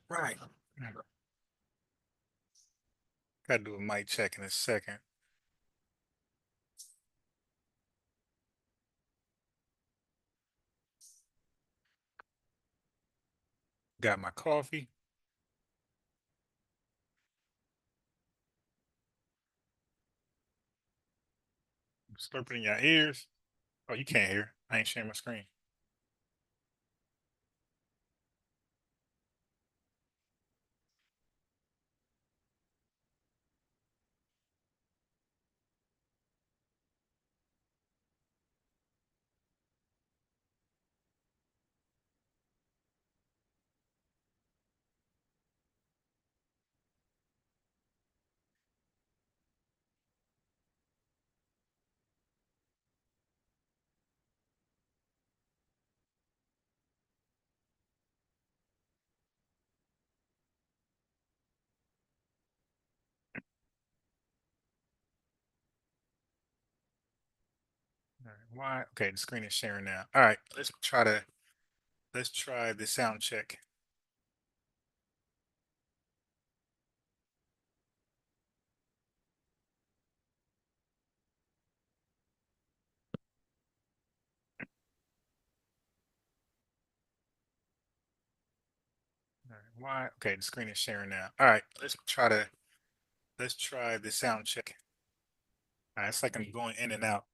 Right. Gotta do a mic check in a second. Got my coffee. Slurping in your ears. Oh, you can't hear. I ain't sharing my screen. All right. Why? Okay, the screen is sharing now. All right, let's try the sound check. All right. Why? Okay, the screen is sharing now. All right, let's try the sound check. All right, it's like I'm going in and out.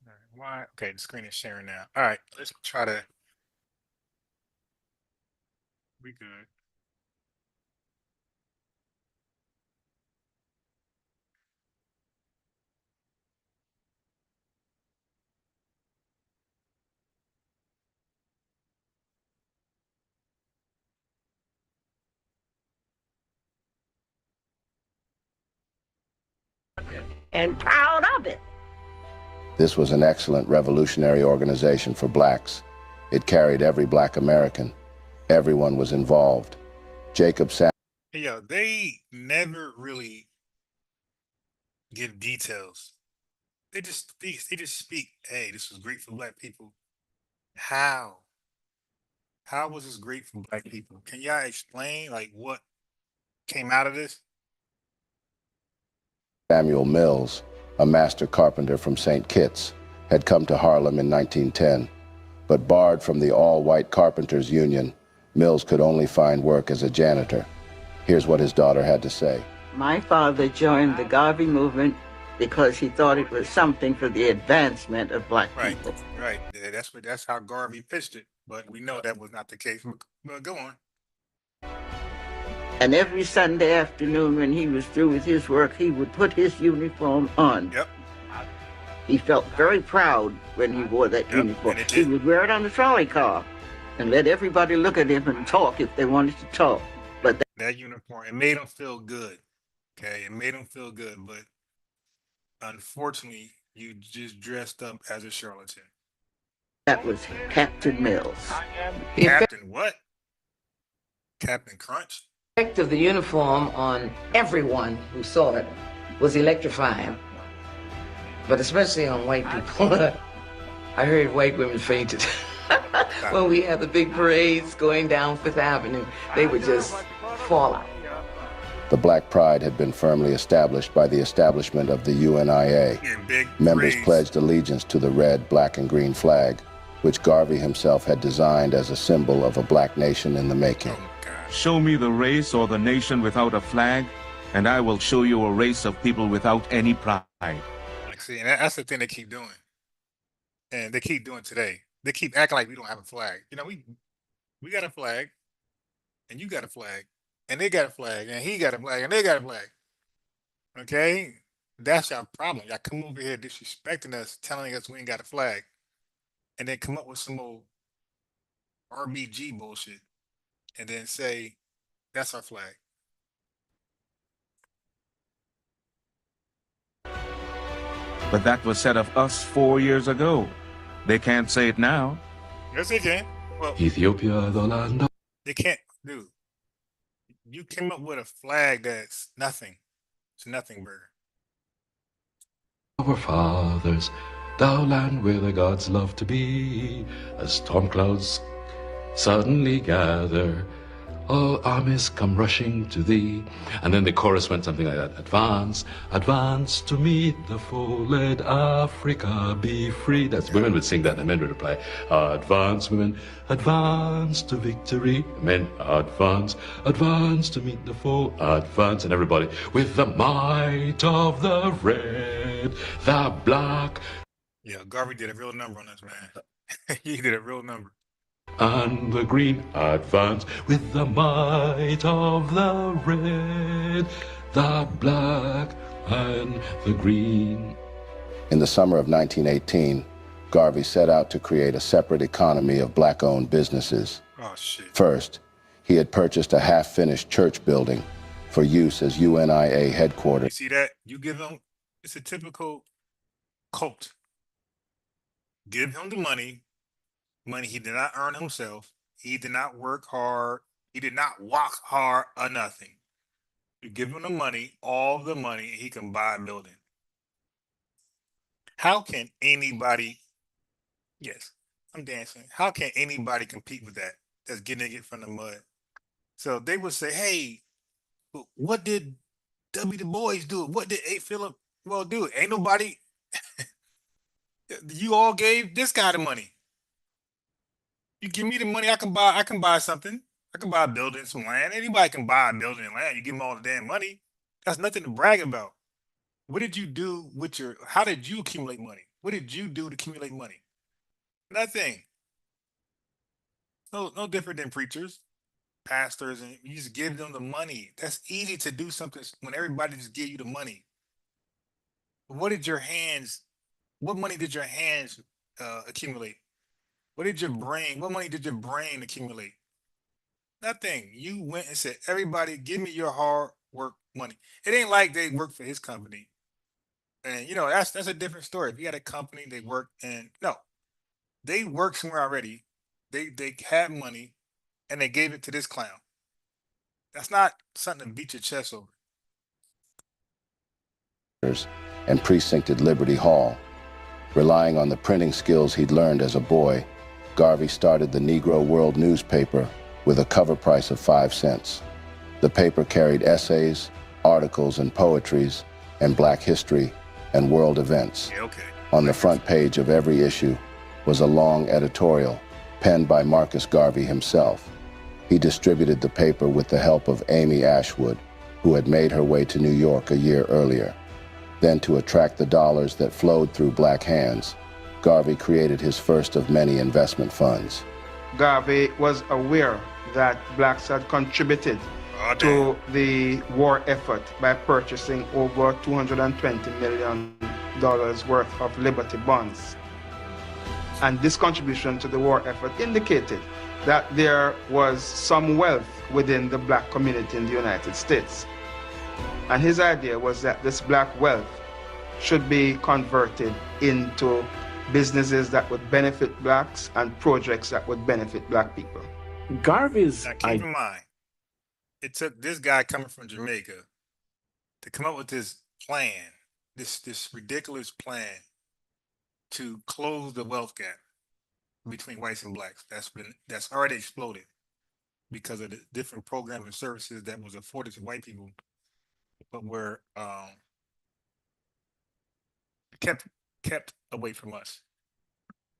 All right. Why? Okay, the screen is sharing now. All right, let's try to. We good. And proud of it. This was an excellent revolutionary organization for blacks. It carried every black American. Everyone was involved. Jacob Sam. Hey, yo, they never really give details. They just speak. Hey, this was great for black people. How? How was this great for black people? Can y'all explain like what came out of this? Samuel Mills, a master carpenter from St. Kitts, had come to Harlem in 1910. But barred from the all-white carpenters union, Mills could only find work as a janitor. Here's what his daughter had to say. My father joined the Garvey movement because he thought it was something for the advancement of black people. Right. That's how Garvey pitched it. But we know that was not the case. But go on. And every Sunday afternoon when he was through with his work, he would put his uniform on. Yep. He felt very proud when he wore that uniform. He would wear it on the trolley car and let everybody look at him and talk if they wanted to talk. But that uniform, it made him feel good. Okay, it made him feel good. But unfortunately, you just dressed up as a charlatan. that was Captain Mills. Captain what? Captain Crunch? The effect of the uniform on everyone who saw it was electrifying, but especially on white people. I heard white women fainted. When we had the big parades going down Fifth Avenue, they would just fall out. The Black Pride had been firmly established by the establishment of the UNIA. Members pledged allegiance to the red, black, and green flag, which Garvey himself had designed as a symbol of a black nation in the making. Show me the race or the nation without a flag, and I will show you a race of people without any pride. See, and that's the thing they keep doing. And they keep doing today. They keep acting like we don't have a flag. You know, we got a flag, and you got a flag, and they got a flag, and he got a flag, and they got a flag. Okay? That's our problem. Y'all come over here disrespecting us, telling us we ain't got a flag, and then come up with some old RBG bullshit, and then say that's our flag. But that was said of us 4 years ago. They can't say it now. Yes, they can. Well, Ethiopia, they can't, dude. You came up with a flag that's nothing. It's nothing burger. Our fathers, thou land where the gods love to be, as storm clouds suddenly gather, all armies come rushing to thee. And then the chorus went something like that. Advance, advance to meet the foe, let Africa be free. That's women would sing that and men would reply, advance women, advance to victory. Men, advance, advance to meet the foe, advance. And everybody, with the might of the red, the black. Yeah, Garvey did a real number on us, man. He did a real number. And the green, advance with the might of the red, the black, and the green. In the summer of 1918, Garvey set out to create a separate economy of black-owned businesses. Oh, shit. First, he had purchased a half-finished church building for use as UNIA headquarters. You see that? You give him, it's a typical cult. Give him the money he did not earn himself. He did not work hard. He did not walk hard or nothing. You give him the money, all the money, he can buy a building. How can anybody, yes, I'm dancing. How can anybody compete with that? That's getting it from the mud. So they would say, hey, what did W. Du Bois do? What did A. Philip well do? Ain't nobody, you all gave this guy the money. You give me the money, I can buy something. I can buy a building, some land. Anybody can buy a building and land. You give them all the damn money. That's nothing to brag about. What did you do with how did you accumulate money? What did you do to accumulate money? Nothing. No different than preachers, pastors, and you just give them the money. That's easy to do something when everybody just give you the money. What did your hands, what money did your hands accumulate? What money did your brain accumulate? Nothing. You went and said, everybody, give me your hard work money. It ain't like they work for his company. And that's a different story. If you had a company, they work and no, they work somewhere already. They had money and they gave it to this clown. That's not something to beat your chest over. And precincted Liberty Hall. Relying on the printing skills he'd learned as a boy, Garvey started the Negro World newspaper with a cover price of 5 cents. The paper carried essays, articles, and poetries, and black history and world events. Yeah, okay. On the front page of every issue was a long editorial penned by Marcus Garvey himself. He distributed the paper with the help of Amy Ashwood, who had made her way to New York a year earlier. Then, to attract the dollars that flowed through black hands, Garvey created his first of many investment funds. Garvey was aware that blacks had contributed to the war effort by purchasing over $220 million worth of Liberty bonds. And this contribution to the war effort indicated that there was some wealth within the black community in the United States. And his idea was that this black wealth should be converted into businesses that would benefit blacks and projects that would benefit black people. Garvey's... Now keep in mind, it took this guy coming from Jamaica to come up with this plan, this ridiculous plan to close the wealth gap between whites and blacks. That's already exploded because of the different programs and services that was afforded to white people, but were kept away from us.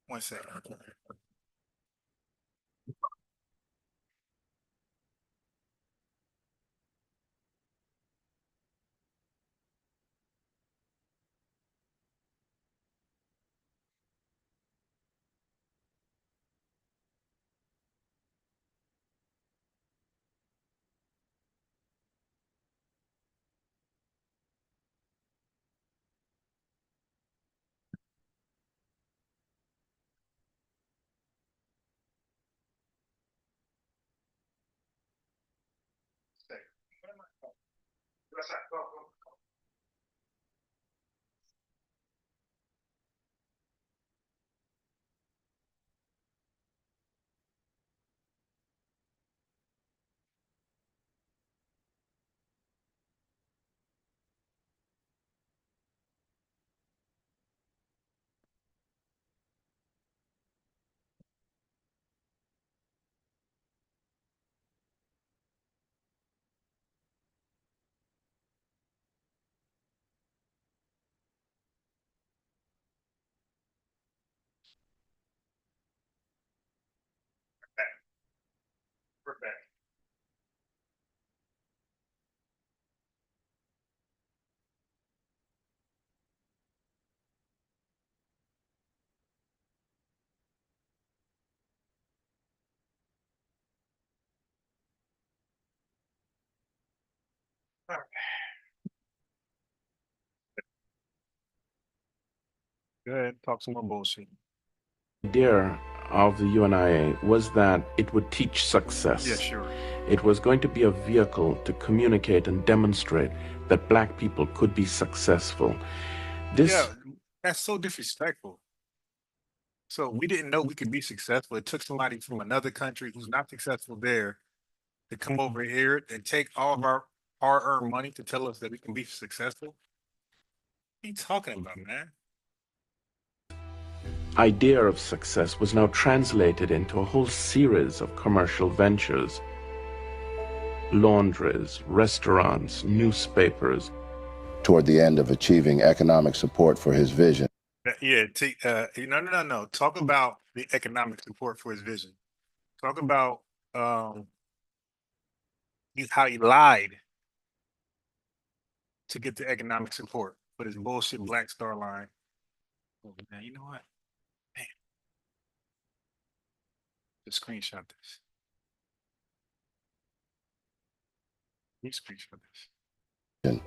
1 second. Go ahead, talk some more bullshit. The idea of the UNIA was that it would teach success. Yeah, sure. It was going to be a vehicle to communicate and demonstrate that black people could be successful. Yeah, that's so disrespectful. So we didn't know we could be successful. It took somebody from another country who's not successful there to come over here and take all of our hard-earned money to tell us that we can be successful. What are you talking about, man? Idea of success was now translated into a whole series of commercial ventures. Laundries, restaurants, newspapers. Toward the end of achieving economic support for his vision. Yeah, no. Talk about the economic support for his vision. Talk about how he lied to get the economic support for this bullshit Black Star Line. Oh, man, you know what? Man. Just screenshot this. You screenshot this.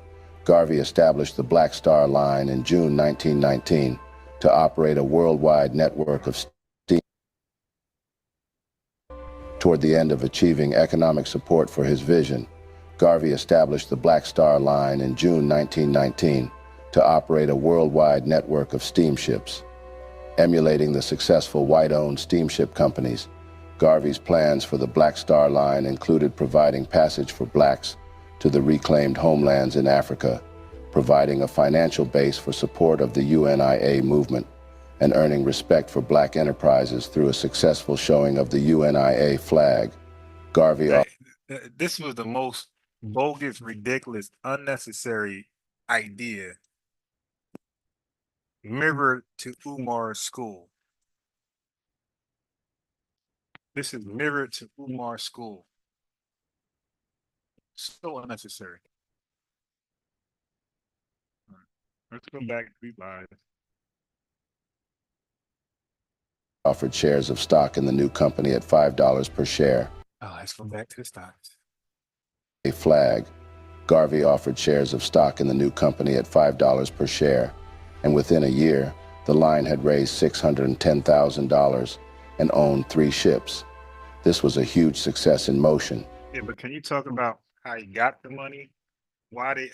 Garvey established the Black Star Line in June 1919 to operate a worldwide network of steam. Toward the end of achieving economic support for his vision, Garvey established the Black Star Line in June 1919 to operate a worldwide network of steamships. Emulating the successful white-owned steamship companies, Garvey's plans for the Black Star Line included providing passage for blacks to the reclaimed homelands in Africa, providing a financial base for support of the UNIA movement, and earning respect for black enterprises through a successful showing of the UNIA flag. Garvey... This was the most bogus, ridiculous, unnecessary idea. Mirror to Umar's school. This is mirror to Umar's school. So unnecessary. Let's go back to these lies. Offered shares of stock in the new company at $5 per share. Oh, let's go back to the stocks. A flag. Garvey offered shares of stock in the new company at $5 per share, and within a year, the line had raised $610,000 and owned 3 ships. This was a huge success in motion. Yeah, but can you talk about how he got the money? How did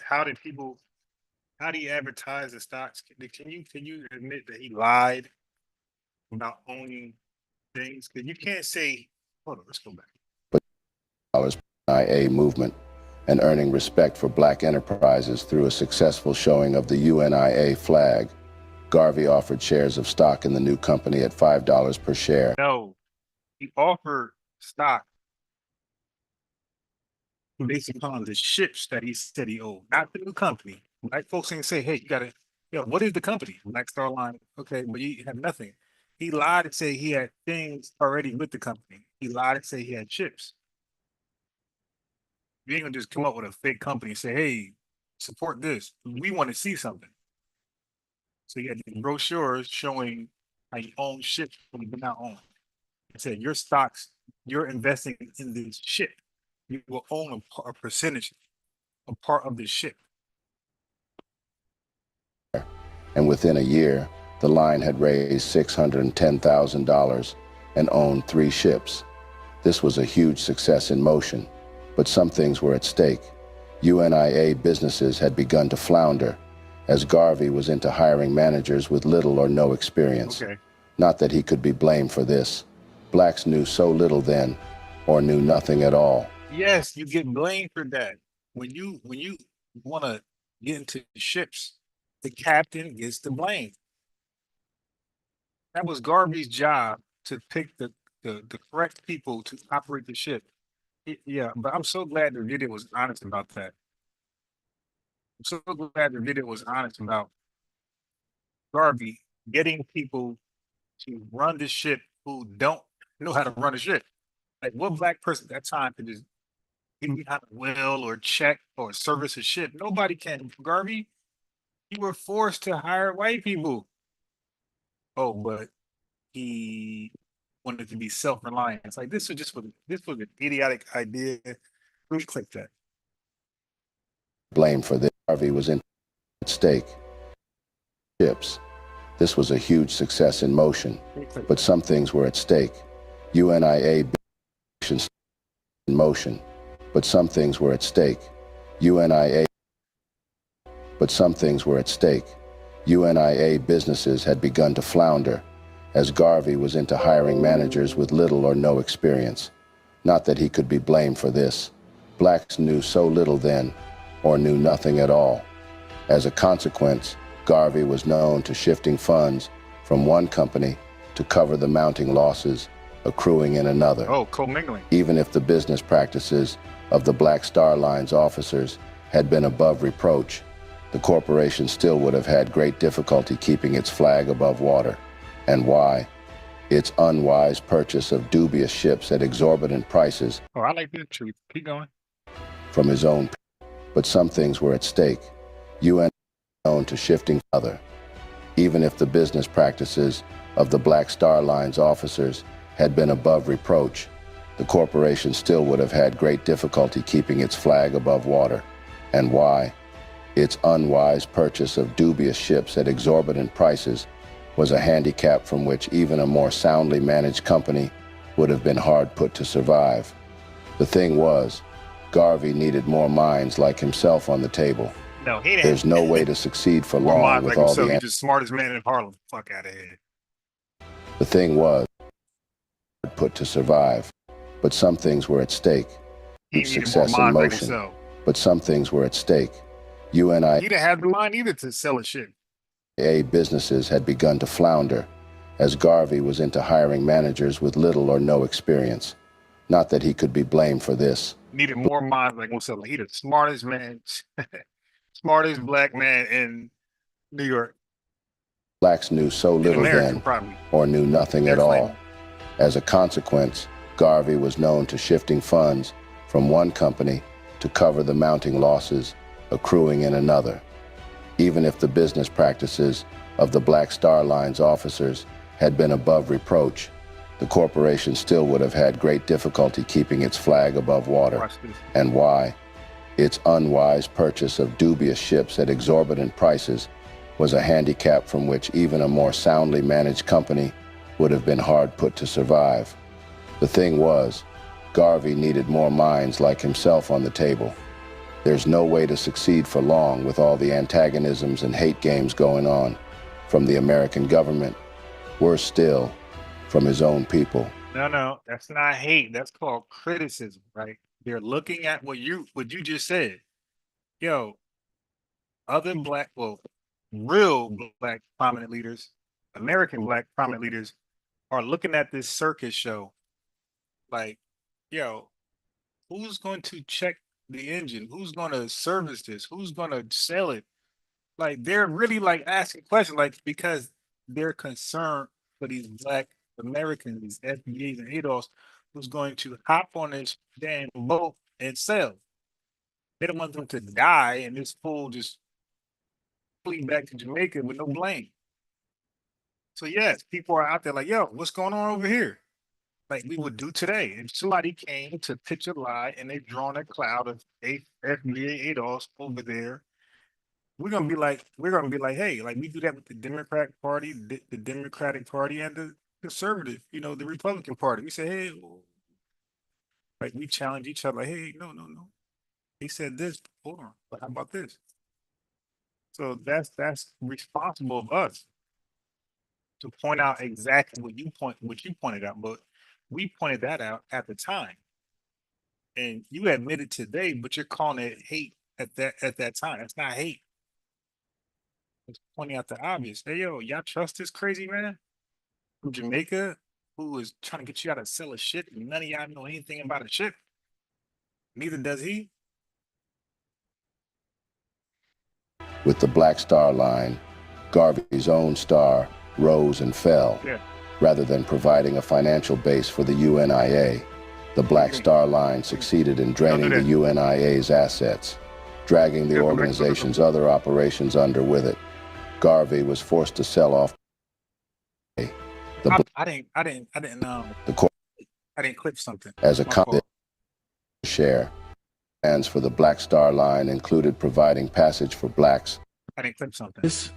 he advertise the stocks? Can you admit that he lied about owning things? Because you can't say, hold on, let's go back. But UNIA movement and earning respect for black enterprises through a successful showing of the UNIA flag. Garvey offered shares of stock in the new company at $5 per share. No, he offered stock based upon the ships that he said he owed, not the new company. Black folks ain't say, hey, what is the company? Black Star Line. Okay, but you have nothing. He lied and said he had things already with the company. He lied and said he had ships. You ain't gonna just come up with a fake company and say, hey, support this. We want to see something. So you had these brochures showing how you own ships when you do not own. It said your stocks, you're investing in this ship. You will own a percentage, a part of this ship. And within a year, the line had raised $610,000 and owned 3 ships. This was a huge success in motion, but some things were at stake. UNIA businesses had begun to flounder, as Garvey was into hiring managers with little or no experience. Okay. Not that he could be blamed for this. Blacks knew so little then, or knew nothing at all. Yes, you get blamed for that. When you want to get into ships, the captain gets the blame. That was Garvey's job, to pick the correct people to operate the ship. Yeah, but I'm so glad the video was honest about that. I'm so glad the video was honest about Garvey getting people to run the ship who don't know how to run a ship. Like, what black person at that time could just get behind a wheel or check or service a ship? Nobody can. Garvey, you were forced to hire white people. Oh, but he wanted to be self-reliant. It's like, this was an idiotic idea. Let me click that. Blame for this. Garvey was in at stake. Ships. This was a huge success in motion, but some things were at stake. UNIA in motion, but some things were at stake. UNIA UNIA businesses had begun to flounder, as Garvey was into hiring managers with little or no experience. Not that he could be blamed for this. Blacks knew so little then, or knew nothing at all. As a consequence, Garvey was known to shifting funds from one company to cover the mounting losses accruing in another. Oh, commingling. Even if the business practices of the Black Star Line's officers had been above reproach, the corporation still would have had great difficulty keeping its flag above water. And why? Its unwise purchase of dubious ships at exorbitant prices. Oh, I like this truth. Keep going. From his own, but some things were at stake. UN known to shifting other. Even if the business practices of the Black Star Line's officers had been above reproach, the corporation still would have had great difficulty keeping its flag above water. And why? Its unwise purchase of dubious ships at exorbitant prices was a handicap from which even a more soundly managed company would have been hard put to survive. The thing was, Garvey needed more minds like himself on the table. No, he didn't. There's no way to succeed for long with all the... He's the smartest man in Harlem. Fuck out of here. The thing was, put to survive, but some things were at stake. Success in motion, but some things were at stake. UNIA... He didn't have the mind either to sell a ship. Businesses had begun to flounder, as Garvey was into hiring managers with little or no experience. Not that he could be blamed for this. Needed more minds like himself. He the smartest man, smartest black man in New York. Blacks knew so little then, or knew nothing at all. As a consequence, Garvey was known to shifting funds from one company to cover the mounting losses accruing in another. Even if the business practices of the Black Star Line's officers had been above reproach, the corporation still would have had great difficulty keeping its flag above water. And why? Its unwise purchase of dubious ships at exorbitant prices was a handicap from which even a more soundly managed company would have been hard put to survive. The thing was, Garvey needed more minds like himself on the table. There's no way to succeed for long with all the antagonisms and hate games going on, from the American government, worse still, from his own people. No, that's not hate. That's called criticism, right? They're looking at what you just said. Yo, other black, well, real black prominent leaders, American black prominent leaders are looking at this circus show like, yo, who's going to check the engine? Who's going to service this? Who's going to sell it? Like, they're really like asking questions, like, because they're concerned for these black Americans, these FBAs and ADOS, who's going to hop on this damn boat and sell. They don't want them to die and this fool just flee back to Jamaica with no blame. So yes, people are out there like, yo, what's going on over here? Like we would do today. If somebody came to pitch a lie and they've drawn a cloud of FBA ADOS over there, we're gonna be like, hey, like we do that with the Democratic Party, the Democratic Party and the conservative, the Republican Party. We say, hey, like we challenge each other, like, hey, no. He said this, hold on, but how about this? So that's responsible of us to point out exactly what you pointed out, but we pointed that out at the time. And you admit it today, but you're calling it hate at that time. It's not hate. It's pointing out the obvious. Hey, yo, y'all trust this crazy man from Jamaica who is trying to get you out to sell a ship and none of y'all know anything about a ship? Neither does he. With the Black Star Line, Garvey's own star rose and fell. Yeah. Rather than providing a financial base for the UNIA, the Black Star Line succeeded in draining the UNIA's assets, dragging the organization's other operations under with it. Garvey was forced to sell off. I didn't clip something. As a share, plans for the Black Star Line included providing passage for blacks. I didn't clip something. This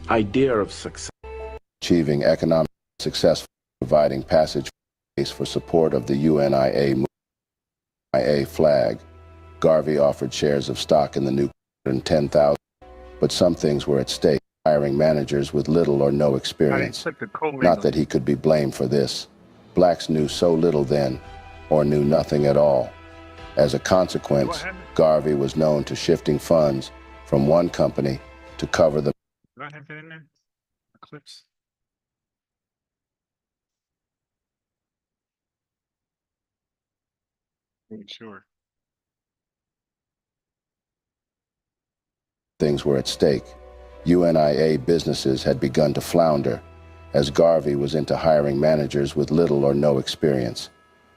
idea of success achieving economic success, providing passage for support of the UNIA flag. Garvey offered shares of stock in the new 10,000, but some things were at stake, hiring managers with little or no experience. Not that he could be blamed for this. Blacks knew so little then, or knew nothing at all. As a consequence, Garvey was known to shifting funds from one company to cover the... Do I have that in there? Clips? Sure. Things were at stake. UNIA businesses had begun to flounder, as Garvey was into hiring managers with little or no experience.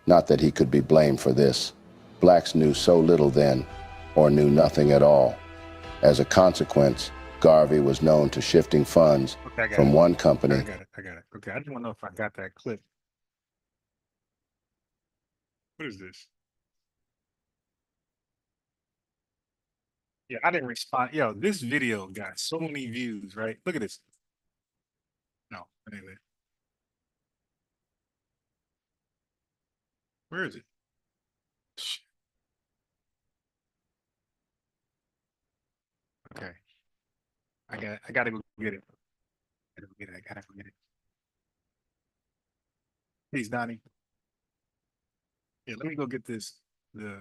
Not that he could be blamed for this. Blacks knew so little then, or knew nothing at all. As a consequence, Garvey was known to shifting funds from one company. I got it. Okay, I just want to know if I got that clip. What is this? Yeah, I didn't respond. Yo, this video got so many views, right? Look at this. No, anyway. Where is it? Okay. I gotta go get it. I gotta go get it. Please, Donnie. Yeah, let me go get this. The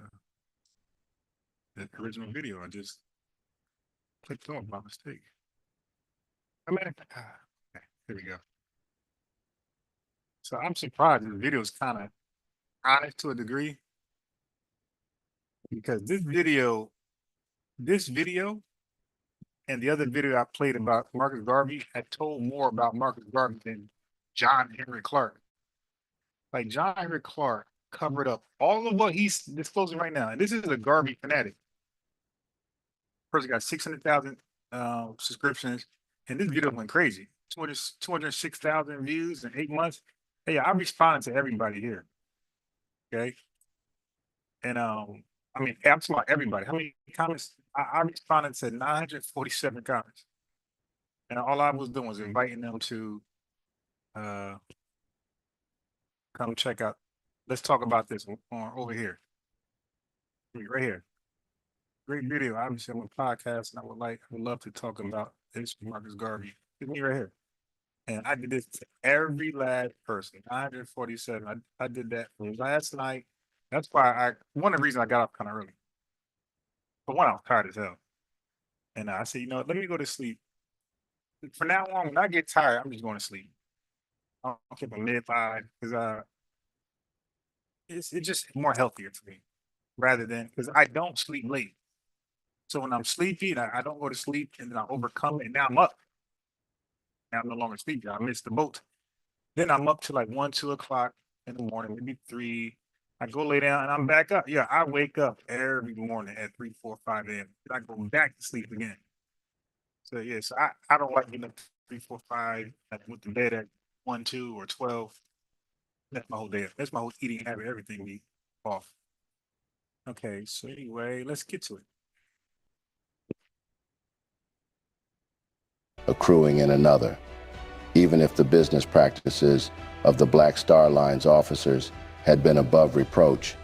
original video I just clicked on by mistake. I mean, okay, here we go. So I'm surprised the video is kind of honest to a degree, because this video and the other video I played about Marcus Garvey had told more about Marcus Garvey than John.H.Clarke. Like John.H.Clarke covered up all of what he's disclosing right now. And this is a Garvey fanatic. Person got 600,000 subscriptions, and this video went crazy. 206,000 views in 8 months. Hey, I responded to everybody here. Okay. And I mean, I'm talking about everybody. How many comments? I responded to 947 comments. And all I was doing was inviting them to come check out. Let's talk about this on over here. Right here. Great video. Obviously, I'm a podcast, and I would love to talk about this with Marcus Garvey. It's me right here. And I did this to every last person. 947. I did that from last night. That's why one of the reasons I got up kind of early. But one, I was tired as hell. And I said, you know, let me go to sleep. From now on, when I get tired, I'm just going to sleep. I don't keep a mid-5 because it's just more healthier for me rather than, because I don't sleep late. So when I'm sleepy, I don't go to sleep, and then I overcome it, and now I'm up. Now I'm no longer sleepy. I missed the boat. Then I'm up to like 1, 2 o'clock in the morning, maybe 3. I go lay down and I'm back up. Yeah, I wake up every morning at 3, 4, 5 a.m. I go back to sleep again. So yeah, so I don't like getting up 3, 4, 5. I went to bed at 1, 2, or 12. That's my whole day. That's my whole eating habit. Everything be off. Okay, so anyway, let's get to it. Accruing in another. Even if the business practices of the Black Star Line's officers had been above reproach,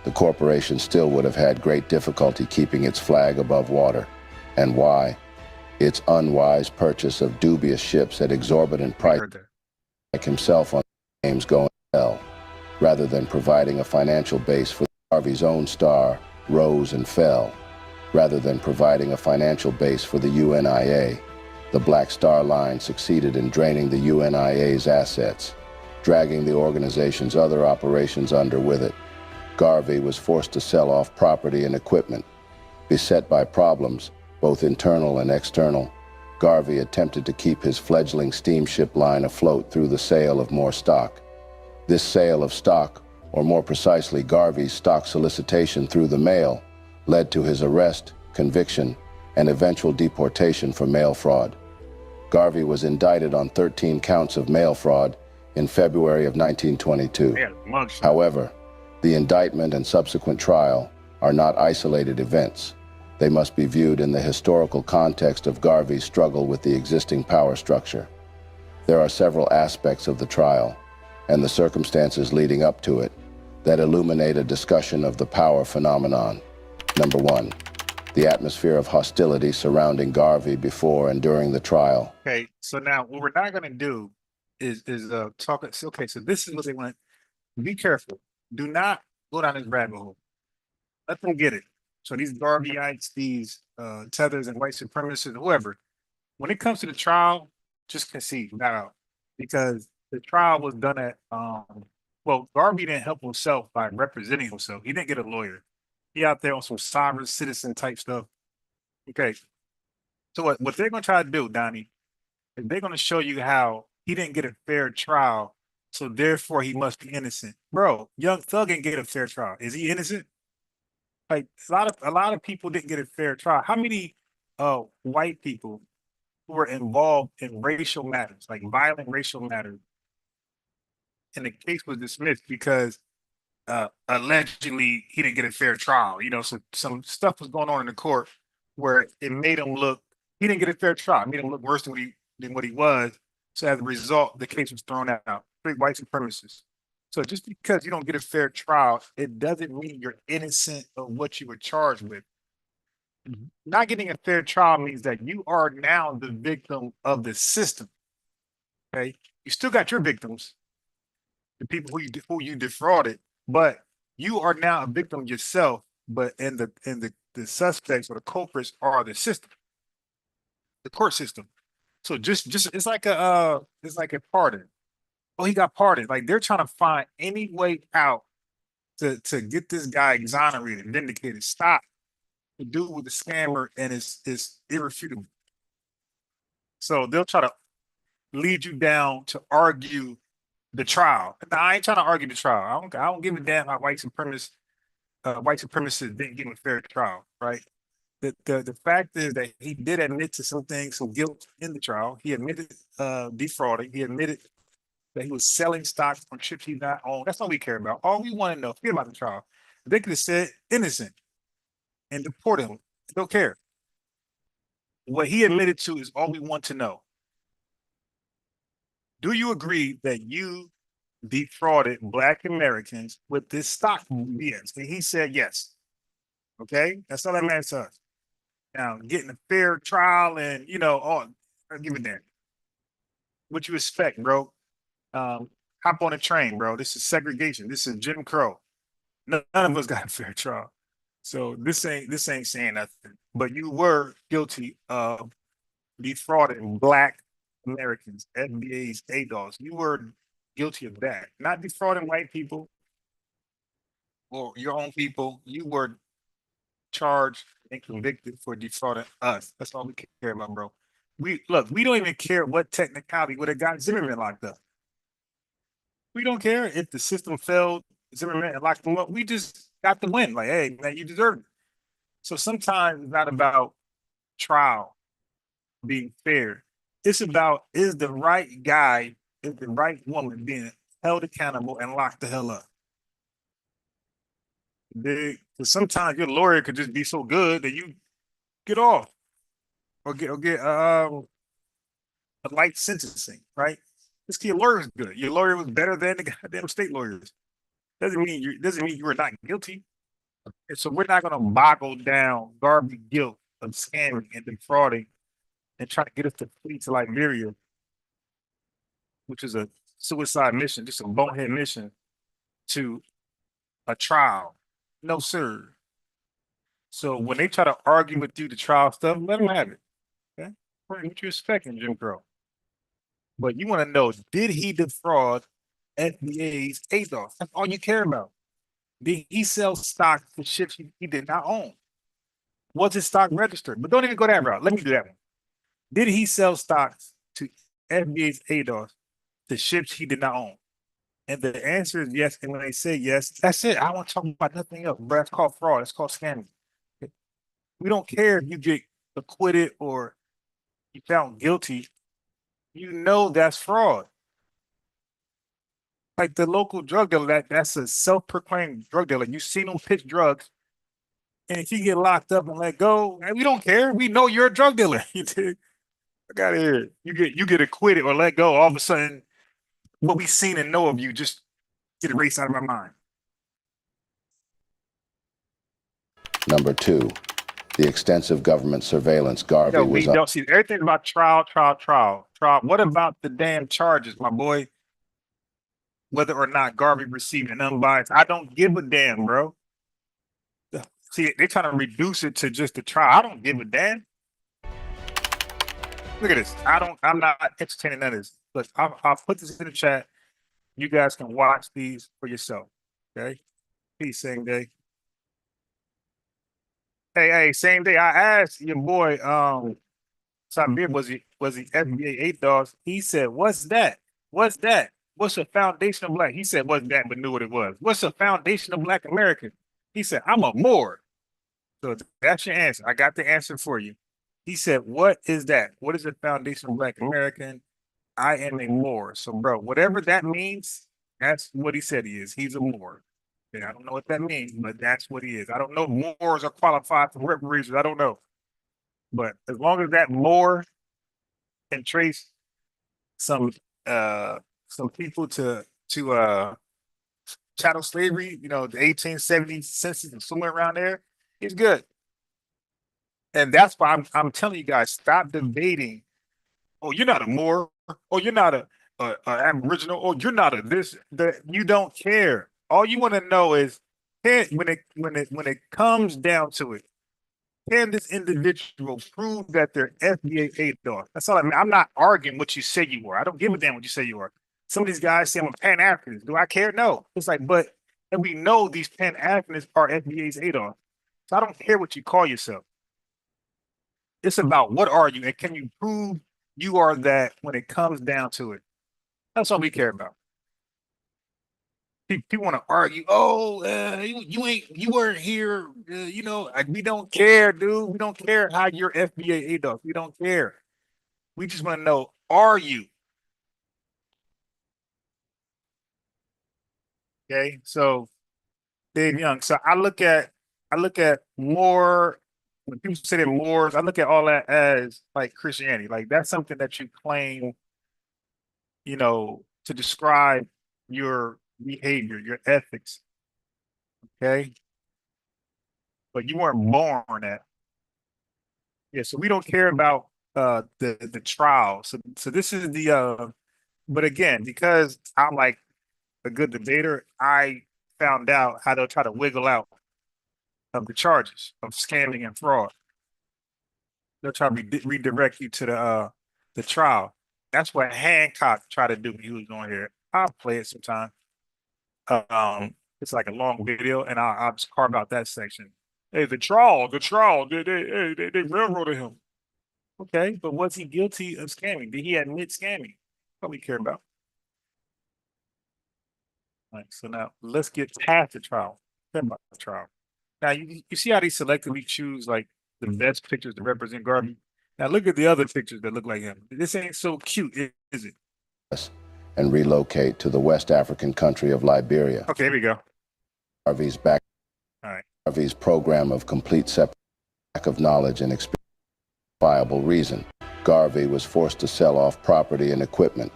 the corporation still would have had great difficulty keeping its flag above water. And why? Its unwise purchase of dubious ships at exorbitant prices, like himself on games going well, rather than providing a financial base for Garvey's own star, rose and fell. Rather than providing a financial base for the UNIA, the Black Star Line succeeded in draining the UNIA's assets, dragging the organization's other operations under with it. Garvey was forced to sell off property and equipment. Beset by problems, both internal and external, Garvey attempted to keep his fledgling steamship line afloat through the sale of more stock. This sale of stock, or more precisely Garvey's stock solicitation through the mail, led to his arrest, conviction, and eventual deportation for mail fraud. Garvey was indicted on 13 counts of mail fraud in February of 1922. However, the indictment and subsequent trial are not isolated events. They must be viewed in the historical context of Garvey's struggle with the existing power structure. There are several aspects of the trial and the circumstances leading up to it that illuminate a discussion of the power phenomenon. Number one, the atmosphere of hostility surrounding Garvey before and during the trial. Okay, so now what we're not going to do is talk. Okay, so this is what they want. Be careful. Do not go down this rabbit hole. Let them get it. So these Garveyites, these tethers and white supremacists, whoever, when it comes to the trial, just concede now, because the trial was done at well, Garvey didn't help himself by representing himself. He didn't get a lawyer. He out there on some sovereign citizen type stuff. Okay. So what they're gonna try to do, Donnie, is they're gonna show you how he didn't get a fair trial, so therefore he must be innocent. Bro, Young Thug didn't get a fair trial. Is he innocent? Like a lot of people didn't get a fair trial. How many white people who were involved in racial matters, like violent racial matters, and the case was dismissed because allegedly he didn't get a fair trial. You know, so some stuff was going on in the court where it made him look. He didn't get a fair trial. It made him look worse than what he was. So as a result, the case was thrown out. Big white supremacists. So just because you don't get a fair trial, it doesn't mean you're innocent of what you were charged with. Not getting a fair trial means that you are now the victim of the system. Okay, you still got your victims, the people who you defrauded, but you are now a victim yourself. But the suspects or the culprits are the system, the court system. So just it's like a pardon. Oh, he got pardoned. Like they're trying to find any way out to get this guy exonerated, vindicated. Stop. The dude with the scammer and is irrefutable. So they'll try to lead you down to argue the trial. Now, I ain't trying to argue the trial. I don't give a damn how white supremacists didn't give him a fair trial, right? The fact is that he did admit to some things, some guilt in the trial. He admitted defrauding. He admitted that he was selling stocks on chips he not owned. That's all we care about. All we want to know, forget about the trial. They could have said innocent and deported him. Don't care. What he admitted to is all we want to know. Do you agree that you defrauded Black Americans with this stock move? Yes. And he said yes. Okay? That's all that matters to us. Now, getting a fair trial and, I'll give it that. What you expect, bro? Hop on a train, bro. This is segregation. This is Jim Crow. None of us got a fair trial. So this ain't saying nothing. But you were guilty of defrauding Black Americans, FBA's, ADOS. You were guilty of that. Not defrauding white people or your own people. You were charged and convicted for defrauding us. That's all we care about, bro. We don't even care what technicality would have got Zimmerman locked up. We don't care if the system failed Zimmerman and locked him up. We just got the win. Like, hey, man, you deserve it. So sometimes it's not about trial being fair. It's about is the right guy, is the right woman being held accountable and locked the hell up. Because sometimes your lawyer could just be so good that you get off or get a light sentencing, right? This your lawyer is good. Your lawyer was better than the goddamn state lawyers. Doesn't mean you were not guilty. And so we're not gonna boggle down Garvey guilt of scamming and defrauding and try to get us to flee to Liberia, which is a suicide mission, just a bonehead mission to a trial. No, sir. So when they try to argue with you the trial stuff, let them have it. Okay, what you expecting, Jim Crow? But you want to know, did he defraud FBA's ADOS? That's all you care about. Did he sell stock for ships he did not own? Was his stock registered? But don't even go that route. Let me do that one. Did he sell stocks to FBA's ADOS to ships he did not own? And the answer is yes. And when they say yes, that's it. I don't want to talk about nothing else, bro. That's called fraud. That's called scamming. We don't care if you get acquitted or you found guilty. You know that's fraud. Like the local drug dealer, that's a self-proclaimed drug dealer. You seen him pitch drugs, and if you get locked up and let go, man, we don't care. We know you're a drug dealer. You dig? I got here. You get acquitted or let go. All of a sudden, what we seen and know of you just get erased out of our mind. Number 2, the extensive government surveillance Garvey No, we was don't see everything about trial. What about the damn charges, my boy? Whether or not Garvey received an unbiased, I don't give a damn, bro. See, they're trying to reduce it to just the trial. I don't give a damn. Look at this. I'm not entertaining none of this. Look, I'll put this in the chat. You guys can watch these for yourself. Okay. Peace, same day. Hey, same day. I asked your boy, Sabir, was he FBA 8 dogs? He said, "What's that? What's that? What's a foundation of black?" He said, "What's that?" But knew what it was. What's a foundation of black American? He said, "I'm a Moor." So that's your answer. I got the answer for you. He said, "What is that? What is a foundation of black American? I am a Moor." So, bro, whatever that means, that's what he said he is. He's a Moor. Yeah, I don't know what that means, but that's what he is. I don't know if Moors are qualified for reparations. I don't know. But as long as that Moor can trace some people to chattel slavery, the 1870 census and somewhere around there, he's good. And that's why I'm telling you guys, stop debating. Oh, you're not a Moor. Oh, you're not a Aboriginal. Oh, you're not a this. That you don't care. All you want to know is when it comes down to it, can this individual prove that they're FBA 8 dogs? That's all I mean. I'm not arguing what you say you are. I don't give a damn what you say you are. Some of these guys say I'm a Pan-Africanist. Do I care? No. It's like, but and we know these Pan-Africanists are FBA's 8 dogs. So I don't care what you call yourself. It's about what are you and can you prove you are that when it comes down to it. That's all we care about. People want to argue. Oh, you weren't here. We don't care, dude. We don't care how you're FBA 8 dogs. We don't care. We just want to know, are you? Okay, so Dave Young. So I look at more when people say they're Moors, I look at all that as like Christianity. Like that's something that you claim, to describe your behavior, your ethics. Okay. But you weren't born at. Yeah, so we don't care about the trial. So this is the but again, because I'm like a good debater, I found out how they'll try to wiggle out of the charges of scamming and fraud. They'll try to redirect you to the trial. That's what Hancock tried to do when he was on here. I'll play it sometime. It's like a long video, and I'll just carve out that section. Hey, the trial, they railroaded him. Okay, but was he guilty of scamming? Did he admit scamming? What we care about. All right, so now let's get past the trial. About the trial. Now you see how they selectively choose like the best pictures to represent Garvey. Now look at the other pictures that look like him. This ain't so cute, is it? And relocate to the West African country of Liberia. Okay, here we go. Garvey's back. All right. Garvey's program of complete separation, lack of knowledge and experience, viable reason. Garvey was forced to sell off property and equipment.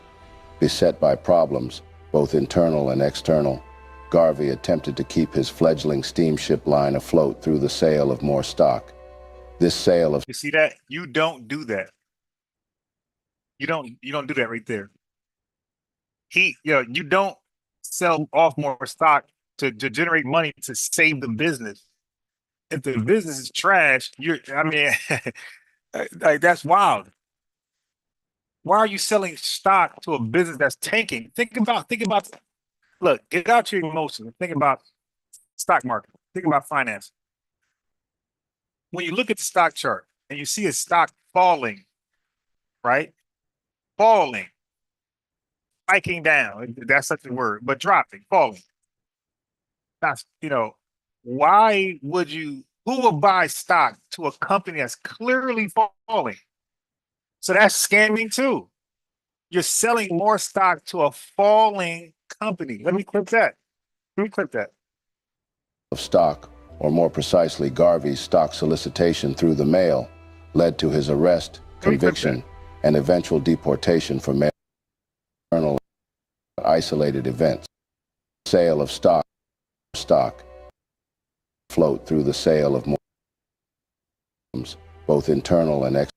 Beset by problems, both internal and external, Garvey attempted to keep his fledgling steamship line afloat through the sale of more stock. This sale of— You see that? You don't do that. You don't do that right there. You don't sell off more stock to generate money to save the business. If the business is trash, like that's wild. Why are you selling stock to a business that's tanking? Think about, look, get out your emotions. Think about stock market. Think about finance. When you look at the stock chart and you see a stock falling, right? Falling, spiking down. That's such a word, but dropping, falling. That's, why would you, who will buy stock to a company that's clearly falling? So that's scamming too. You're selling more stock to a falling company. Let me clip that. Of stock, or more precisely, Garvey's stock solicitation through the mail, led to his arrest, conviction, and eventual deportation for male isolated events. Sale of stock float through the sale of more, both internal and external,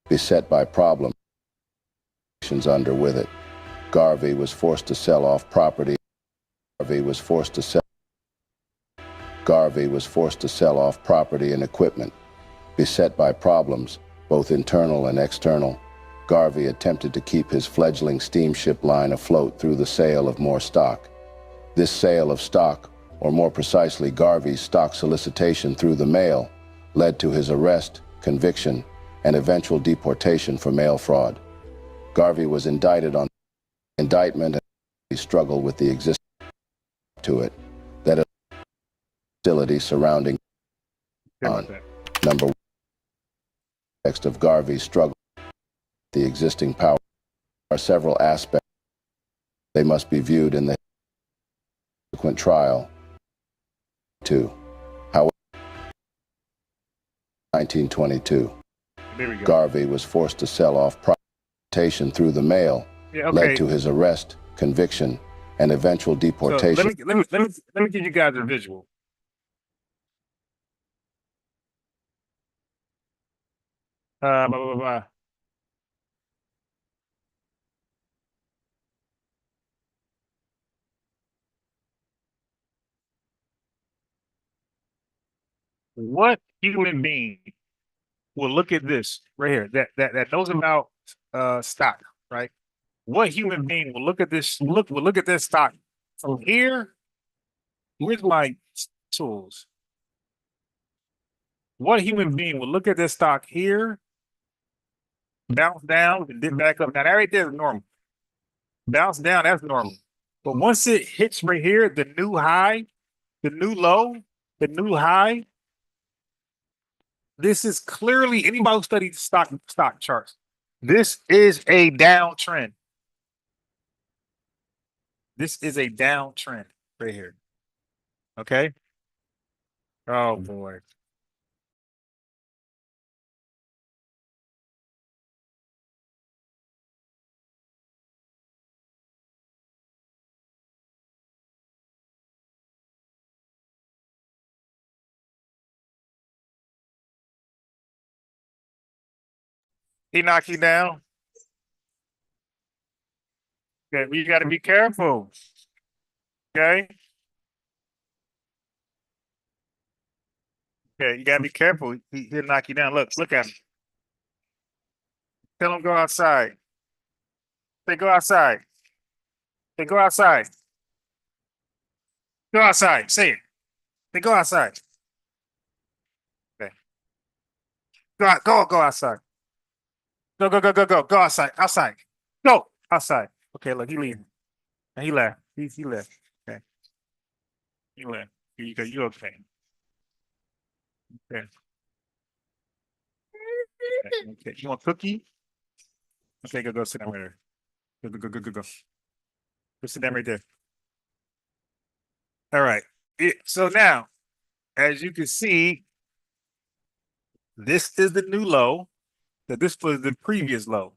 beset by problems under with it. Garvey was forced to sell off property. Garvey was forced to sell off property and equipment. Beset by problems, both internal and external, Garvey attempted to keep his fledgling steamship line afloat through the sale of more stock. This sale of stock, or more precisely Garvey's stock solicitation through the mail, led to his arrest, conviction, and eventual deportation for mail fraud. Garvey was indicted on indictment and he struggled with the existing to it, that hostility surrounding number one, context of Garvey's struggle with the existing power are several aspects. They must be viewed in the subsequent trial. 2. However, 1922, Garvey was forced to sell off property through the mail, led to his arrest, conviction, and eventual deportation. So let me give you guys a visual. Blah, blah, blah. What human being will look at this right here that knows about stock, right? What human being will look at this will look at this stock from here? Where's my tools? What human being will look at this stock here, bounce down, and then back up? Now that right there is normal. Bounce down, that's normal. But once it hits right here, the new high, the new low, the new high, this is clearly, anybody who studies stock charts, this is a downtrend. This is a downtrend right here. Okay. Oh boy. He knocked you down. Okay, you got to be careful. Okay. Okay, you got to be careful. He'll knock you down. Look at him. Tell him go outside. Say go outside. Say go outside. Go outside. Say it. Say go outside. Okay. Go outside. Go outside. Outside. Go outside. Okay, look, he leaving. And he left. He left. Okay. He left. You okay. Okay. Okay. You want cookie? Okay, go sit down right there. Go. Go sit down right there. All right. So now, as you can see, this is the new low. That this was the previous low.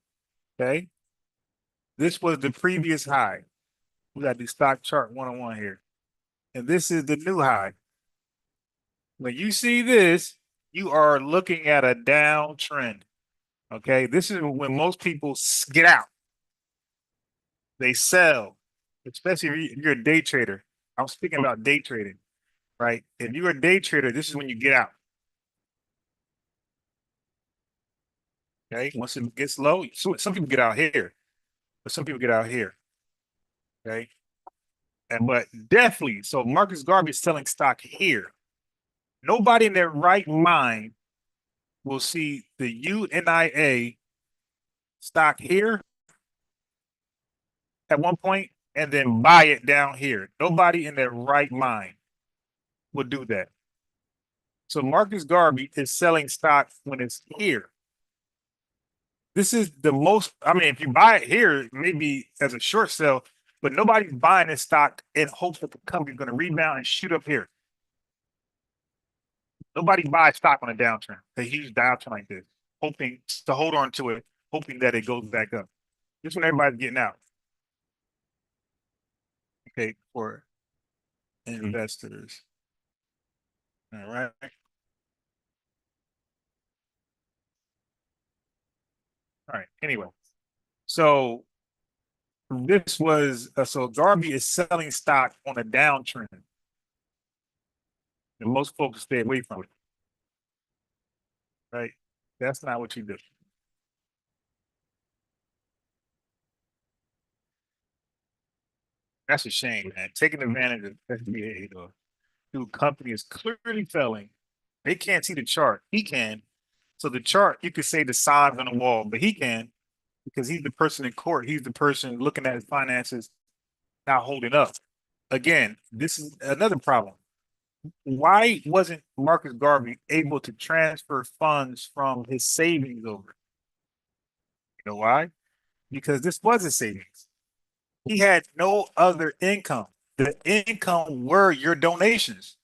Okay. This was the previous high. We got the stock chart 101 here. And this is the new high. When you see this, you are looking at a downtrend. Okay. This is when most people get out. They sell, especially if you're a day trader. I'm speaking about day trading, right? If you're a day trader, this is when you get out. Okay. Once it gets low, some people get out here, but some people get out here. Okay. But definitely, so Marcus Garvey is selling stock here. Nobody in their right mind will see the UNIA stock here at one point and then buy it down here. Nobody in their right mind would do that. So Marcus Garvey is selling stock when it's here. This is the most, I mean, if you buy it here, maybe as a short sell, but nobody's buying this stock in hopes that the company's going to rebound and shoot up here. Nobody buys stock on a downtrend, a huge downtrend like this, hoping to hold on to it hoping that it goes back up. This one everybody's getting out. Okay, for investors. All right. All right. Anyway, so this was so Garvey is selling stock on a downtrend, and most folks stay away from it. Right? That's not what you do. That's a shame, man. Taking advantage of SBA, dude, company is clearly failing. They can't see the chart. He can. So the chart, you could say the signs on the wall, but he can because he's the person in court. He's the person looking at his finances, not holding up. Again, this is another problem. Why wasn't Marcus Garvey able to transfer funds from his savings over? You know why? Because this was his savings. He had no other income. The income were your donations.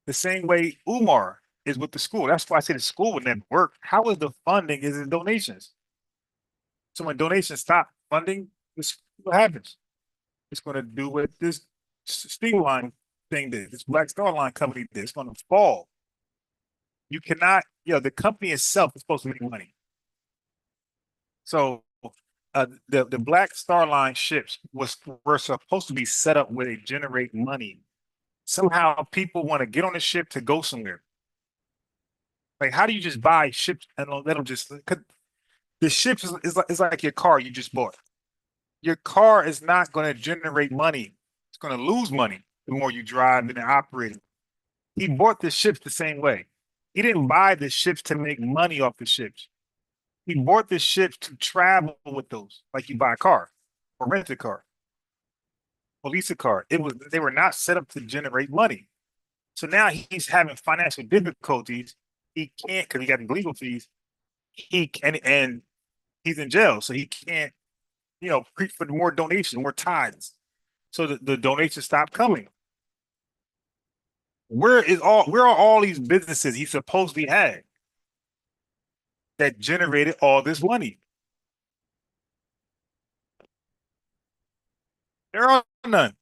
The same way Umar is with the school. That's why I say the school would never work. How is the funding? Is it donations? So when donations stop funding, this what happens? It's going to do what this steel line thing did. This Black Star Line company did. It's going to fall. You cannot, the company itself is supposed to make money. So the Black Star Line ships were supposed to be set up where they generate money. Somehow people want to get on the ship to go somewhere. Like, how do you just buy ships and let them just? The ships is like your car you just bought. Your car is not going to generate money. It's going to lose money the more you drive and operate it. He bought the ships the same way. He didn't buy the ships to make money off the ships. He bought the ships to travel with those, like you buy a car or rent a car or lease a car. They were not set up to generate money. So now he's having financial difficulties. He can't because he got the legal fees. And he's in jail, so he can't, preach for more donations, more tithes. So the donations stop coming. Where are all these businesses he supposedly had that generated all this money? There are none.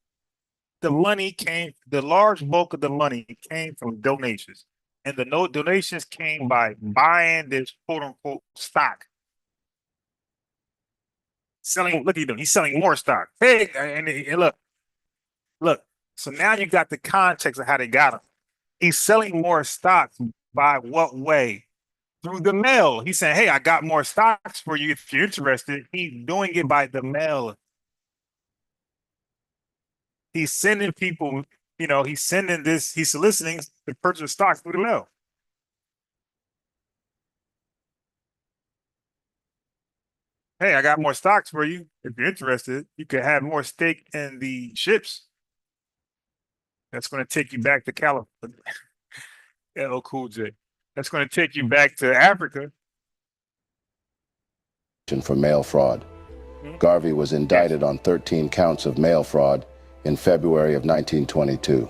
The large bulk of the money came from donations. And the donations came by buying this quote unquote stock. Look at him, he's selling more stock. Hey, and look. So now you got the context of how they got him. He's selling more stocks by what way? Through the mail. He's saying, hey, I got more stocks for you if you're interested. He's doing it by the mail. He's sending people, he's soliciting the purchase of stocks through the mail. Hey, I got more stocks for you. If you're interested, you could have more stake in the ships. That's going to take you back to California. LL Cool J. That's going to take you back to Africa. For mail fraud. Garvey was indicted on 13 counts of mail fraud in February of 1922.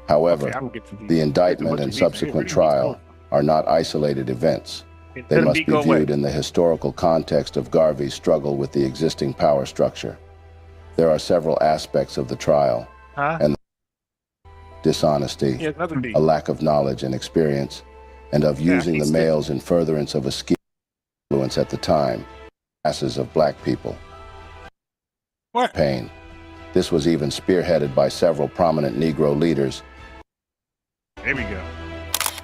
However, the indictment and subsequent trial are not isolated events. They must be viewed in the historical context of Garvey's struggle with the existing power structure. There are several aspects of the trial, and dishonesty, a lack of knowledge and experience, and of using the mails in furtherance of a scheme of influence at the time, masses of black people. Pain. This was even spearheaded by several prominent Negro leaders. There we go.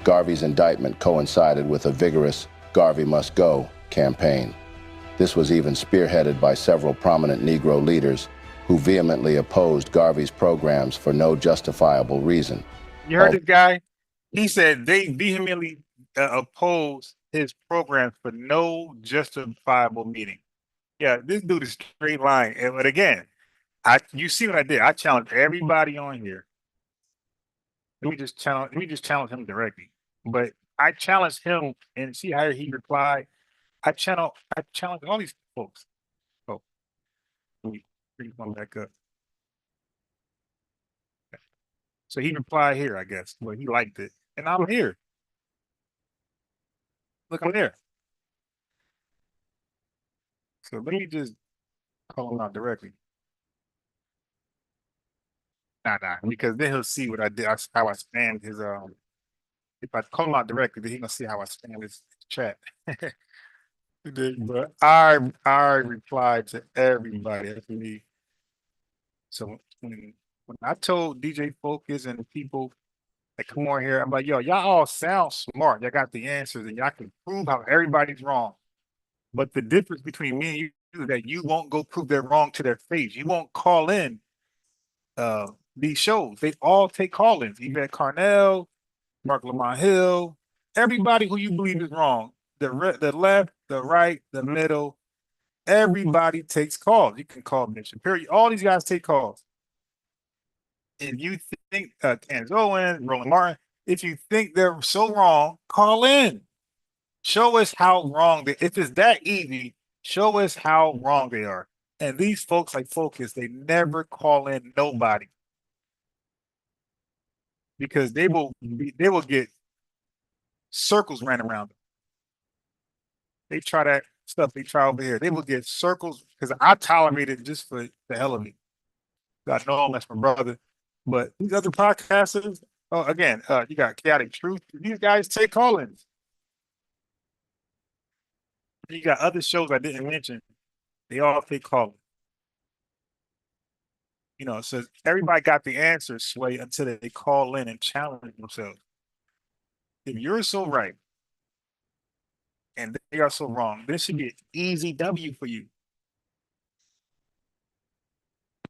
Garvey's indictment coincided with a vigorous Garvey Must Go campaign. This was even spearheaded by several prominent Negro leaders who vehemently opposed Garvey's programs for no justifiable reason. You heard this guy? He said they vehemently opposed his program for no justifiable meaning. Yeah, this dude is straight lying. But again, you see what I did? I challenged everybody on here. Let me just challenge him directly. But I challenged him and see how he replied. I challenge all these folks. Oh, let me bring one back up. So he replied here, I guess. Well, he liked it. And I'm here. Look, I'm there. So let me just call him out directly. Nah, because then he'll see what I did, how I spammed his if I call him out directly, then he's gonna see how I spam his chat. But I replied to everybody. That's me. So when I told DJ Focus and the people that come on here, I'm like, yo, y'all all sound smart. Y'all got the answers and y'all can prove how everybody's wrong. But the difference between me and you is that you won't go prove they're wrong to their face. You won't call in these shows. They all take call-ins. Yvette Carnell, Mark Lamont Hill, everybody who you believe is wrong. The left, the right, the middle, everybody takes calls. You can call Mitch Shapiro. All these guys take calls. If you think Candace Owens, Roland Martin, if you think they're so wrong, call in. Show us how wrong they. If it's that easy, show us how wrong they are. And these folks like Focus, they never call in nobody because they will get circles ran around them. They try that stuff they try over here. They will get circles because I tolerate it just for the hell of it. I know him, that's my brother. But these other podcasters, again, you got Chaotic Truth. These guys take call-ins. You got other shows I didn't mention. They all take call-ins. You know, so everybody got the answer, Sway, until they call in and challenge themselves. If you're so right and they are so wrong, this should be an easy W for you.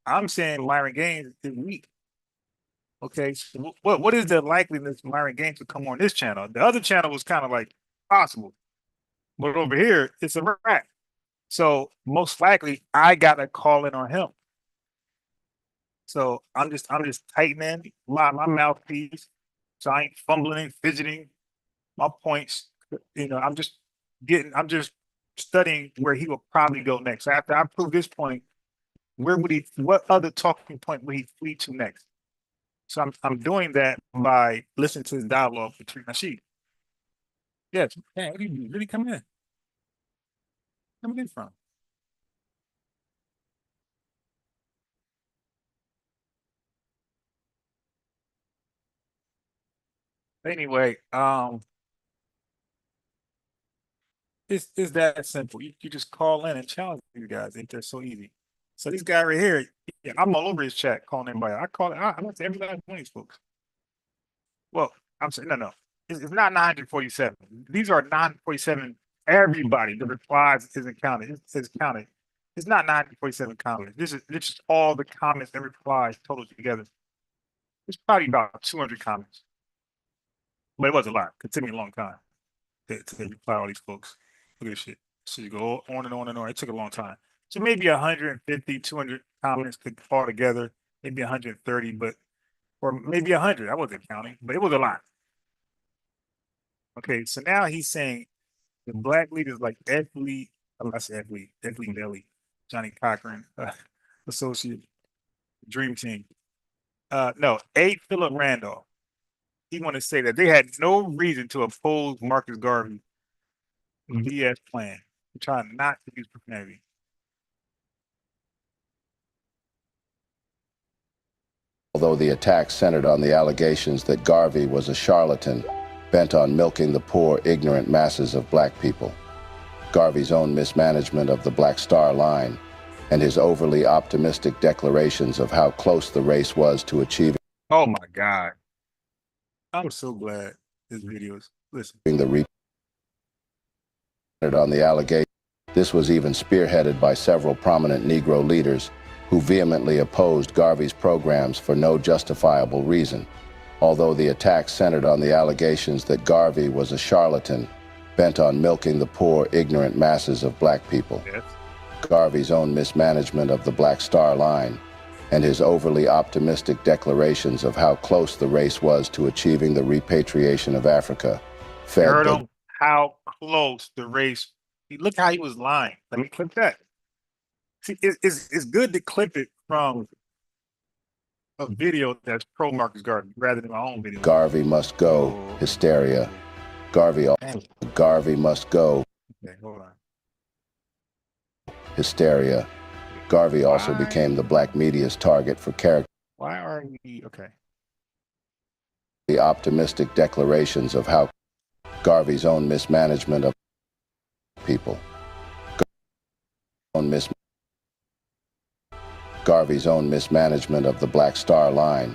I'm saying Myron Gaines is weak. Okay, so what is the likeliness Myron Gaines to come on this channel? The other channel was kind of like possible, but over here it's a wrap. So most likely I got to call in on him. So I'm just tightening my mouthpiece, so I ain't fumbling, fidgeting my points. You know, I'm just studying where he will probably go next. So after I prove this point, what other talking point will he flee to next? So I'm doing that by listening to his dialogue with Tariq Nasheed. Yes, man, what do you really come in? Coming in from? Anyway, it's that simple. You just call in and challenge you guys if they're so easy. So this guy right here, yeah, I'm all over his chat calling everybody. I went to every last one of these folks. Well, I'm saying no. It's not 947. These are 947. Everybody, the replies isn't counted. It's counted. It's not 947 comments. This is all the comments and replies totaled together. It's probably about 200 comments. But it was a lot. It took me a long time to reply all these folks. Look at this shit. So you go on and on and on. It took a long time. So maybe 150, 200 comments could all together. Maybe 130, or maybe 100. I wasn't counting, but it was a lot. Okay, so now he's saying the black leaders like Ed Lee, I said Ed Lee Belly, Johnny Cochran, associate, Dream Team. No, A. Philip Randolph. He wanted to say that they had no reason to oppose Marcus Garvey's BS plan, trying not to use profanity. Although the attack centered on the allegations that Garvey was a charlatan bent on milking the poor, ignorant masses of black people, Garvey's own mismanagement of the Black Star Line, and his overly optimistic declarations of how close the race was to achieving. Oh my God. I'm so glad this video is listening. On the allegation. This was even spearheaded by several prominent Negro leaders who vehemently opposed Garvey's programs for no justifiable reason. Although the attack centered on the allegations that Garvey was a charlatan bent on milking the poor, ignorant masses of black people. Yes. Garvey's own mismanagement of the Black Star Line and his overly optimistic declarations of how close the race was to achieving the repatriation of Africa fed heard him how close the race. Look how he was lying. Let me clip that. See, it's good to clip it from a video that's pro Marcus Garvey rather than my own video. Garvey must go. Hysteria. Garvey must go. Okay, hold on. hysteria. Garvey also became the black media's target for character. Why are we okay? The optimistic declarations of how Garvey's own mismanagement of people. Garvey's own mismanagement of the Black Star Line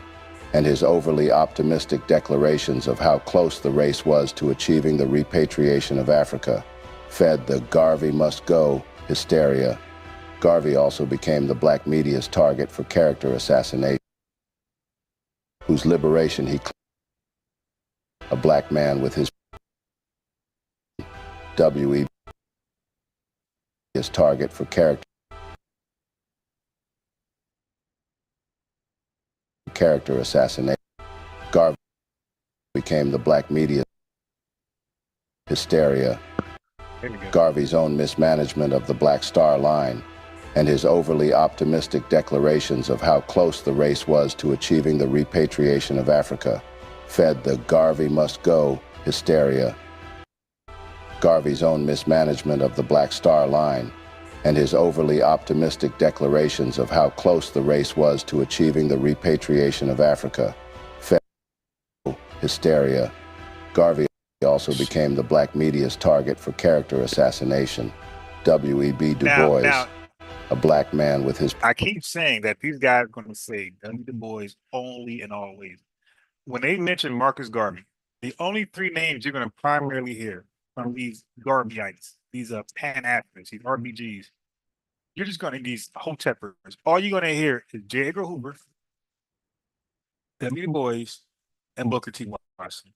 and his overly optimistic declarations of how close the race was to achieving the repatriation of Africa fed the Garvey must go hysteria. Garvey also became the black media's target for character assassination, whose liberation he claimed a black man with his W.E. his target for character assassination. Garvey became the black media hysteria. Garvey's own mismanagement of the Black Star Line and his overly optimistic declarations of how close the race was to achieving the repatriation of Africa fed the Garvey must go hysteria. Garvey's own mismanagement of the Black Star Line and his overly optimistic declarations of how close the race was to achieving the repatriation of Africa fed hysteria. Garvey also became the black media's target for character assassination. W.E.B. Du Bois, a black man with his... I keep saying that these guys are going to say W. Du Bois only and always. When they mention Marcus Garvey, the only three names you're going to primarily hear from these Garveyites, these Pan-Africans, these RBGs, you're just going to these Hoteppers. All you're going to hear is J. Edgar Hoover, W. Du Bois, and Booker T. Washington.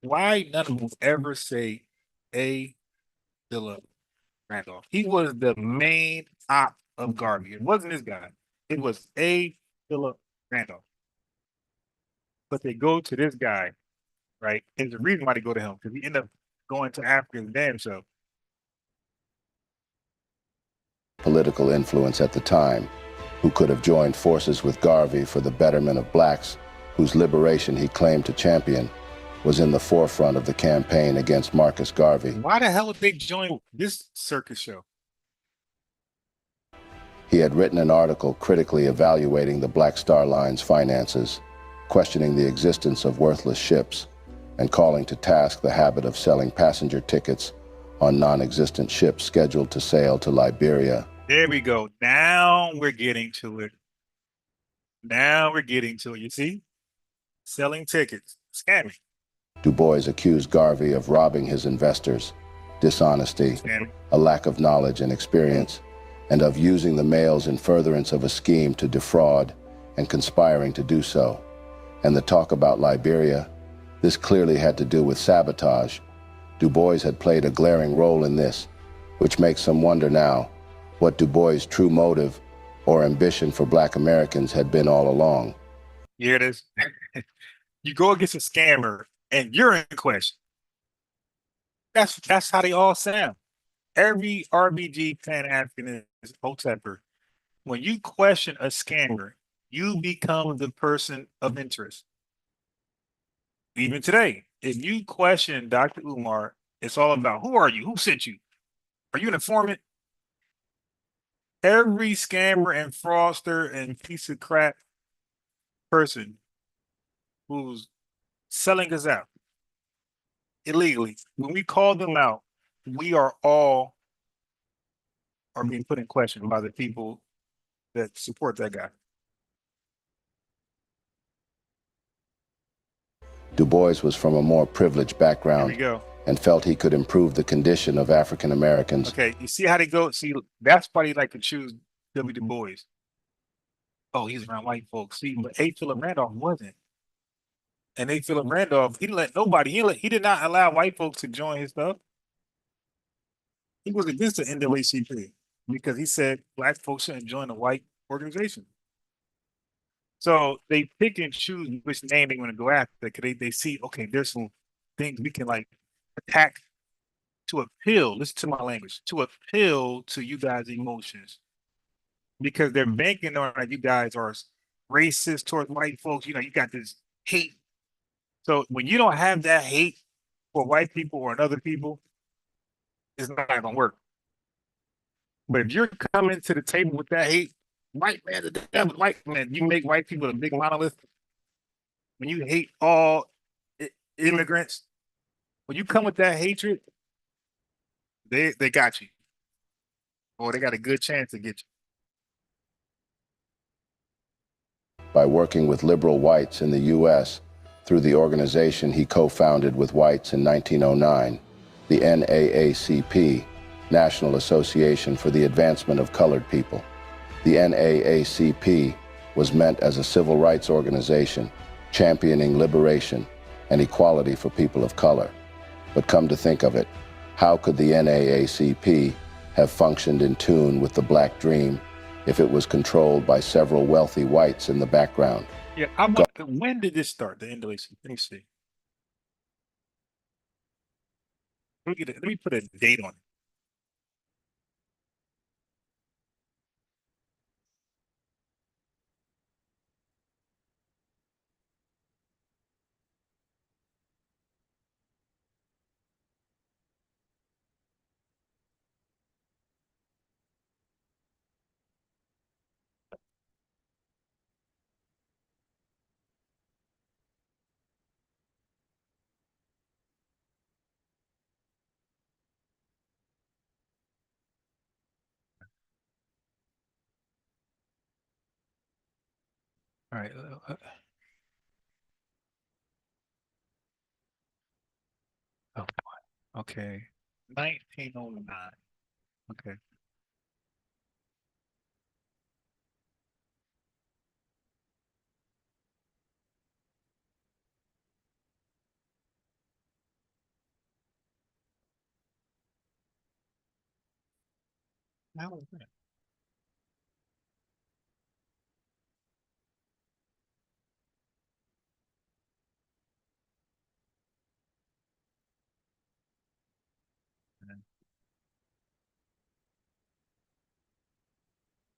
Why none of them ever say A. Philip Randolph? He was the main op of Garvey. It wasn't this guy. It was A. Philip Randolph. But they go to this guy, right? And the reason why they go to him, because he ended up going to Africa's damn self. Political influence at the time, who could have joined forces with Garvey for the betterment of blacks, whose liberation he claimed to champion, was in the forefront of the campaign against Marcus Garvey. Why the hell would they join this circus show? He had written an article critically evaluating the Black Star Line's finances, questioning the existence of worthless ships, and calling to task the habit of selling passenger tickets on non-existent ships scheduled to sail to Liberia. There we go. Now we're getting to it. You see? Selling tickets. Scamming. Du Bois accused Garvey of robbing his investors, dishonesty, a lack of knowledge and experience, and of using the mails in furtherance of a scheme to defraud and conspiring to do so. And the talk about Liberia, this clearly had to do with sabotage. Du Bois had played a glaring role in this, which makes some wonder now what Du Bois' true motive or ambition for black Americans had been all along. Here it is. You go against a scammer and you're in question. That's how they all sound. Every RBG Pan-Africanist Hotepper, when you question a scammer, you become the person of interest. Even today, if you question Dr. Umar, it's all about who are you? Who sent you? Are you an informant? Every scammer and fraudster and piece of crap person who's selling us out illegally, when we call them out, we are all being put in question by the people that support that guy. Du Bois was from a more privileged background and felt he could improve the condition of African Americans. Okay, you see how they go? See, that's why they like to choose W. Du Bois. Oh, he's around white folks. See, but A. Philip Randolph wasn't. And A. Philip Randolph, he didn't let nobody, he did not allow white folks to join his stuff. He was against the NAACP because he said black folks shouldn't join a white organization. So they pick and choose which name they want to go after because they see, okay, there's some things we can like attack to appeal, listen to my language, to appeal to you guys' emotions. Because they're banking on that you guys are racist towards white folks. You know, you got this hate. So when you don't have that hate for white people or other people, it's not gonna work. But if you're coming to the table with that hate, white man, the devil, white man, you make white people a big monolith. When you hate all immigrants, when you come with that hatred, they got you, or they got a good chance to get you. By working with liberal whites in the U.S. through the organization he co-founded with whites in 1909, the NAACP, National Association for the Advancement of Colored People. The NAACP was meant as a civil rights organization championing liberation and equality for people of color. But come to think of it, how could the NAACP have functioned in tune with the Black dream if it was controlled by several wealthy whites in the background? Yeah, I want. When did this start? The NAACP. Let me see. Let me put a date on it. All right. Oh, okay. 1909. Okay. How was that?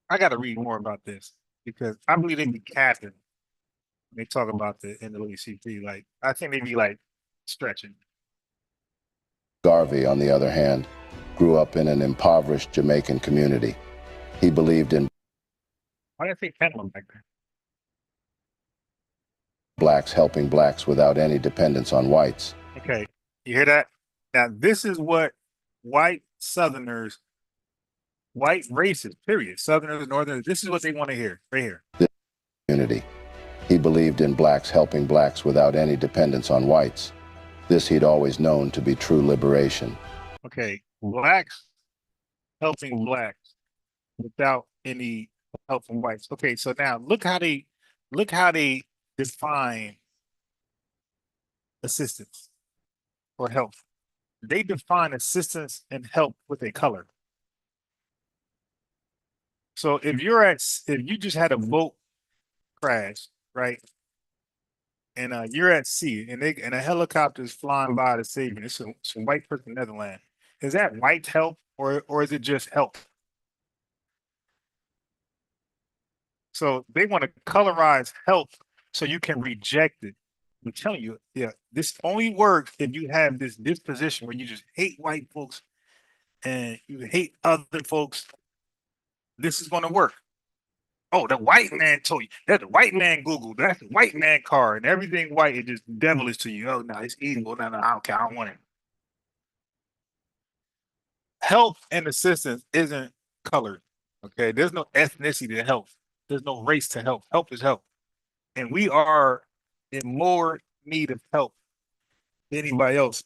I got to read more about this because I believe they be capping when they talk about the NAACP. Like, I think they be like stretching. Garvey, on the other hand, grew up in an impoverished Jamaican community. He believed in Why did they Panama back there? blacks helping blacks without any dependence on whites. Okay, you hear that? Now, this is what white Southerners, white racists, period, Southerners, Northerners, this is what they want to hear right here. This community. He believed in blacks helping blacks without any dependence on whites. This he'd always known to be true liberation. Okay, blacks helping blacks without any help from whites. Okay, so now look how they define assistance or help. They define assistance and help with a color. So if you just had a boat crash, right? And you're at sea and a helicopter is flying by to save you. It's a white person in Netherlands. Is that white help or is it just help? So they want to colorize help so you can reject it. I'm telling you, yeah, this only works if you have this disposition where you just hate white folks and you hate other folks. This is going to work. Oh, the white man told you. That's the white man Google. That's the white man car, and everything white is just devilish to you. Oh no, it's evil. No, I don't care. I don't want it. Help and assistance isn't colored. Okay, there's no ethnicity to help. There's no race to help. Help is help, and we are in more need of help than anybody else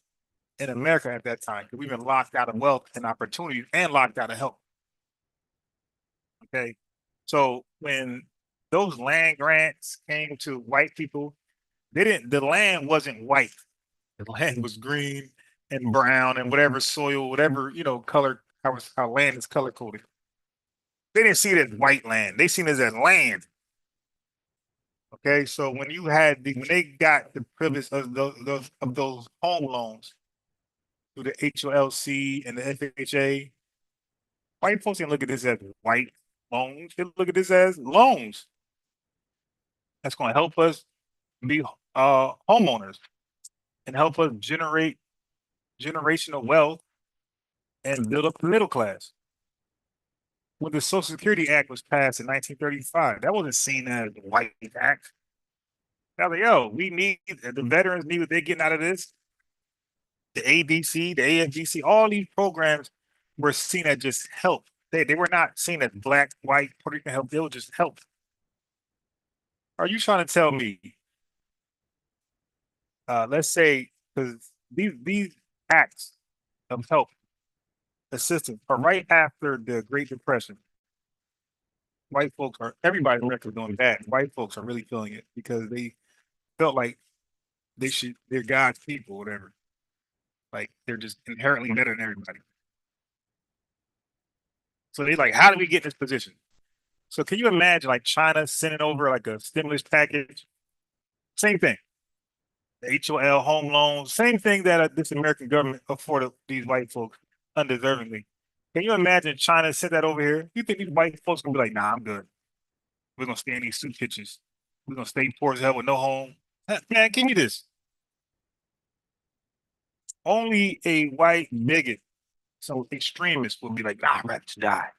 in America at that time because we've been locked out of wealth and opportunities and locked out of help. Okay, so when those land grants came to white people, the land wasn't white. The land was green and brown and whatever soil, whatever, color, how land is color coded. They didn't see it as white land. They seen it as land. Okay, so when they got the privilege of those home loans through the HOLC and the FHA, white folks didn't look at this as white loans. They look at this as loans. That's going to help us be homeowners and help us generate generational wealth and build up the middle class. when the Social Security Act was passed in 1935. That wasn't seen as a white act. I was like, yo, we need the veterans need what they're getting out of this. The ABC, the AFGC, all these programs were seen as just help. They were not seen as black, white, Puerto Rican help. They were just help. Are you trying to tell me, let's say, because these acts of help, assistance are right after the Great Depression. White folks are everybody record doing bad. White folks are really feeling it because they felt like they're God's people, whatever. Like they're just inherently better than everybody. So they like, how do we get in this position? So can you imagine like China sending over like a stimulus package? Same thing. The HOL home loans, same thing that this American government afforded these white folks undeservingly. Can you imagine China sent that over here? You think these white folks gonna be like, nah, I'm good. We're gonna stay in these soup kitchens. We're gonna stay poor as hell with no home. Man, give me this. Only a white bigot, so extremists will be like, nah, I'd rather die.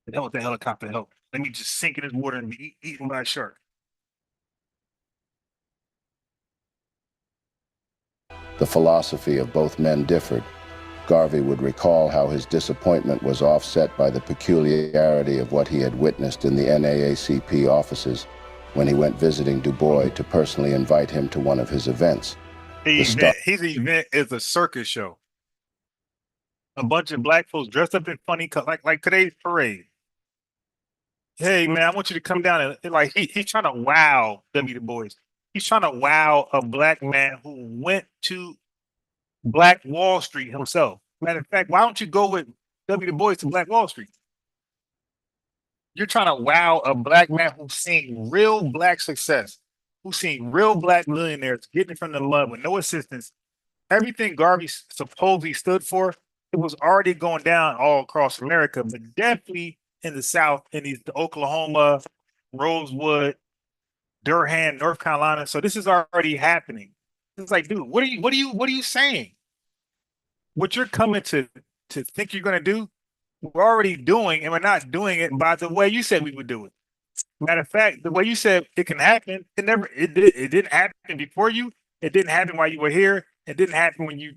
The hell with the helicopter help. Let me just sink in this water and be eaten by a shark. The philosophy of both men differed. Garvey would recall how his disappointment was offset by the peculiarity of what he had witnessed in the NAACP offices when he went visiting Du Bois to personally invite him to one of his events. His event is a circus show. A bunch of black folks dressed up in funny colors, like today's parade. Hey man, I want you to come down and like he's trying to wow W. Du Bois. He's trying to wow a black man who went to Black Wall Street himself. Matter of fact, why don't you go with W. Du Bois to Black Wall Street? You're trying to wow a black man who's seen real black success, who's seen real black millionaires getting from the mud with no assistance. Everything Garvey supposedly stood for, it was already going down all across America, but definitely in the South, in the Oklahoma, Rosewood, Durham, North Carolina. So this is already happening. It's like, dude, what are you saying? What you're coming to think you're going to do, we're already doing, and we're not doing it by the way you said we would do it. Matter of fact, the way you said it can happen, it didn't happen before you. It didn't happen while you were here. It didn't happen when you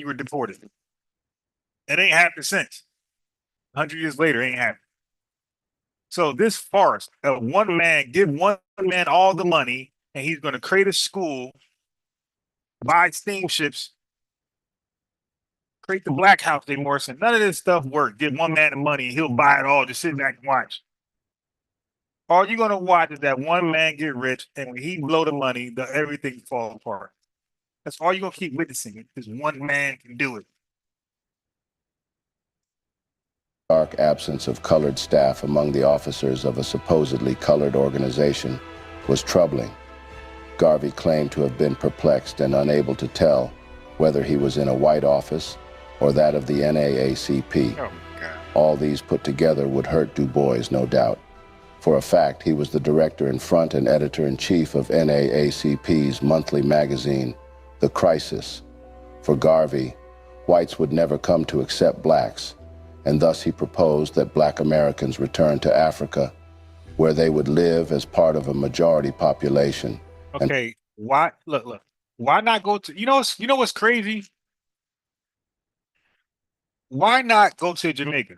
were deported. It ain't happened since. 100 years later, it ain't happened. So this farce of one man, give one man all the money, and he's going to create a school, buy steamships, create the Black House, Day Morrison. None of this stuff worked. Give one man the money, and he'll buy it all. Just sit back and watch. All you're going to watch is that one man get rich, and when he blow the money, everything fall apart. That's all you're going to keep witnessing. Because one man can do it. Stark absence of colored staff among the officers of a supposedly colored organization was troubling. Garvey claimed to have been perplexed and unable to tell whether he was in a white office or that of the NAACP. Oh, God. All these put together would hurt Du Bois, no doubt. For a fact, he was the director in front and editor-in-chief of NAACP's monthly magazine, The Crisis. For Garvey, whites would never come to accept blacks, and thus he proposed that black Americans return to Africa, where they would live as part of a majority population. Okay, why? Look. Why not go to? You know what's crazy? Why not go to Jamaica?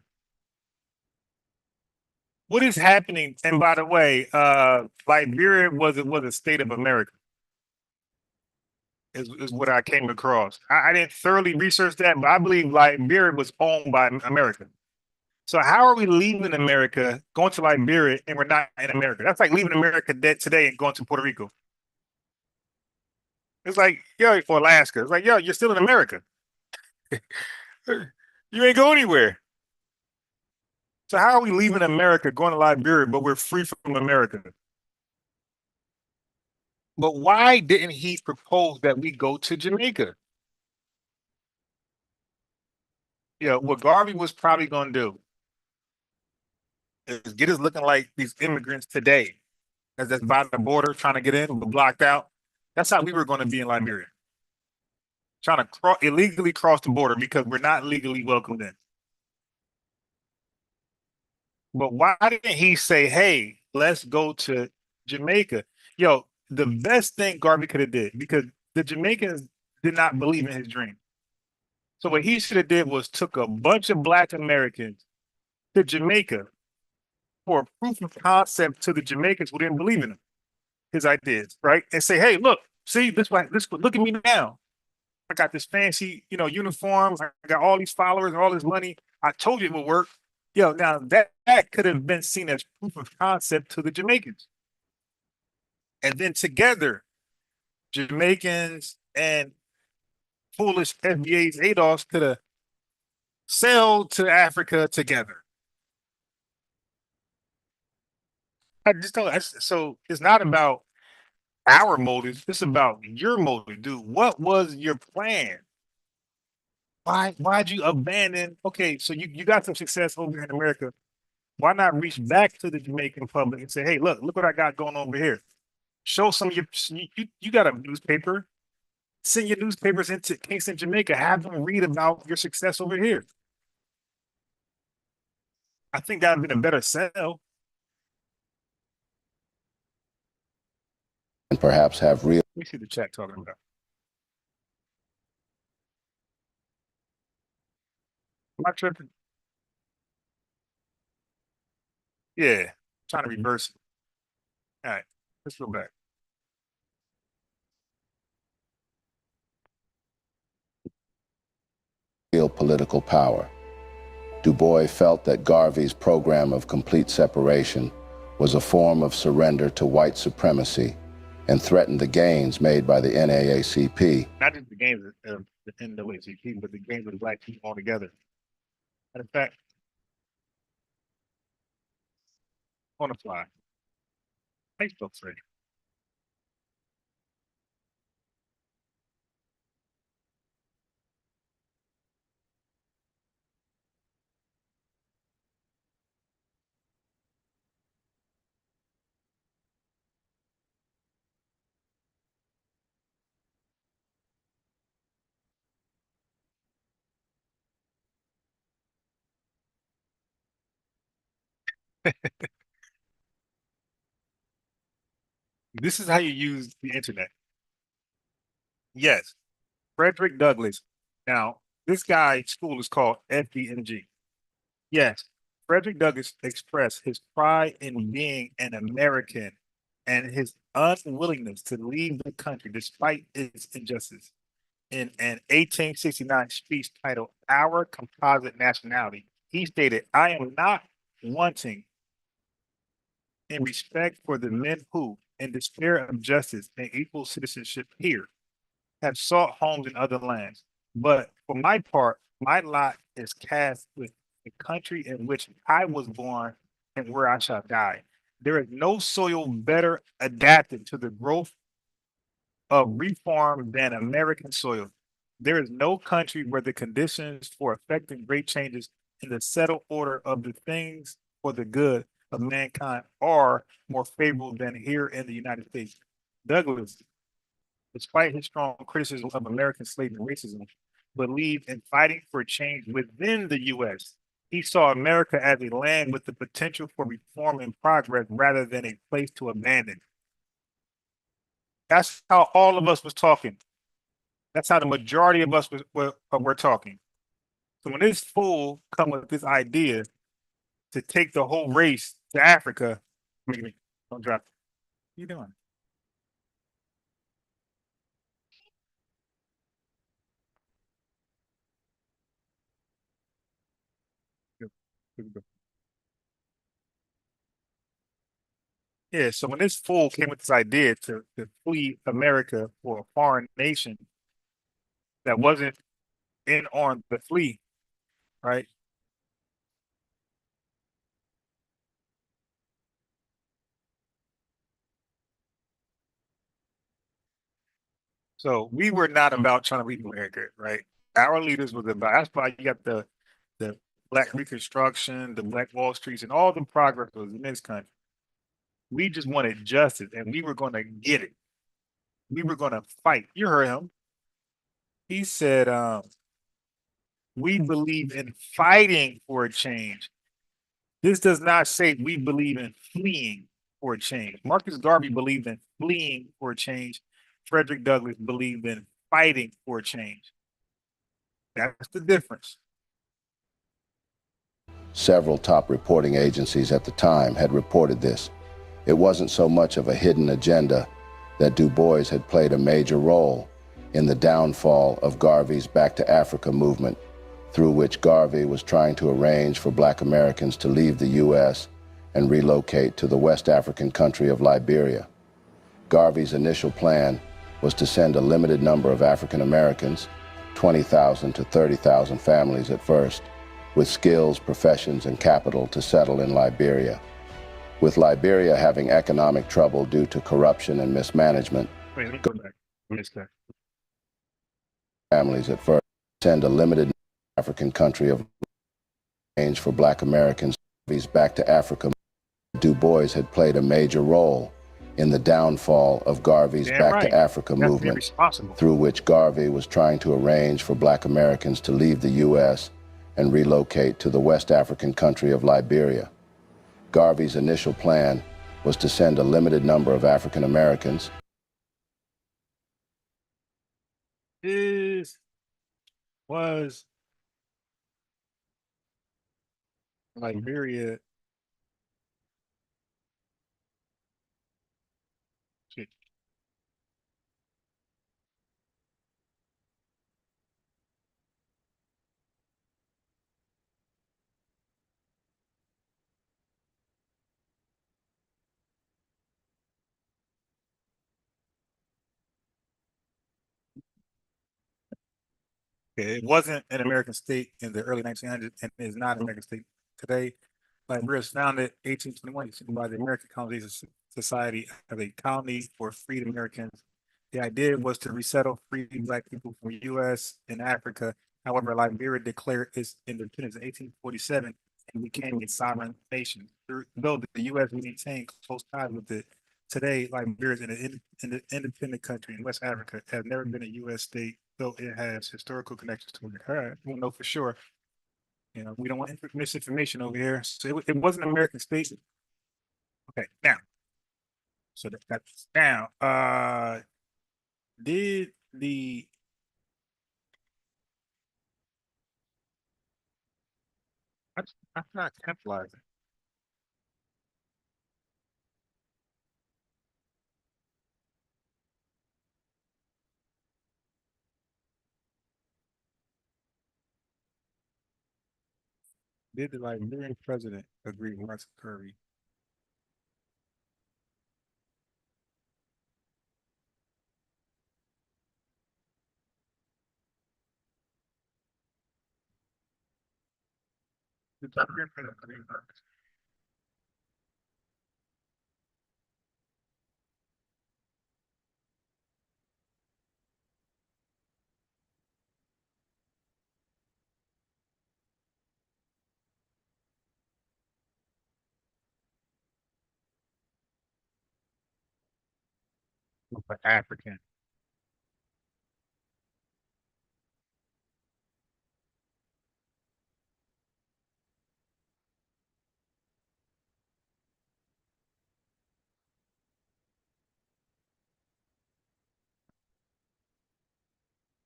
What is happening? And by the way, Liberia was a state of America. Is what I came across. I didn't thoroughly research that, but I believe Liberia was owned by America. So how are we leaving America, going to Liberia, and we're not in America? That's like leaving America today and going to Puerto Rico. It's like, yo, for Alaska. It's like, yo, you're still in America. You ain't go anywhere. So how are we leaving America, going to Liberia, but we're free from America? But why didn't he propose that we go to Jamaica? What Garvey was probably going to do is get us looking like these immigrants today, as that's by the border trying to get in, but blocked out. That's how we were going to be in Liberia, trying to illegally cross the border because we're not legally welcomed in. But why didn't he say, "Hey, let's go to Jamaica"? Yo, the best thing Garvey could have did, because the Jamaicans did not believe in his dream. So what he should have did was took a bunch of Black Americans to Jamaica for a proof of concept to the Jamaicans who didn't believe in him, his ideas, right? And say, "Hey, look, see this way, this look at me now. I got this fancy, uniforms. I got all these followers and all this money. I told you it would work." Yo, now that could have been seen as proof of concept to the Jamaicans. And then together, Jamaicans and foolish FBA's Adolfs could have sailed to Africa together. I just don't. So it's not about our motives. It's about your motive, dude. What was your plan? Why'd you abandon? Okay, so you got some success over here in America. Why not reach back to the Jamaican public and say, "Hey, look what I got going on over here. Show some of your you got a newspaper. Send your newspapers into Kingston, Jamaica. Have them read about your success over here." I think that would have been a better sell. And perhaps have real. Let me see the chat talking about. Am I tripping? Yeah, trying to reverse it. All right, let's go back. Real political power. Du Bois felt that Garvey's program of complete separation was a form of surrender to white supremacy and threatened the gains made by the NAACP. Not just the games of the NAACP, but the games of the Black people altogether. And in fact, on the fly, Facebook say. This is how you use the internet. Yes, Frederick Douglass. Now, this guy's school is called FDMG. Yes, Frederick Douglass expressed his pride in being an American and his unwillingness to leave the country despite its injustice in an 1869 speech titled Our Composite Nationality. He stated, "I am not wanting in respect for the men who, in despair of justice and equal citizenship here, have sought homes in other lands. But for my part, my lot is cast with the country in which I was born and where I shall die. There is no soil better adapted to the growth of reform than American soil. There is no country where the conditions for effecting great changes in the settled order of the things for the good of mankind are more favorable than here in the United States." Douglas, despite his strong criticism of American slavery and racism, believed in fighting for change within the U.S. He saw America as a land with the potential for reform and progress rather than a place to abandon. That's how all of us was talking. That's how the majority of us were talking. So when this fool come with this idea to take the whole race to Africa, don't drop it. What are you doing? Yeah, so when this fool came with this idea to flee America for a foreign nation that wasn't in on the flee, right? So we were not about trying to leave America, right? Our leaders was about, that's why you got the Black Reconstruction, the Black Wall Streets, and all the progress was in this country. We just wanted justice and we were going to get it. We were going to fight. You heard him. He said, we believe in fighting for a change. This does not say we believe in fleeing for a change. Marcus Garvey believed in fleeing for a change. Frederick Douglass believed in fighting for a change. That's the difference. Several top reporting agencies at the time had reported this. It wasn't so much of a hidden agenda that Du Bois had played a major role in the downfall of Garvey's Back to Africa movement, through which Garvey was trying to arrange for Black Americans to leave the U.S. and relocate to the West African country of Liberia. Garvey's initial plan was to send a limited number of African Americans, 20,000 to 30,000 families at first, with skills, professions, and capital to settle in Liberia. With Liberia having economic trouble due to corruption and mismanagement, Wait, let me go back. Families at first send a limited African country of range for Black Americans back to Africa. Du Bois had played a major role in the downfall of Garvey's Back to Africa movement, through which Garvey was trying to arrange for Black Americans to leave the U.S. and relocate to the West African country of Liberia. Garvey's initial plan was to send a limited number of African Americans. This was Liberia. Shit. Okay, it wasn't an American state in the early 1900s and is not an American state today. Liberia was founded 1821 by the American Colonization Society as a colony for freed Americans. The idea was to resettle free Black people from U.S. and Africa. However, Liberia declared its independence in 1847 and became a sovereign nation. Though the U.S. maintained close ties with it, today Liberia is an independent country in West Africa. It has never been a U.S. state, though it has historical connections to it. All right, we'll know for sure. You know, we don't want misinformation over here. So it wasn't an American state. Okay, now. So that's now. Did the that's not capitalizing. Did the Liberian president agree with Marcus Garvey? Did the Liberian president agree with Marcus? For African.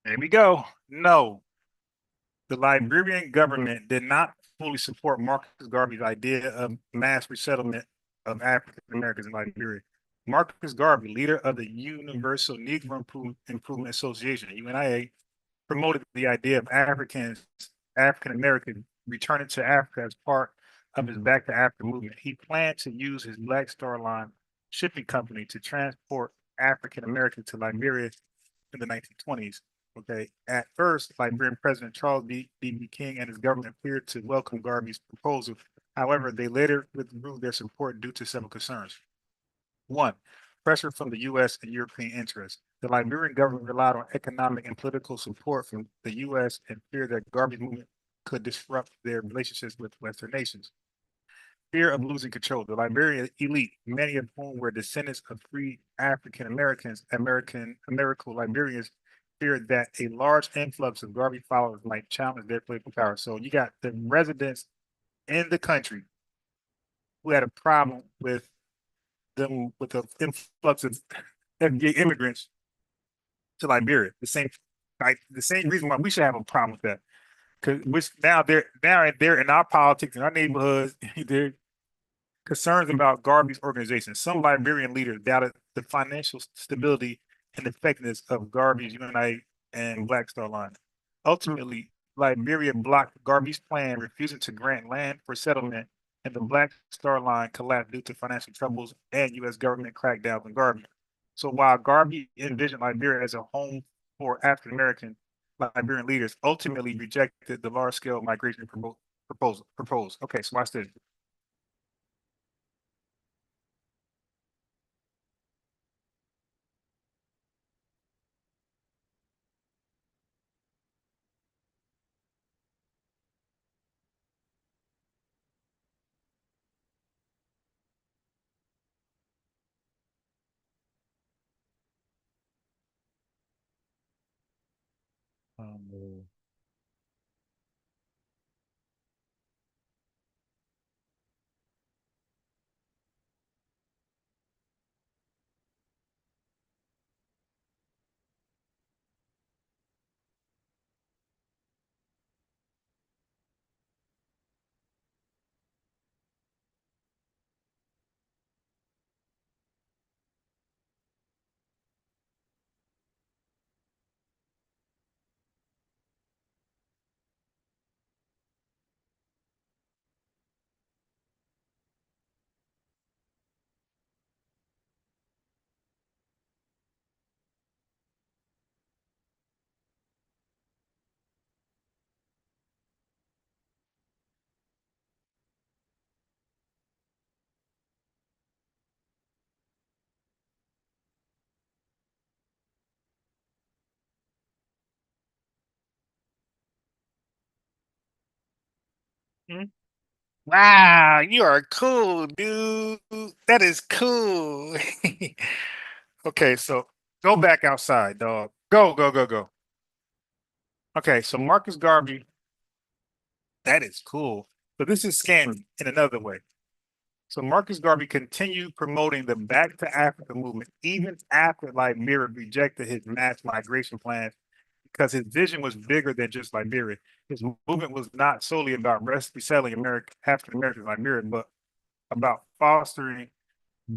There we go. No, the Liberian government did not fully support Marcus Garvey's idea of mass resettlement of African Americans in Liberia. Marcus Garvey, leader of the Universal Negro Improvement Association, UNIA, promoted the idea of African Americans returning to Africa as part of his Back to Africa movement. He planned to use his Black Star Line shipping company to transport African Americans to Liberia in the 1920s. Okay. At first, Liberian President Charles B. King and his government appeared to welcome Garvey's proposal. However, they later withdrew their support due to several concerns. One, pressure from the U.S. and European interests. The Liberian government relied on economic and political support from the U.S. and feared that Garvey's movement could disrupt their relationships with Western nations. Fear of losing control. The Liberian elite, many of whom were descendants of free African Americans, American Liberians, feared that a large influx of Garvey followers might challenge their political power. So you got the residents in the country who had a problem with the influx of FBA immigrants to Liberia. The same reason why we should have a problem with that. Because which now they're in our politics in our neighborhoods. They're concerns about Garvey's organization. Some Liberian leaders doubted the financial stability and effectiveness of Garvey's United and Black Star Line. Ultimately, Liberia blocked Garvey's plan, refusing to grant land for settlement, and the Black Star Line collapsed due to financial troubles and U.S. government crackdowns on Garvey. So while Garvey envisioned Liberia as a home for African American Liberian leaders, ultimately rejected the large-scale migration proposed. Okay, so watch this. Um, hmm? Wow, you are cool, dude. That is cool. Okay, so go back outside, dog. Go, go, go, go. Okay, so Marcus Garvey, that is cool. So this is scammy in another way. So Marcus Garvey continued promoting the Back to Africa movement even after Liberia rejected his mass migration plans because his vision was bigger than just Liberia. His movement was not solely about resettling African Americans in Liberia, but about fostering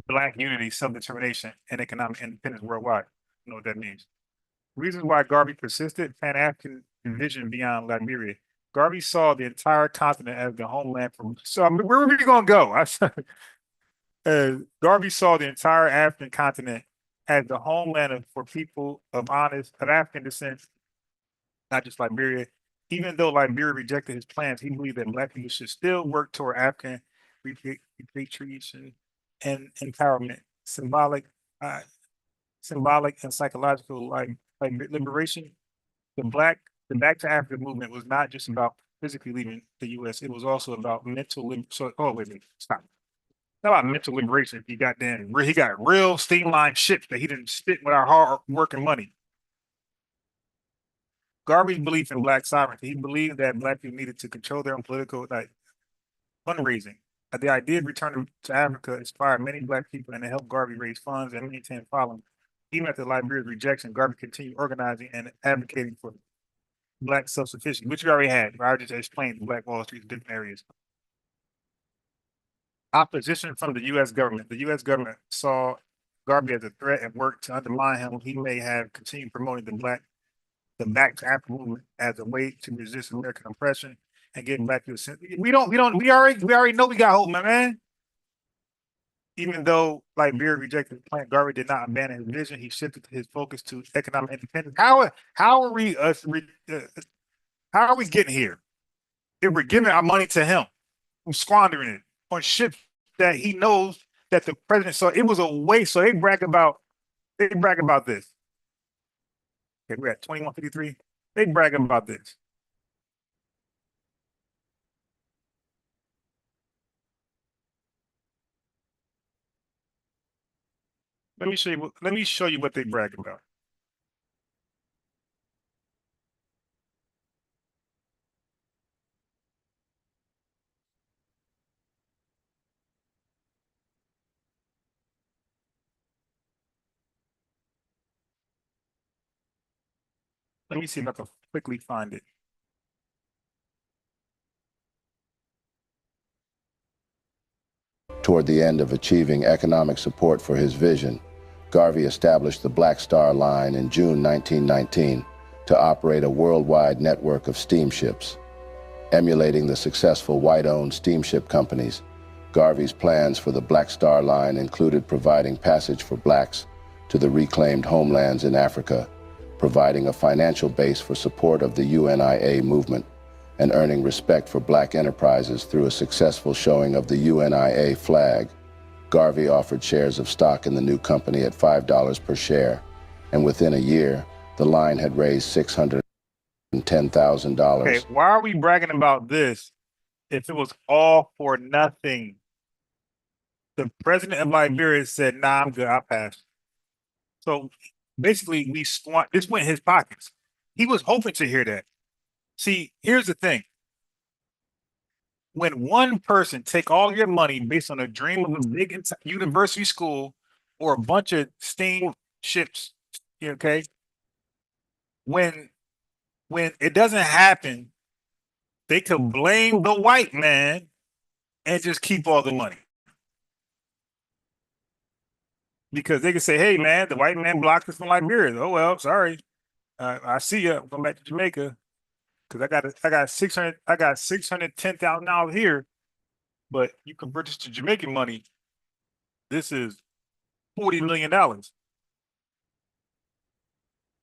Black unity, self-determination, and economic independence worldwide. You know what that means. Reasons why Garvey persisted Pan-African vision beyond Liberia. Garvey saw the entire continent as the homeland for. So where are we going to go? Garvey saw the entire African continent as the homeland for people of African descent, not just Liberia. Even though Liberia rejected his plans, he believed that Black people should still work toward African repatriation and empowerment, uh, symbolic and psychological like liberation. The Black the Back to Africa movement was not just about physically leaving the U.S. It was also about oh wait a minute, stop. Not about mental liberation. He got real streamlined ships that he didn't spit with our hard work and money. Garvey's belief in Black sovereignty. He believed that Black people needed to control their own political fundraising. The idea of returning to Africa inspired many Black people and it helped Garvey raise funds and maintain a following. Even after Liberia's rejection, Garvey continued organizing and advocating for Black self-sufficiency, which we already had. I just explained Black Wall Street in different areas. Opposition from the U.S. government. The U.S. government saw Garvey as a threat and worked to undermine him. He may have continued promoting the Back to Africa movement as a way to resist American oppression and get Black people. We already know we got hope, my man. Even though Liberia rejected the plan, Garvey did not abandon his vision. He shifted his focus to economic independence. How are we getting here? If we're giving our money to him, we're squandering it on ships that he knows that the president saw it was a waste. So they brag about this. Okay, we're at 2153. They brag about this. Let me show you what they brag about. Let me see if I can quickly find it. Toward the end of achieving economic support for his vision, Garvey established the Black Star Line in June 1919 to operate a worldwide network of steamships. Emulating the successful white-owned steamship companies, Garvey's plans for the Black Star Line included providing passage for blacks to the reclaimed homelands in Africa, providing a financial base for support of the UNIA movement, and earning respect for black enterprises through a successful showing of the UNIA flag. Garvey offered shares of stock in the new company at $5 per share, and within a year, the line had raised $610,000. Okay, why are we bragging about this if it was all for nothing? The president of Liberia said, nah, I'm good, I'll pass. So basically, this went in his pockets. He was hoping to hear that. See, here's the thing. When one person take all your money based on a dream of a big university school or a bunch of steamships, okay? When it doesn't happen, they could blame the white man and just keep all the money. Because they can say, hey, man, the white man blocked us from Liberia. Oh, well, sorry. I see you. I'm going back to Jamaica. Because I got $610,000 here, but you convert this to Jamaican money. This is $40 million.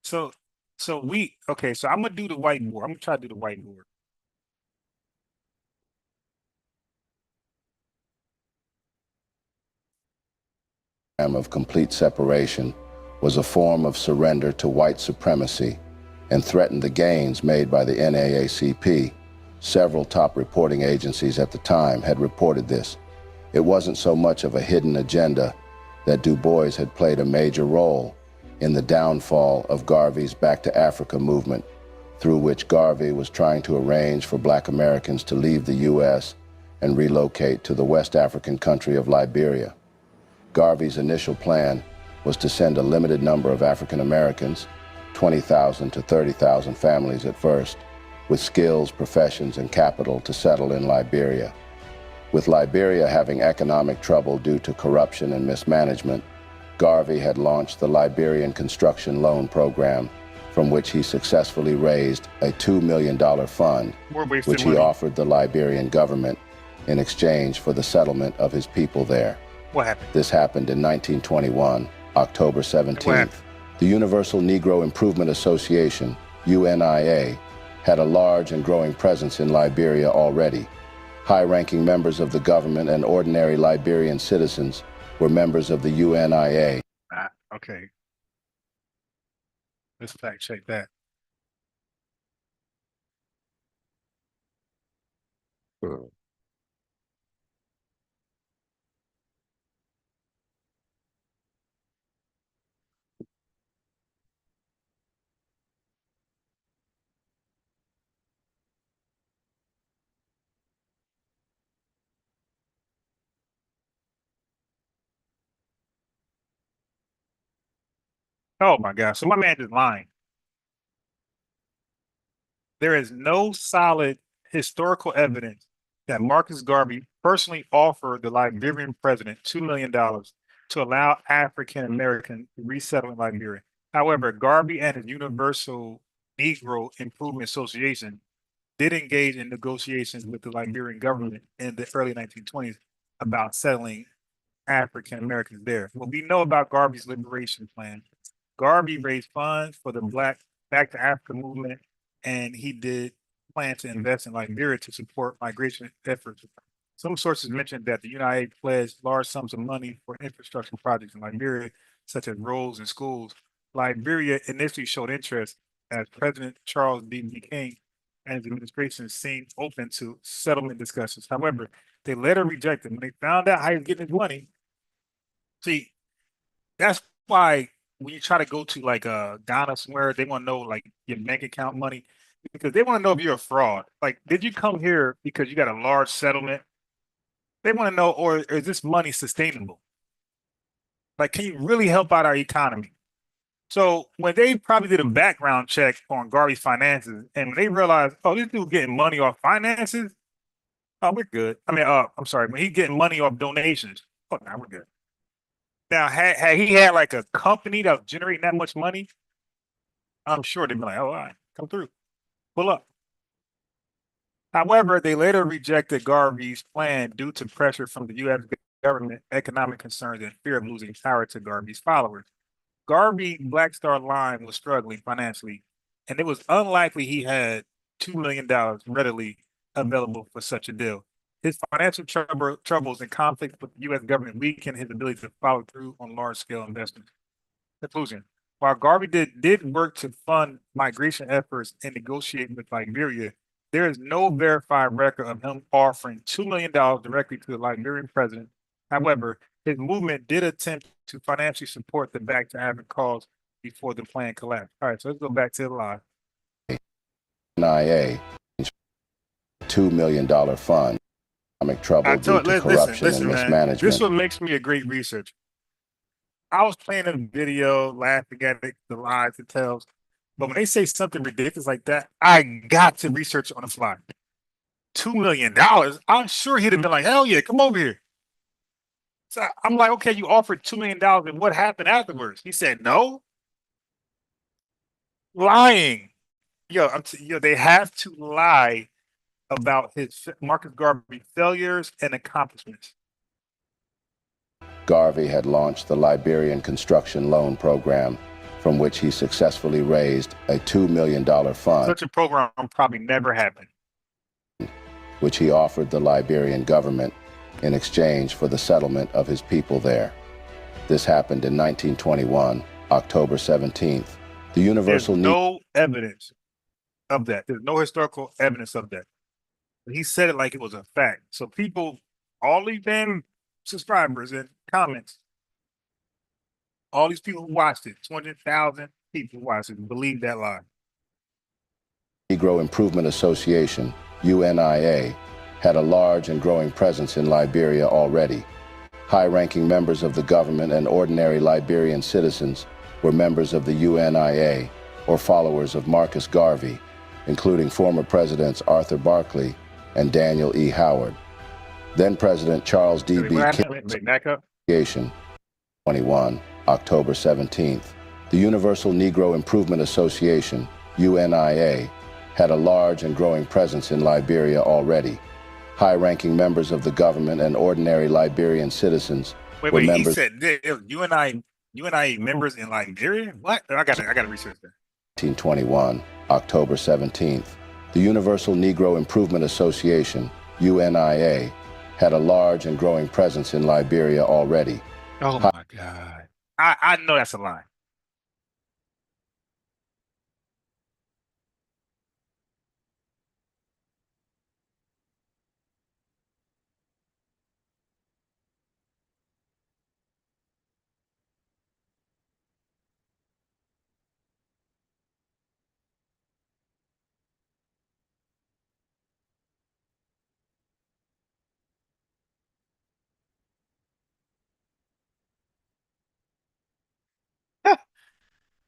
So so I'm gonna do the whiteboard. I'm gonna try to do the whiteboard. Of complete separation was a form of surrender to white supremacy and threatened the gains made by the NAACP. Several top reporting agencies at the time had reported this. It wasn't so much of a hidden agenda that Du Bois had played a major role in the downfall of Garvey's Back to Africa movement, through which Garvey was trying to arrange for black Americans to leave the U.S. and relocate to the West African country of Liberia. Garvey's initial plan was to send a limited number of African Americans, 20,000 to 30,000 families at first, with skills, professions, and capital to settle in Liberia. With Liberia having economic trouble due to corruption and mismanagement, Garvey had launched the Liberian Construction Loan Program, from which he successfully raised a $2 million fund, which he offered the Liberian government in exchange for the settlement of his people there. What happened? This happened in 1921, October 17th. The Universal Negro Improvement Association, UNIA, had a large and growing presence in Liberia already. High-ranking members of the government and ordinary Liberian citizens were members of the UNIA. Okay. Let's fact check that. Oh my gosh. So my man is lying. There is no solid historical evidence that Marcus Garvey personally offered the Liberian president $2 million to allow African Americans to resettle in Liberia. However, Garvey and his Universal Negro Improvement Association did engage in negotiations with the Liberian government in the early 1920s about settling African Americans there. What we know about Garvey's liberation plan, Garvey raised funds for the Black Back to Africa movement, and he did plan to invest in Liberia to support migration efforts. Some sources mentioned that the UNIA pledged large sums of money for infrastructure projects in Liberia, such as roads and schools. Liberia initially showed interest as President Charles D. King and his administration seemed open to settlement discussions. However, they later rejected when they found out how he was getting his money. See, that's why when you try to go to like Ghana somewhere, they want to know like your bank account money because they want to know if you're a fraud. Like, did you come here because you got a large settlement? They want to know, or is this money sustainable? Like, can you really help out our economy? So when they probably did a background check on Garvey's finances, and when they realized, oh, this dude getting money off finances, oh, we're good. I mean, I'm sorry, when he getting money off donations, oh, now we're good. Now, had he had like a company that was generating that much money, I'm sure they'd be like, oh, all right, come through, pull up. However, they later rejected Garvey's plan due to pressure from the U.S. government, economic concerns, and fear of losing power to Garvey's followers. Garvey Black Star Line was struggling financially, and it was unlikely he had $2 million readily available for such a deal. His financial troubles and conflicts with the U.S. government weakened his ability to follow through on large-scale investments. Conclusion. While Garvey did work to fund migration efforts and negotiate with Liberia, there is no verified record of him offering $2 million directly to the Liberian president. However, his movement did attempt to financially support the Back to Africa cause before the plan collapsed. All right, so let's go back to the lie. NIA, $2 million fund, economic trouble due to corruption and mismanagement. This is what makes me a great researcher. I was playing a video, laughing at it, the lies it tells. But when they say something ridiculous like that, I got to research it on the fly. $2 million? I'm sure he'd have been like, hell yeah, come over here. So I'm like, okay, you offered $2 million, and what happened afterwards? He said no. Lying. Yo, they have to lie about Marcus Garvey's failures and accomplishments. Garvey had launched the Liberian Construction Loan Program, from which he successfully raised a $2 million fund. Such a program probably never happened. Which he offered the Liberian government in exchange for the settlement of his people there. This happened in 1921, October 17th. The Universal... There's no evidence of that. There's no historical evidence of that. But he said it like it was a fact. So people, all these damn subscribers and comments, all these people who watched it, 200,000 people who watched it, believe that lie. Negro Improvement Association, UNIA, had a large and growing presence in Liberia already. High-ranking members of the government and ordinary Liberian citizens were members of the UNIA or followers of Marcus Garvey, including former presidents Arthur Barkley and Daniel E. Howard. Then President Charles D.B. King, 21, October 17th. The Universal Negro Improvement Association, UNIA, had a large and growing presence in Liberia already. High-ranking members of the government and ordinary Liberian citizens were members... He said UNIA members in Liberia? What? I gotta research that. 1921, October 17th. The Universal Negro Improvement Association, UNIA, had a large and growing presence in Liberia already. Oh my God. I know that's a lie.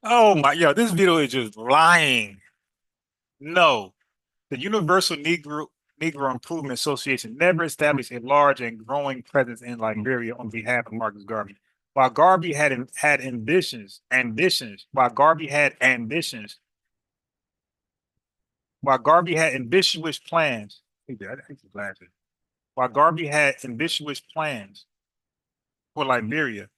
Oh my, this video is just lying. No, the Universal Negro Improvement Association never established a large and growing presence in Liberia on behalf of Marcus Garvey. While Garvey had ambitious plans, while Garvey had ambitious plans for Liberia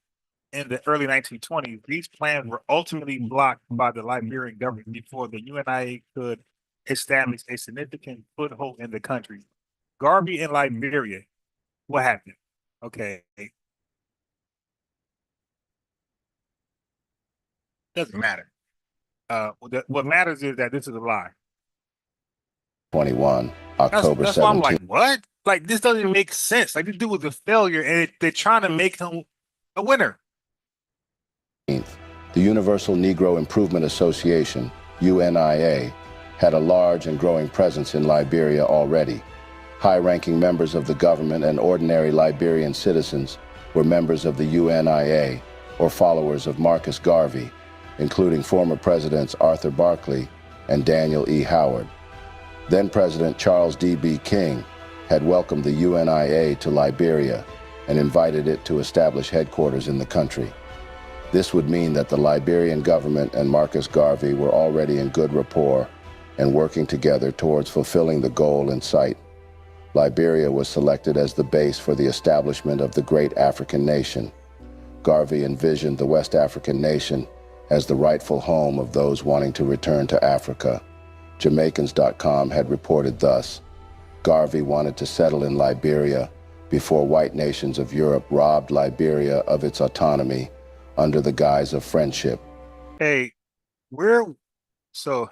in the early 1920s, these plans were ultimately blocked by the Liberian government before the UNIA could establish a significant foothold in the country. Garvey in Liberia, what happened? Okay. Doesn't matter. What matters is that this is a lie. 21, October 17th. That's why I'm like, what? Like, this doesn't make sense. Like, this dude was a failure, and they're trying to make him a winner. The Universal Negro Improvement Association, UNIA, had a large and growing presence in Liberia already. High-ranking members of the government and ordinary Liberian citizens were members of the UNIA or followers of Marcus Garvey, including former Presidents Arthur Barkley and Daniel E. Howard. Then President Charles D.B. King had welcomed the UNIA to Liberia and invited it to establish headquarters in the country. This would mean that the Liberian government and Marcus Garvey were already in good rapport and working together towards fulfilling the goal in sight. Liberia was selected as the base for the establishment of the great African nation. Garvey envisioned the West African nation as the rightful home of those wanting to return to Africa. Jamaicans.com had reported thus: Garvey wanted to settle in Liberia before white nations of Europe robbed Liberia of its autonomy under the guise of friendship. Hey, so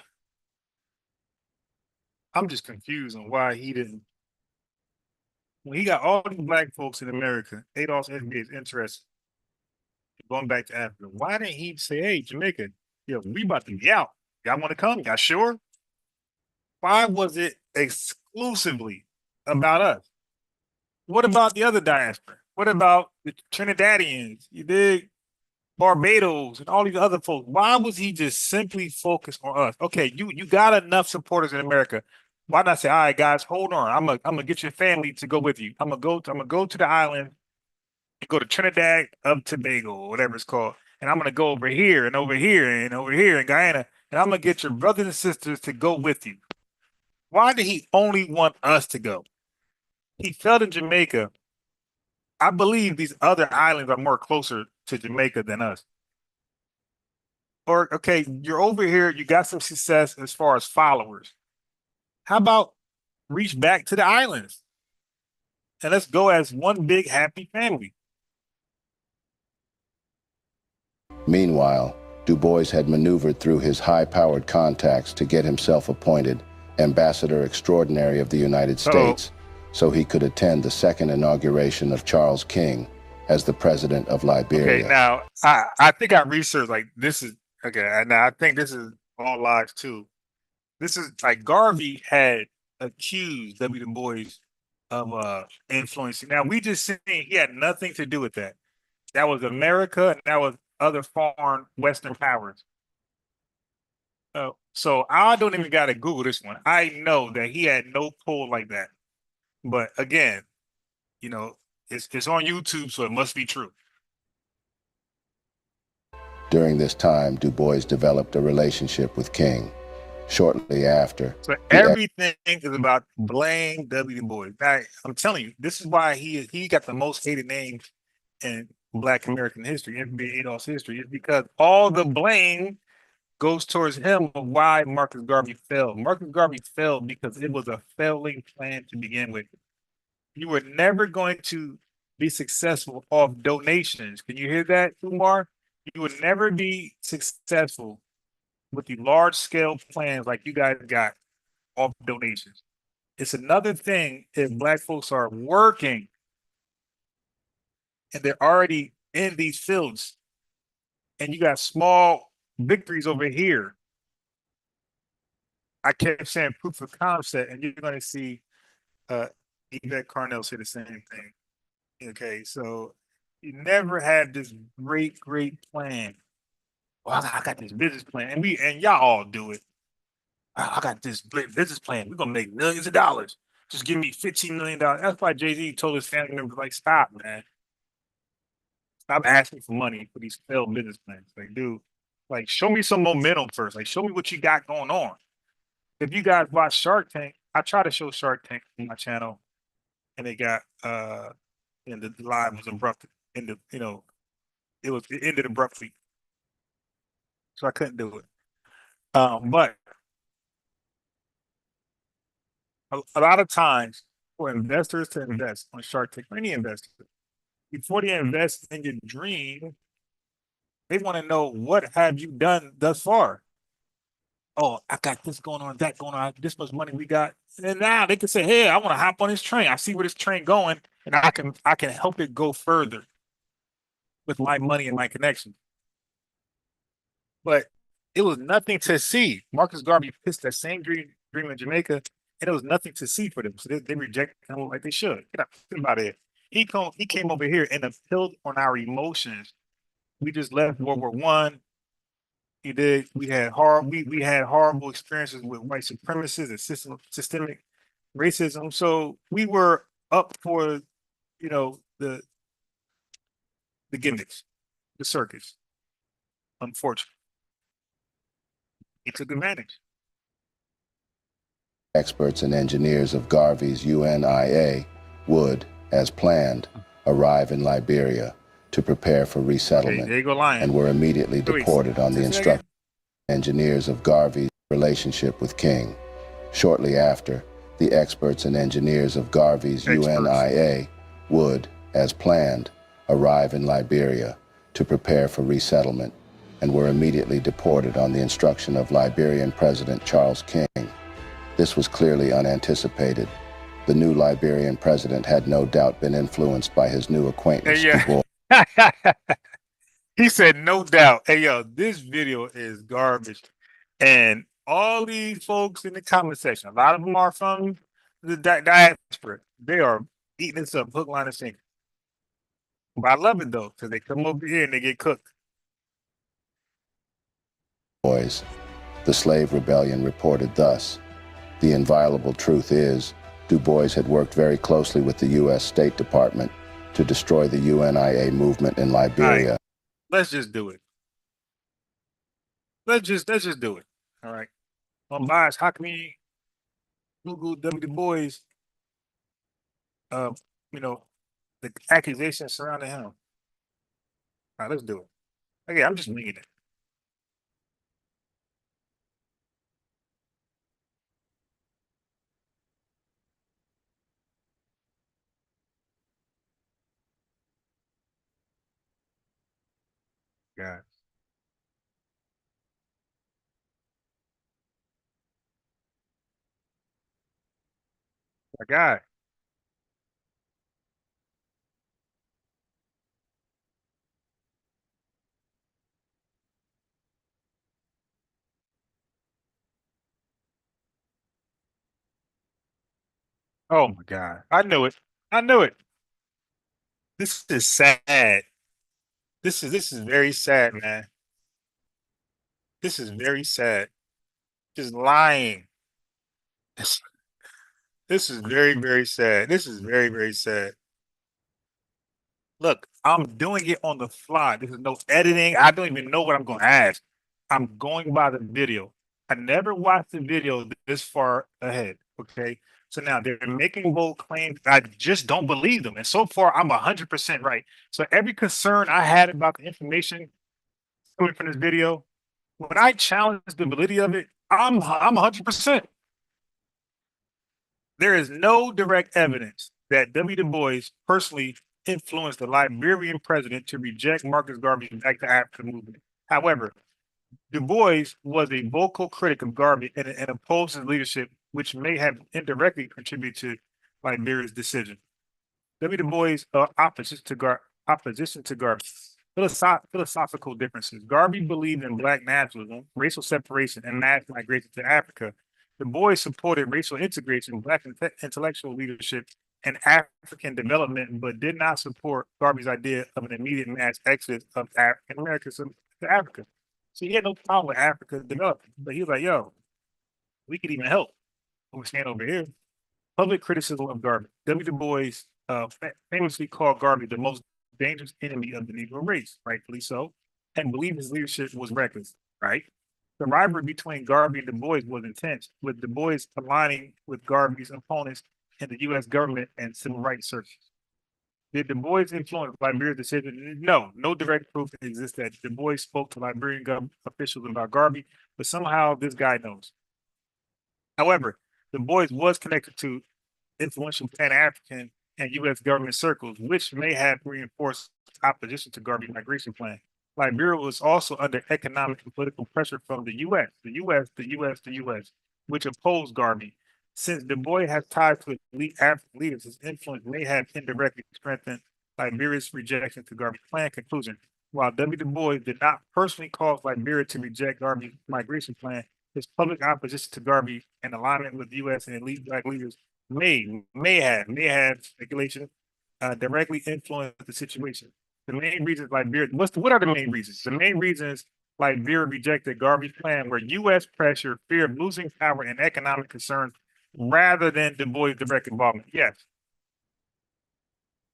I'm just confused on why he didn't, when he got all these black folks in America, Adolf is interested in going back to Africa. Why didn't he say, hey, Jamaica, we about to be out. Y'all want to come? Y'all sure? Why was it exclusively about us? What about the other diaspora? What about the Trinidadians? You dig? Barbados and all these other folks. Why was he just simply focused on us? Okay, you got enough supporters in America. Why not say, all right, guys, hold on. I'm gonna get your family to go with you. I'm gonna go to the island and go to Trinidad up Tobago, or whatever it's called. And I'm gonna go over here and over here and over here in Guyana. And I'm gonna get your brothers and sisters to go with you. Why did he only want us to go? He felt in Jamaica. I believe these other islands are more closer to Jamaica than us. Or, okay, you're over here, you got some success as far as followers. How about reach back to the islands and let's go as one big happy family? Meanwhile, Du Bois had maneuvered through his high-powered contacts to get himself appointed Ambassador Extraordinary of the United States so he could attend the second inauguration of Charles King as the president of Liberia. Okay, now, I think I researched, like, this is, okay, now I think this is all lies too. This is, like, Garvey had accused W. Du Bois of influencing. Now, we just seen he had nothing to do with that. That was America, and that was other foreign Western powers. So I don't even got to Google this one. I know that he had no pull like that. But again, it's on YouTube, so it must be true. During this time, Du Bois developed a relationship with King. Shortly after, so everything is about blame W. Du Bois. I'm telling you, this is why he got the most hated name in Black American history, NBA Adolf's history, is because all the blame goes towards him of why Marcus Garvey failed. Marcus Garvey failed because it was a failing plan to begin with. You were never going to be successful off donations. Can you hear that, Umar? You would never be successful with the large-scale plans like you guys got off donations. It's another thing if Black folks are working and they're already in these fields and you got small victories over here. I kept saying proof of concept, and you're going to see Yvette Carnell say the same thing. Okay, so you never had this great plan. Well, I got this business plan, and y'all all do it. I got this business plan. We're gonna make millions of dollars. Just give me $15 million. That's why Jay-Z told his family members, like, stop, man. Stop asking for money for these failed business plans. Like, dude, like, show me some momentum first. Like, show me what you got going on. If you guys watch Shark Tank, I try to show Shark Tank on my channel, and they got and the live was abrupt. It ended abruptly, so I couldn't do it. But a lot of times for investors to invest on Shark Tank, any investor, before they invest in your dream, they want to know, what have you done thus far? Oh, I got this going on, that going on, this much money we got. And now they can say, hey, I want to hop on this train. I see where this train going, and I can help it go further with my money and my connections. But it was nothing to see. Marcus Garvey pitched that same dream in Jamaica, and it was nothing to see for them. So they rejected him like they should. Get about it. He came over here and appealed on our emotions. We just left World War I. You did. We had horrible experiences with white supremacists and systemic racism. So we were up for, the gimmicks, the circus. Unfortunately, he took advantage. Experts and engineers of Garvey's UNIA would, as planned, arrive in Liberia to prepare for resettlement, there you go, lying. and were immediately deported on the instruction engineers of Garvey's relationship with King. Shortly after, the experts and engineers of Garvey's UNIA would, as planned, arrive in Liberia to prepare for resettlement, and were immediately deported on the instruction of Liberian President Charles King. This was clearly unanticipated. The new Liberian president had no doubt been influenced by his new acquaintance, Du Bois. He said, no doubt. Hey, yo, this video is garbage. And all these folks in the comment section, a lot of them are from the diaspora. They are eating this up, hook, line, and sinker. But I love it, though, because they come over here and they get cooked. Boys. The slave rebellion reported thus: the inviolable truth is, Du Bois had worked very closely with the U.S. State Department to destroy the UNIA movement in Liberia. Right. Let's just do it. Let's just do it. All right. Unbiased, how can we Google W. Du Bois? The accusations surrounding him. All right, let's do it. Okay, I'm just winging it. God. My God. Oh my God. I knew it. I knew it. This is sad. This is very sad, man. This is very sad. Just lying. This is very, very sad. This is very, very sad. Look, I'm doing it on the fly. This is no editing. I don't even know what I'm going to ask. I'm going by the video. I never watched the video this far ahead. Okay. So now they're making bold claims. I just don't believe them. And so far, I'm 100% right. So every concern I had about the information coming from this video, when I challenge the validity of it, I'm 100%. There is no direct evidence that W. Du Bois personally influenced the Liberian president to reject Marcus Garvey's Back to Africa movement. However, Du Bois was a vocal critic of Garvey and opposed his leadership, which may have indirectly contributed to Liberia's decision. W. Du Bois' opposition to Garvey. Philosophical differences. Garvey believed in Black nationalism, racial separation, and mass migration to Africa. Du Bois supported racial integration, Black intellectual leadership, and African development, but did not support Garvey's idea of an immediate mass exodus of African Americans to Africa. So he had no problem with Africa developing, but he was like, yo, we could even help. We stand over here. Public criticism of Garvey. W. Du Bois famously called Garvey the most dangerous enemy of the Negro race, rightfully so, and believed his leadership was reckless, right? The rivalry between Garvey and Du Bois was intense, with Du Bois aligning with Garvey's opponents in the U.S. government and civil rights circles. Did Du Bois influence Liberia's decision? No, no direct proof exists that Du Bois spoke to Liberian government officials about Garvey, but somehow this guy knows. However, Du Bois was connected to influential Pan-African and U.S. government circles, which may have reinforced opposition to Garvey's migration plan. Liberia was also under economic and political pressure from the U.S., which opposed Garvey. Since Du Bois has ties to elite African leaders, his influence may have indirectly strengthened Liberia's rejection to Garvey's plan. Conclusion: while W. Du Bois did not personally cause Liberia to reject Garvey's migration plan, his public opposition to Garvey and alignment with U.S. and elite Black leaders may have speculation directly influenced the situation. The main reasons Liberia, what are the main reasons? The main reasons Liberia rejected Garvey's plan where U.S. pressure, fear of losing power, and economic concerns rather than Du Bois' direct involvement. Yes.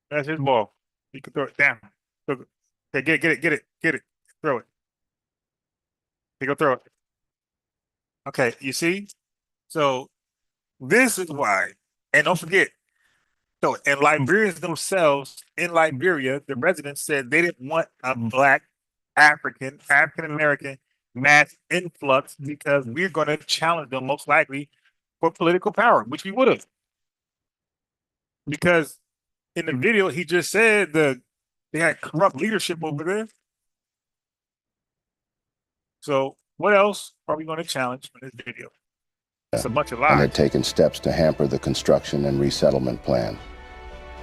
That's his ball. He can throw it down. Okay, get it. Throw it. He go throw it. Okay, you see? So this is why. And don't forget, so and Liberians themselves in Liberia, the residents said they didn't want a black African American mass influx because we're going to challenge them most likely for political power, which we would have. Because in the video, he just said they had corrupt leadership over there. So what else are we going to challenge in this video? It's a bunch of lies. And had taken steps to hamper the construction and resettlement plan.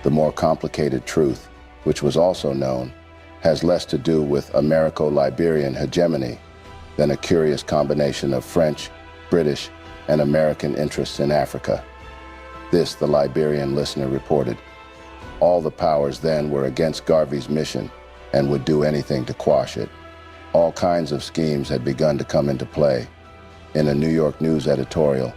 The more complicated truth, which was also known, has less to do with Americo-Liberian hegemony than a curious combination of French, British, and American interests in Africa. This, the Liberian listener reported. All the powers then were against Garvey's mission and would do anything to quash it. All kinds of schemes had begun to come into play. In a New York News editorial,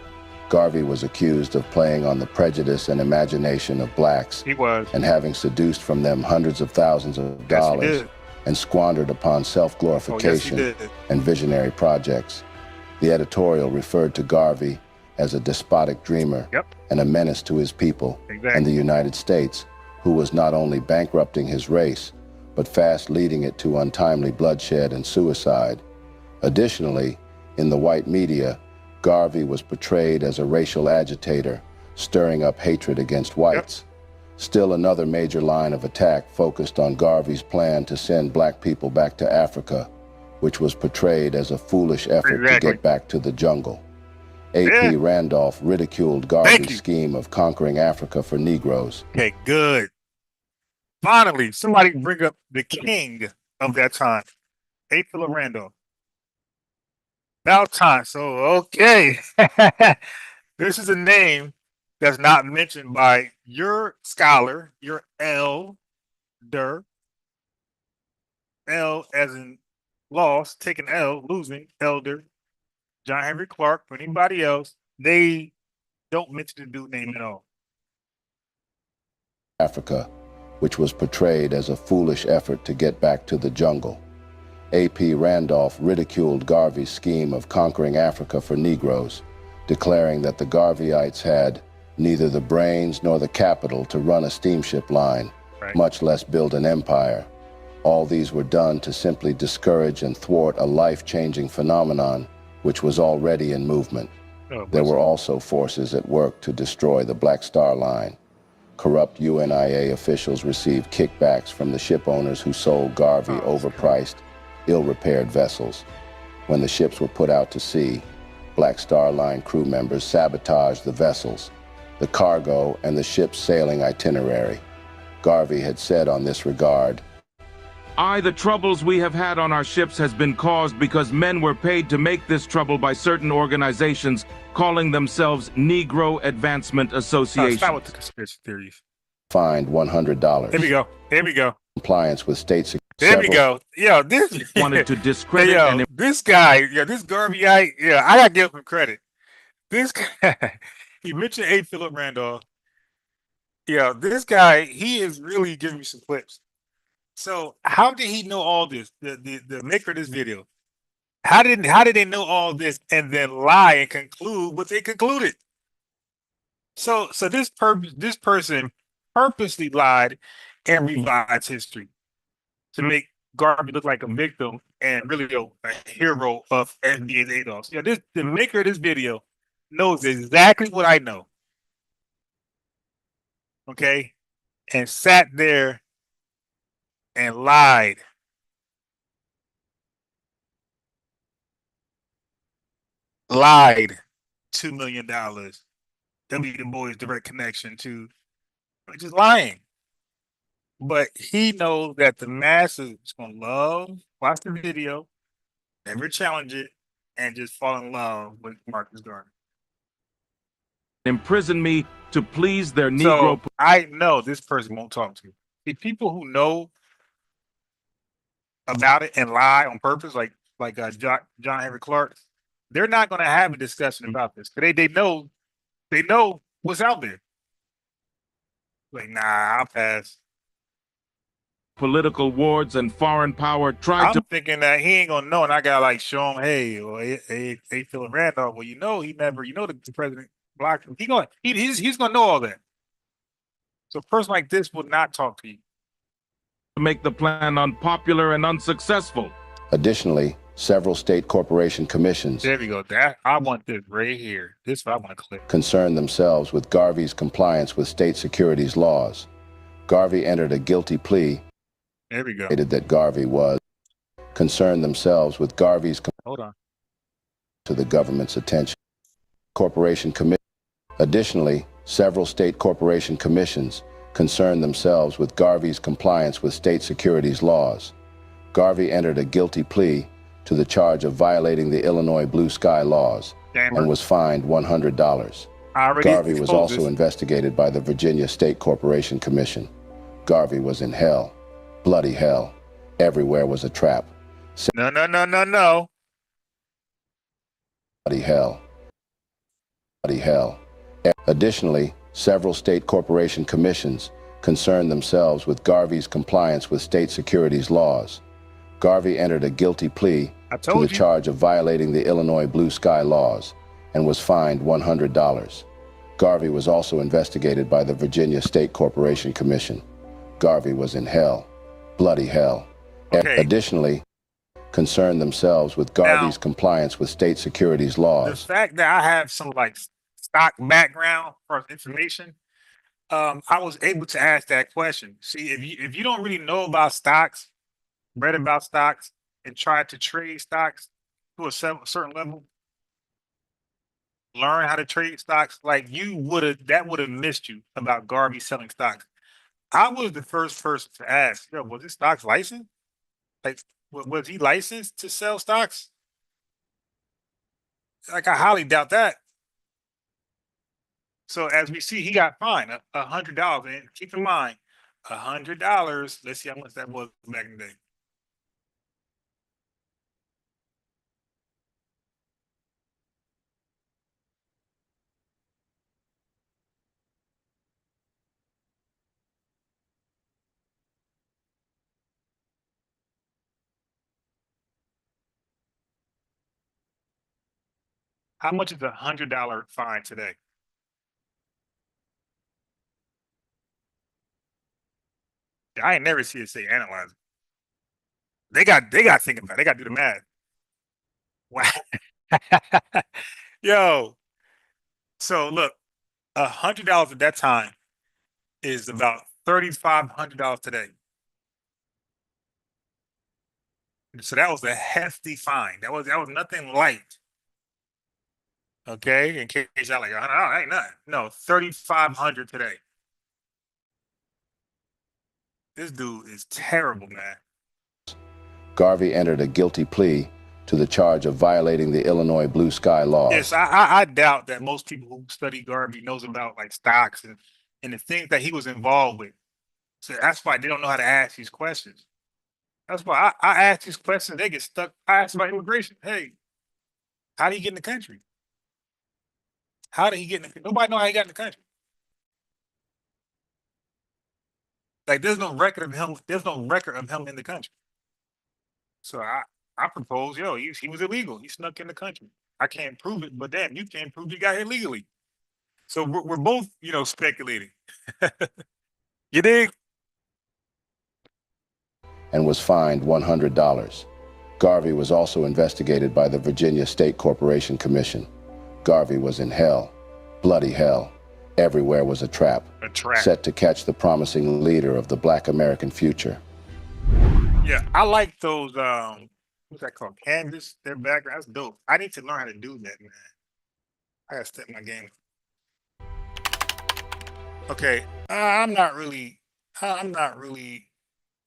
Garvey was accused of playing on the prejudice and imagination of blacks. He was. And having seduced from them hundreds of thousands of dollars and squandered upon self-glorification and visionary projects. The editorial referred to Garvey as a despotic dreamer and a menace to his people and the United States, who was not only bankrupting his race, but fast leading it to untimely bloodshed and suicide. Additionally, in the white media, Garvey was portrayed as a racial agitator, stirring up hatred against whites. Still another major line of attack focused on Garvey's plan to send black people back to Africa, which was portrayed as a foolish effort to get back to the jungle. A.P. Randolph ridiculed Garvey's scheme of conquering Africa for Negroes. Okay, good. Finally, somebody bring up the king of that time, A. Philip Randolph. About time. So, okay. This is a name that's not mentioned by your scholar, your elder, L as in lost, taking L, losing, elder, John.H.Clarke, for anybody else, they don't mention the dude name at all. Africa, which was portrayed as a foolish effort to get back to the jungle. A.P. Randolph ridiculed Garvey's scheme of conquering Africa for Negroes, declaring that the Garveyites had neither the brains nor the capital to run a steamship line, much less build an empire. All these were done to simply discourage and thwart a life-changing phenomenon which was already in movement. There were also forces at work to destroy the Black Star Line. Corrupt UNIA officials received kickbacks from the ship owners who sold Garvey overpriced, ill-repaired vessels. When the ships were put out to sea, Black Star Line crew members sabotaged the vessels, the cargo, and the ship's sailing itinerary. Garvey had said on this regard, The troubles we have had on our ships has been caused because men were paid to make this trouble by certain organizations calling themselves Negro Advancement Association. Stop with the conspiracy theories. Fined $100. Here we go. Compliance with state security. There we go. Yeah, this wanted to discredit this guy, this Garveyite, I gotta give him credit. This guy, he mentioned A. Philip Randolph. Yeah, this guy, he is really giving me some clips. So how did he know all this? The maker of this video. How did they know all this and then lie and conclude what they concluded? So this person purposely lied and revised history to make Garvey look like a victim and really a hero of FBA's Adolf. Yeah, the maker of this video knows exactly what I know. Okay, and sat there and lied. $2 million. W. Du Bois' direct connection to just lying. But he knows that the masses is going to watch the video, never challenge it, and just fall in love with Marcus Garvey. Imprison me to please their Negro. So I know this person won't talk to you. The people who know about it and lie on purpose, like like John.H.Clarke, they're not going to have a discussion about this. They know what's out there. Like, nah, I'll pass. Political wars and foreign power tried to. I'm thinking that he ain't gonna know, and I gotta like show him, hey, or hey, Philip Randolph. Well, he never, the president blocked him. He's gonna know all that. So a person like this will not talk to you. Make the plan unpopular and unsuccessful. Additionally, several state corporation commissions. There we go. I want this right here. This I want to click. Concerned themselves with Garvey's compliance with state securities laws. Garvey entered a guilty plea. There we go. That Garvey was concerned themselves with Garvey's hold on to the government's attention. Corporation commission. Additionally, several state corporation commissions concerned themselves with Garvey's compliance with state securities laws. Garvey entered a guilty plea to the charge of violating the Illinois Blue Sky laws and was fined $100. Garvey was also investigated by the Virginia State Corporation Commission. Garvey was in hell. Bloody hell. Everywhere was a trap. No. Bloody hell. Bloody hell. Additionally, several state corporation commissions concerned themselves with Garvey's compliance with state securities laws. Garvey entered a guilty plea to the charge of violating the Illinois Blue Sky laws and was fined $100. Garvey was also investigated by the Virginia State Corporation Commission. Garvey was in hell. Bloody hell. Okay. Additionally, concerned themselves with Garvey's compliance with state securities laws. The fact that I have some like stock background for information, I was able to ask that question. See, if you don't really know about stocks, read about stocks, and try to trade stocks to a certain level, learn how to trade stocks, like that would have missed you about Garvey selling stocks. I was the first person to ask, yo, was his stocks licensed? Like, was he licensed to sell stocks? Like, I highly doubt that. So as we see, he got fined $100. And keep in mind, $100. Let's see how much that was back in the day. How much is $100 fine today? I ain't never see it say analyze. They got to think about it. They got to do the math. Wow. Yo. So look, $100 at that time is about $3,500 today. So that was a hefty fine. That was nothing light. Okay, in case y'all like, oh, ain't nothing. No, $3,500 today. This dude is terrible, man. Garvey entered a guilty plea to the charge of violating the Illinois Blue Sky laws. Yes, I doubt that most people who study Garvey knows about like stocks and the things that he was involved with. So that's why they don't know how to ask these questions. That's why I ask these questions, they get stuck. I ask about immigration. Hey, how did he get in the country? How did he get in the nobody know how he got in the country? Like there's no record of him in the country. So I propose, yo, he was illegal. He snuck in the country. I can't prove it, but damn, you can't prove you got here legally. So we're both, speculating. You dig? And was fined $100. Garvey was also investigated by the Virginia State Corporation Commission. Garvey was in hell. Bloody hell. Everywhere was a trap. A trap. Set to catch the promising leader of the Black American future. Yeah, I like those, what's that called? Canvas, their background. That's dope. I need to learn how to do that, man. I gotta step my game. Okay, I'm not really, all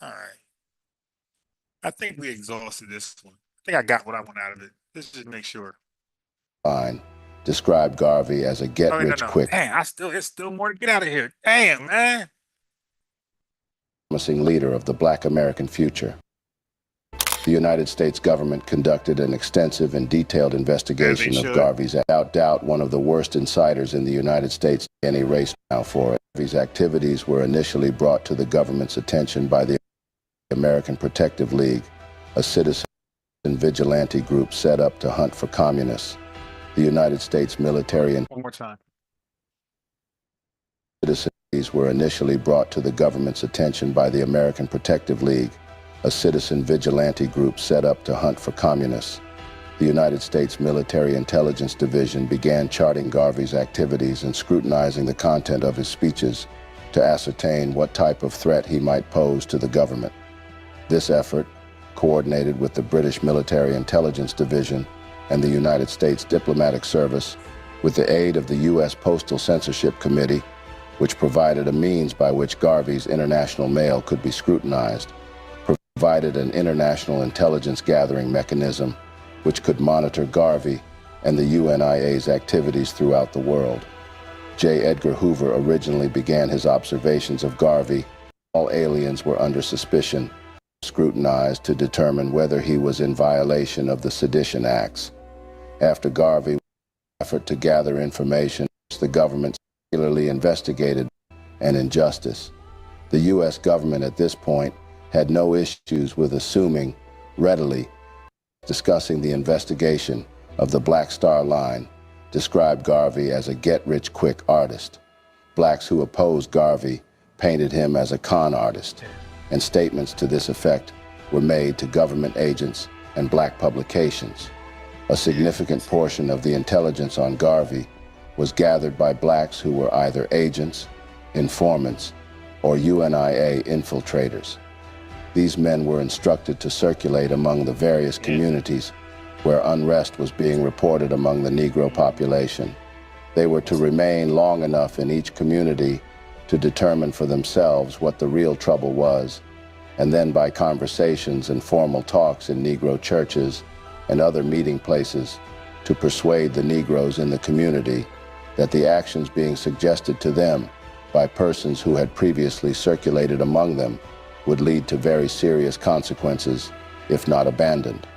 right. I think we exhausted this one. I think I got what I want out of it. Let's just make sure. Fine. Described Garvey as a get-rich-quick. Damn, it's still more to get out of here. Damn, man. Promising leader of the Black American future. The United States government conducted an extensive and detailed investigation of Garvey's, without doubt one of the worst insiders in the United States any race now for it. Garvey's activities were initially brought to the government's attention by the American Protective League, a citizen vigilante group set up to hunt for communists. The United States military and citizens were initially brought to the government's attention by the American Protective League, a citizen vigilante group set up to hunt for communists. The United States Military Intelligence Division began charting Garvey's activities and scrutinizing the content of his speeches to ascertain what type of threat he might pose to the government. This effort, coordinated with the British Military Intelligence Division and the United States Diplomatic Service, with the aid of the U.S. Postal Censorship Committee, which provided a means by which Garvey's international mail could be scrutinized, provided an international intelligence gathering mechanism which could monitor Garvey and the UNIA's activities throughout the world. J. Edgar Hoover originally began his observations of Garvey. All aliens were under suspicion, scrutinized to determine whether he was in violation of the Sedition Acts. After Garvey's effort to gather information, the government regularly investigated an injustice. The U.S. government at this point had no issues with assuming readily discussing the investigation of the Black Star Line, described Garvey as a get-rich-quick artist. Blacks who opposed Garvey painted him as a con artist, and statements to this effect were made to government agents and black publications. A significant portion of the intelligence on Garvey was gathered by blacks who were either agents, informants, or UNIA infiltrators. These men were instructed to circulate among the various communities where unrest was being reported among the Negro population. They were to remain long enough in each community to determine for themselves what the real trouble was, and then by conversations and formal talks in Negro churches and other meeting places to persuade the Negroes in the community that the actions being suggested to them by persons who had previously circulated among them would lead to very serious consequences if not abandoned.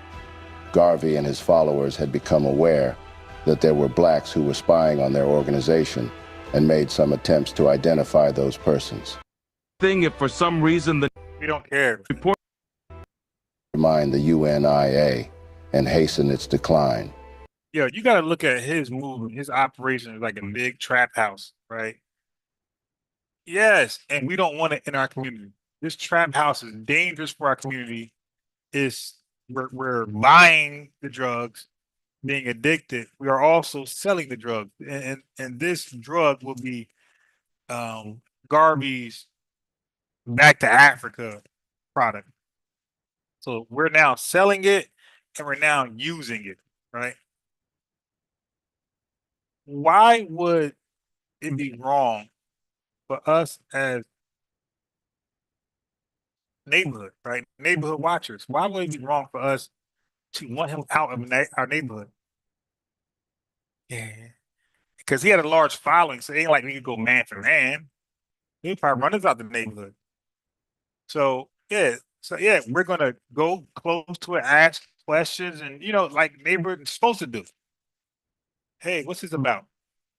Garvey and his followers had become aware that there were blacks who were spying on their organization and made some attempts to identify those persons. If for some reason we don't care. Report remind the UNIA and hasten its decline. Yo, you got to look at his movement, his operation is like a big trap house, right? Yes, and we don't want it in our community. This trap house is dangerous for our community. We're buying the drugs, being addicted. We are also selling the drugs, and this drug will be Garvey's back to Africa product. So we're now selling it and we're now using it, right? Why would it be wrong for us as neighborhood, right? Neighborhood watchers. Why would it be wrong for us to want him out of our neighborhood? Yeah. Because he had a large following, so it ain't like we could go man for man. He'd probably run us out the neighborhood. So yeah, we're gonna go close to it, ask questions, and like neighborhood is supposed to do. Hey, what's this about?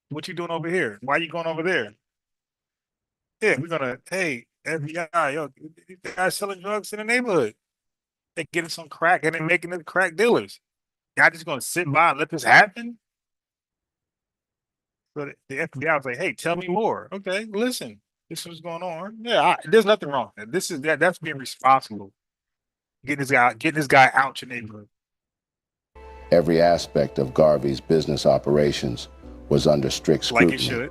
What you doing over here? Why you going over there? Yeah, we're gonna, hey, FBI, yo, these guys selling drugs in the neighborhood. They getting some crack and they making them crack dealers. Y'all just gonna sit by and let this happen? So the FBI was like, hey, tell me more. Okay, listen, this is what's going on. Yeah, there's nothing wrong with that. That's being responsible. Getting this guy out your neighborhood. Every aspect of Garvey's business operations was under strict scrutiny. Like it should.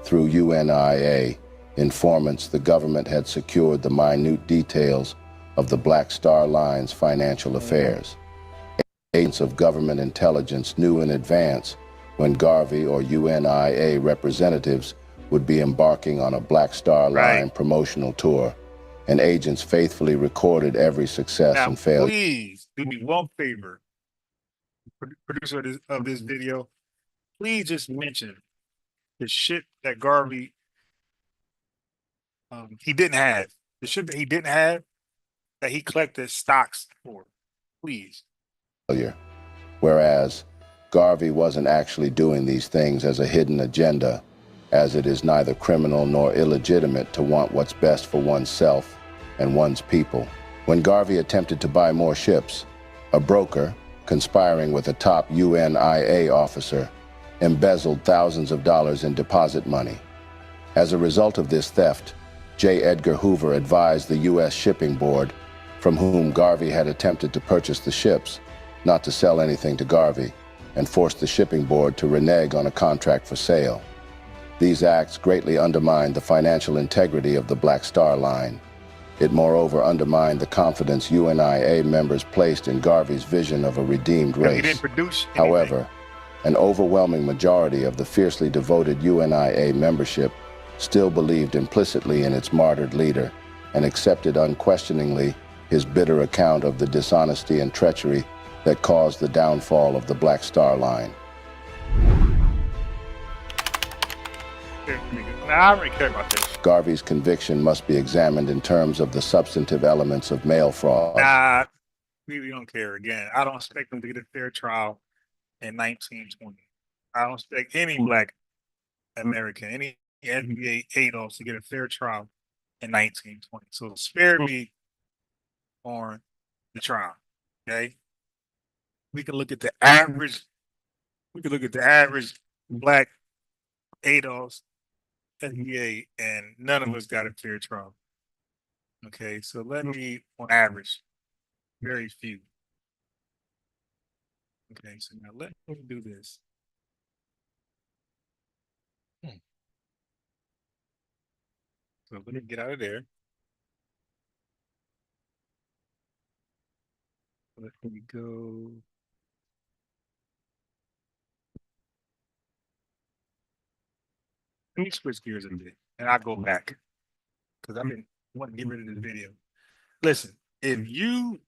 Through UNIA informants, the government had secured the minute details of the Black Star Line's financial affairs. Agents of government intelligence knew in advance when Garvey or UNIA representatives would be embarking on a Black Star Line promotional tour, and agents faithfully recorded every success and failure. Please do me one favor, producer of this video. Please just mention the shit that Garvey he didn't have. The shit that he didn't have that he collected stocks for. Please. Whereas Garvey wasn't actually doing these things as a hidden agenda, as it is neither criminal nor illegitimate to want what's best for oneself and one's people. When Garvey attempted to buy more ships, a broker, conspiring with a top UNIA officer, embezzled thousands of dollars in deposit money. As a result of this theft, J. Edgar Hoover advised the U.S. Shipping Board, from whom Garvey had attempted to purchase the ships, not to sell anything to Garvey, and forced the shipping board to renege on a contract for sale. These acts greatly undermined the financial integrity of the Black Star Line. It moreover undermined the confidence UNIA members placed in Garvey's vision of a redeemed race. He didn't produce anything. However, an overwhelming majority of the fiercely devoted UNIA membership still believed implicitly in its martyred leader and accepted unquestioningly his bitter account of the dishonesty and treachery that caused the downfall of the Black Star Line. I don't really care about this. Garvey's conviction must be examined in terms of the substantive elements of mail fraud. Nah, we don't care again. I don't expect them to get a fair trial in 1920. I don't expect any Black American, any NBA Adolfs to get a fair trial in 1920. So spare me on the trial, okay? We can look at the average Black Adolfs, NBA, and none of us got a fair trial. Okay, so let me, on average, very few. Okay, so now let me do this. So let me get out of there. Let me go. Let me switch gears a bit, and I'll go back because I've been wanting to get rid of this video. Listen, if you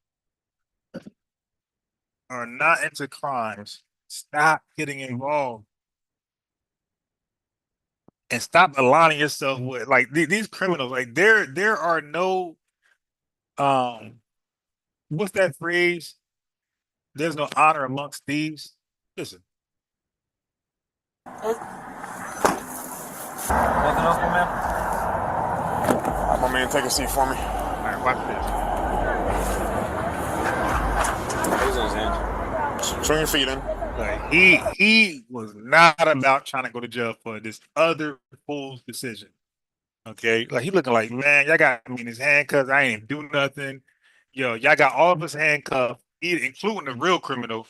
are not into crimes, stop getting involved and stop aligning yourself with like these criminals. Like there are no what's that phrase? There's no honor amongst thieves. Listen. Nothing else, my man? My man, take a seat for me. All right, watch this. He's in his hand. Swing your feet in. Like he was not about trying to go to jail for this other fool's decision. Okay, like he looking like, man, y'all got me in his handcuffs. I ain't even do nothing. Yo, y'all got all of us handcuffed, including the real criminal.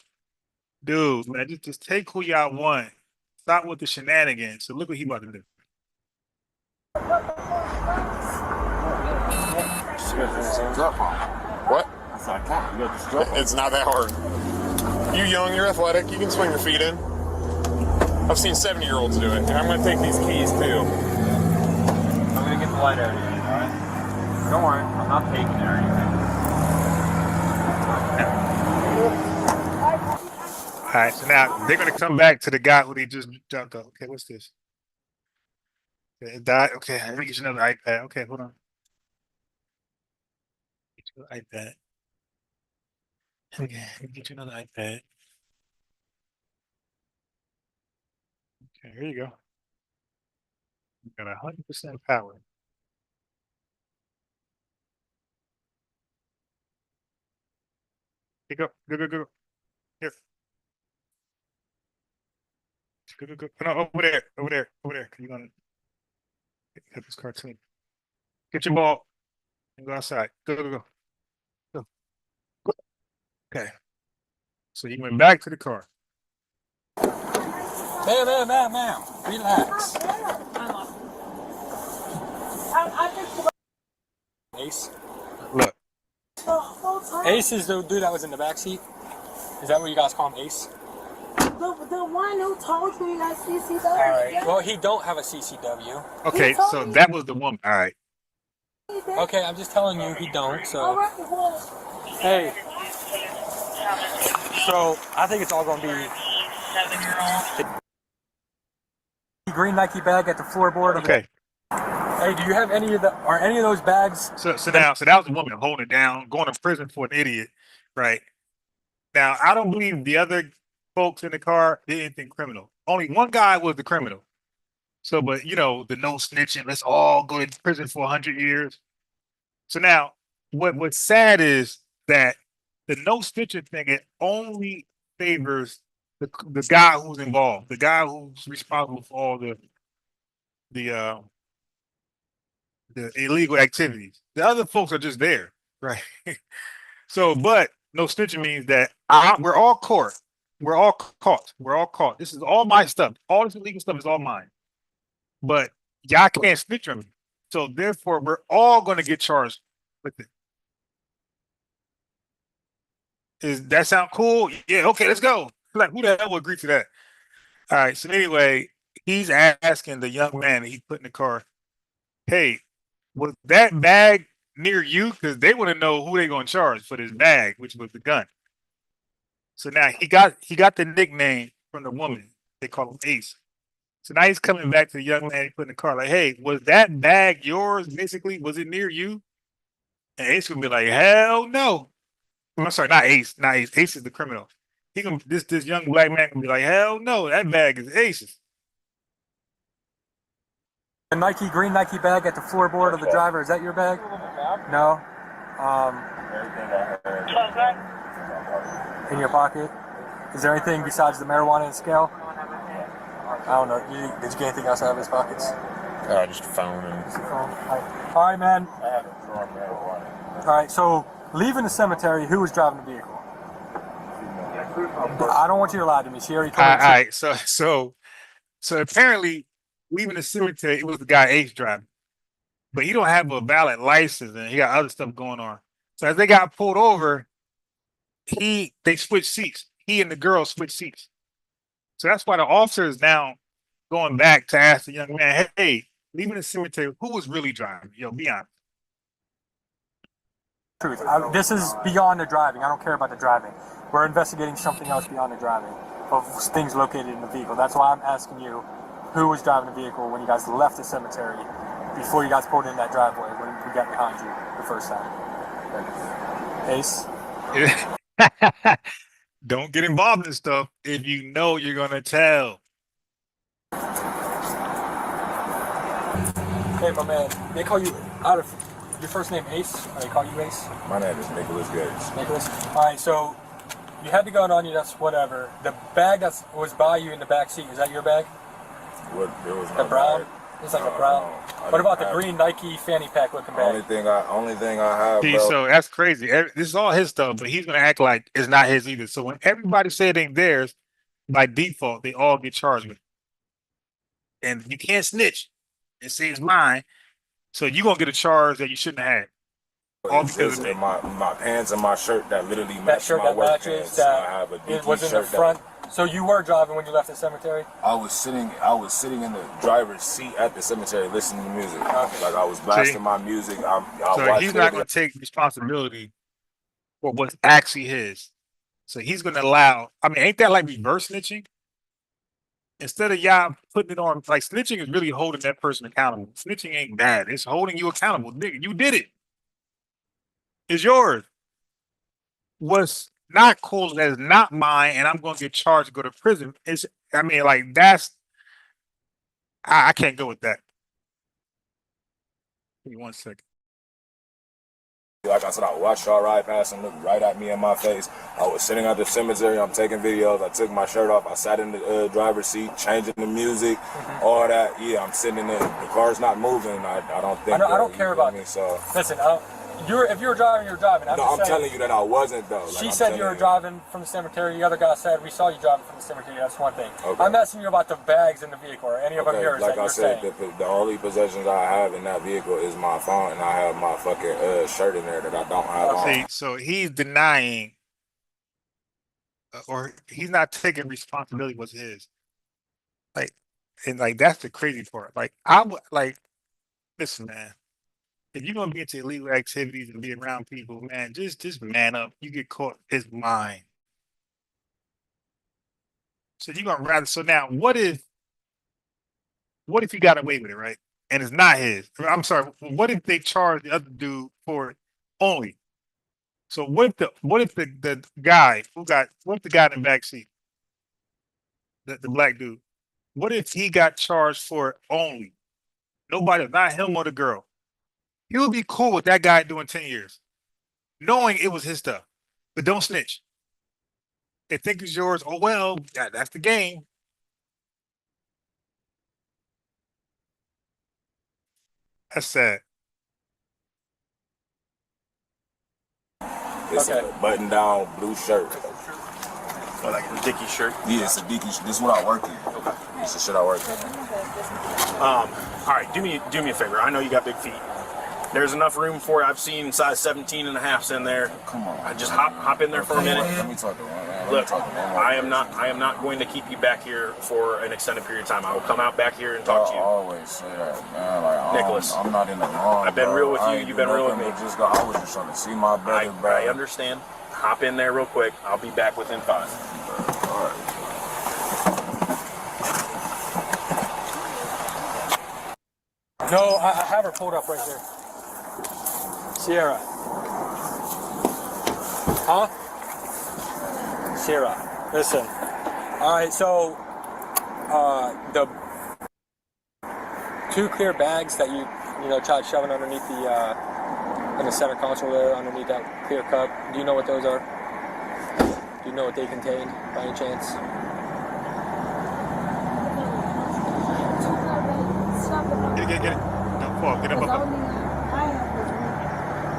Dude, man, just take who y'all want. Stop with the shenanigans. So look what he about to do. What? It's not that hard. You young, you're athletic, you can swing your feet in. I've seen 70-year-olds do it, and I'm going to take these keys too. I'm going to get the light out of you, alright? Don't worry, I'm not taking it or anything. Alright, so now they're going to come back to the guy who they just jumped up. Okay, what's this? Okay, it died. Okay, let me get you another iPad. Okay, hold on. Get you an iPad. Okay, let me get you another iPad. Okay, here you go. You got 100% power. Here, go. Here. Go. No, over there. You're gonna hit this cartoon. Get your ball and go outside. Go. Okay. So you went back to the car. Ma'am. Relax. Ace? Look. Ace is the dude that was in the back seat? Is that what you guys call him, Ace? The one who told me that CCW. Alright, well, he don't have a CCW. Okay, so that was the woman. Alright. Okay, I'm just telling you, he don't, so... Hey. So, I think it's all gonna be... Green Nike bag at the floorboard. Okay. Hey, do you have any of those bags? So that was the woman holding it down, going to prison for an idiot, right? Now, I don't believe the other folks in the car did anything criminal. Only one guy was the criminal. So, but you know, the no snitching, let's all go to prison for 100 years. So now, what's sad is that the no snitching thing it only favors the guy who's involved, the guy who's responsible for all the uh the illegal activities. The other folks are just there, right? So, but no snitching means that we're all caught. We're all caught. We're all caught. This is all my stuff. All this illegal stuff is all mine. But y'all can't snitch on me. So therefore, we're all going to get charged with it. Is that sound cool? Yeah. Okay, let's go. Like, who the hell would agree to that? All right. So anyway, he's asking the young man that he put in the car, "Hey, was that bag near you?" Because they want to know who they're going to charge for this bag, which was the gun. So now he got the nickname from the woman. They call him Ace. So now he's coming back to the young man he put in the car, like, "Hey, was that bag yours? Basically, was it near you?" And Ace gonna be like, "Hell no." I'm sorry, not Ace, not Ace. Ace is the criminal. He gonna this young black man gonna be like, "Hell no, that bag is Ace's." A green Nike bag at the floorboard of the driver, is that your bag? No. In your pocket? Is there anything besides the marijuana and scale? I don't know. Did you get anything else out of his pockets? Just a phone. All right, man. I have a drawer of marijuana. All right, so leaving the cemetery, who was driving the vehicle? I don't want you to lie to me. She already told me. All right, so apparently, leaving the cemetery, it was the guy Ace driving, but he don't have a valid license and he got other stuff going on. So as they got pulled over, they switched seats. He and the girl switched seats. So that's why the officer is now going back to ask the young man, "Hey, leaving the cemetery, who was really driving? Yo, be honest." Truth. This is beyond the driving. I don't care about the driving. We're investigating something else beyond the driving of things located in the vehicle. That's why I'm asking you, who was driving the vehicle when you guys left the cemetery before you guys pulled in that driveway when we got behind you the first time? Ace? Don't get involved in stuff if you know you're gonna tell. Hey, my man, they call you out of your first name Ace, or they call you Ace? My name is Nicholas Gates. Nicholas? All right, so you had the gun on you, that's whatever. The bag that was by you in the back seat, is that your bag? What? There was the no brown? bag. It's like a brown. What about the green Nike fanny pack looking bag? Only thing I have, See, bro. so that's crazy. This is all his stuff, but he's gonna act like it's not his either. So when everybody said it ain't theirs, by default, they all get charged with it. And you can't snitch and say it's mine. So you're gonna get a charge that you shouldn't have had. All because of my pants and my shirt that literally match my work pants. I have a it was in the front. So you were driving when you left the cemetery? I was sitting in the driver's seat at the cemetery listening to music. Like I was blasting my music. So he's not gonna take responsibility for what's actually his. So he's gonna allow. I mean, ain't that like reverse snitching? Instead of y'all putting it on, like snitching is really holding that person accountable. Snitching ain't bad. It's holding you accountable. Nigga, you did it. It's yours. What's not cool that is not mine, and I'm gonna get charged to go to prison. I mean, like that's I can't go with that. Give me 1 second. Like I said, I watched y'all ride past and look right at me in my face. I was sitting at the cemetery. I'm taking videos. I took my shirt off. I sat in the driver's seat, changing the music, all that. Yeah, I'm sitting in the car's not moving. I don't think. I don't care about me. So listen, if you were driving, you're driving. I'm telling you that I wasn't though. She said you were driving from the cemetery. The other guy said we saw you driving from the cemetery. That's one thing. Okay. I'm asking you about the bags in the vehicle or any of them yours. Like I said, the only possessions I have in that vehicle is my phone, and I have my fucking shirt in there that I don't have on. See, so he's denying, or he's not taking responsibility what's his. Like, and like that's the crazy part. Like I would listen, man. If you're gonna be into illegal activities and be around people, man, just man up. You get caught, it's mine. So you're gonna rather. So now, what if he got away with it, right? And it's not his. I'm sorry. What if they charge the other dude for it only? So what if the guy what if the guy in the back seat, the black dude, what if he got charged for it only? Nobody, not him or the girl. He would be cool with that guy doing 10 years, knowing it was his stuff. But don't snitch. They think it's yours. Oh well, that's the game. That's sad. It's a button-down blue shirt. Oh, like a Dickie shirt? Yeah, it's a Dickie. This is what I work in. Okay. It's the shit I work in. All right, do me a favor. I know you got big feet. There's enough room for it. I've seen size 17 and a halfs in there. Come on. I just hop in there for a minute. Let me talk to one. Look, I am not going to keep you back here for an extended period of time. I will come out back here and talk to you. I always say that, man. Like, Nicholas, I'm not in the wrong. I've been real with you. You've been real with me. I was just trying to see my brother, bro. I understand. Hop in there real quick. I'll be back within 5. All right. No, I have her pulled up right there. Sierra. Huh? Sierra, listen. All right, so the 2 clear bags that you tried shoving underneath in the center console there, underneath that clear cup. Do you know what those are? Do you know what they contain by any chance? Get it. No, Paul, get up.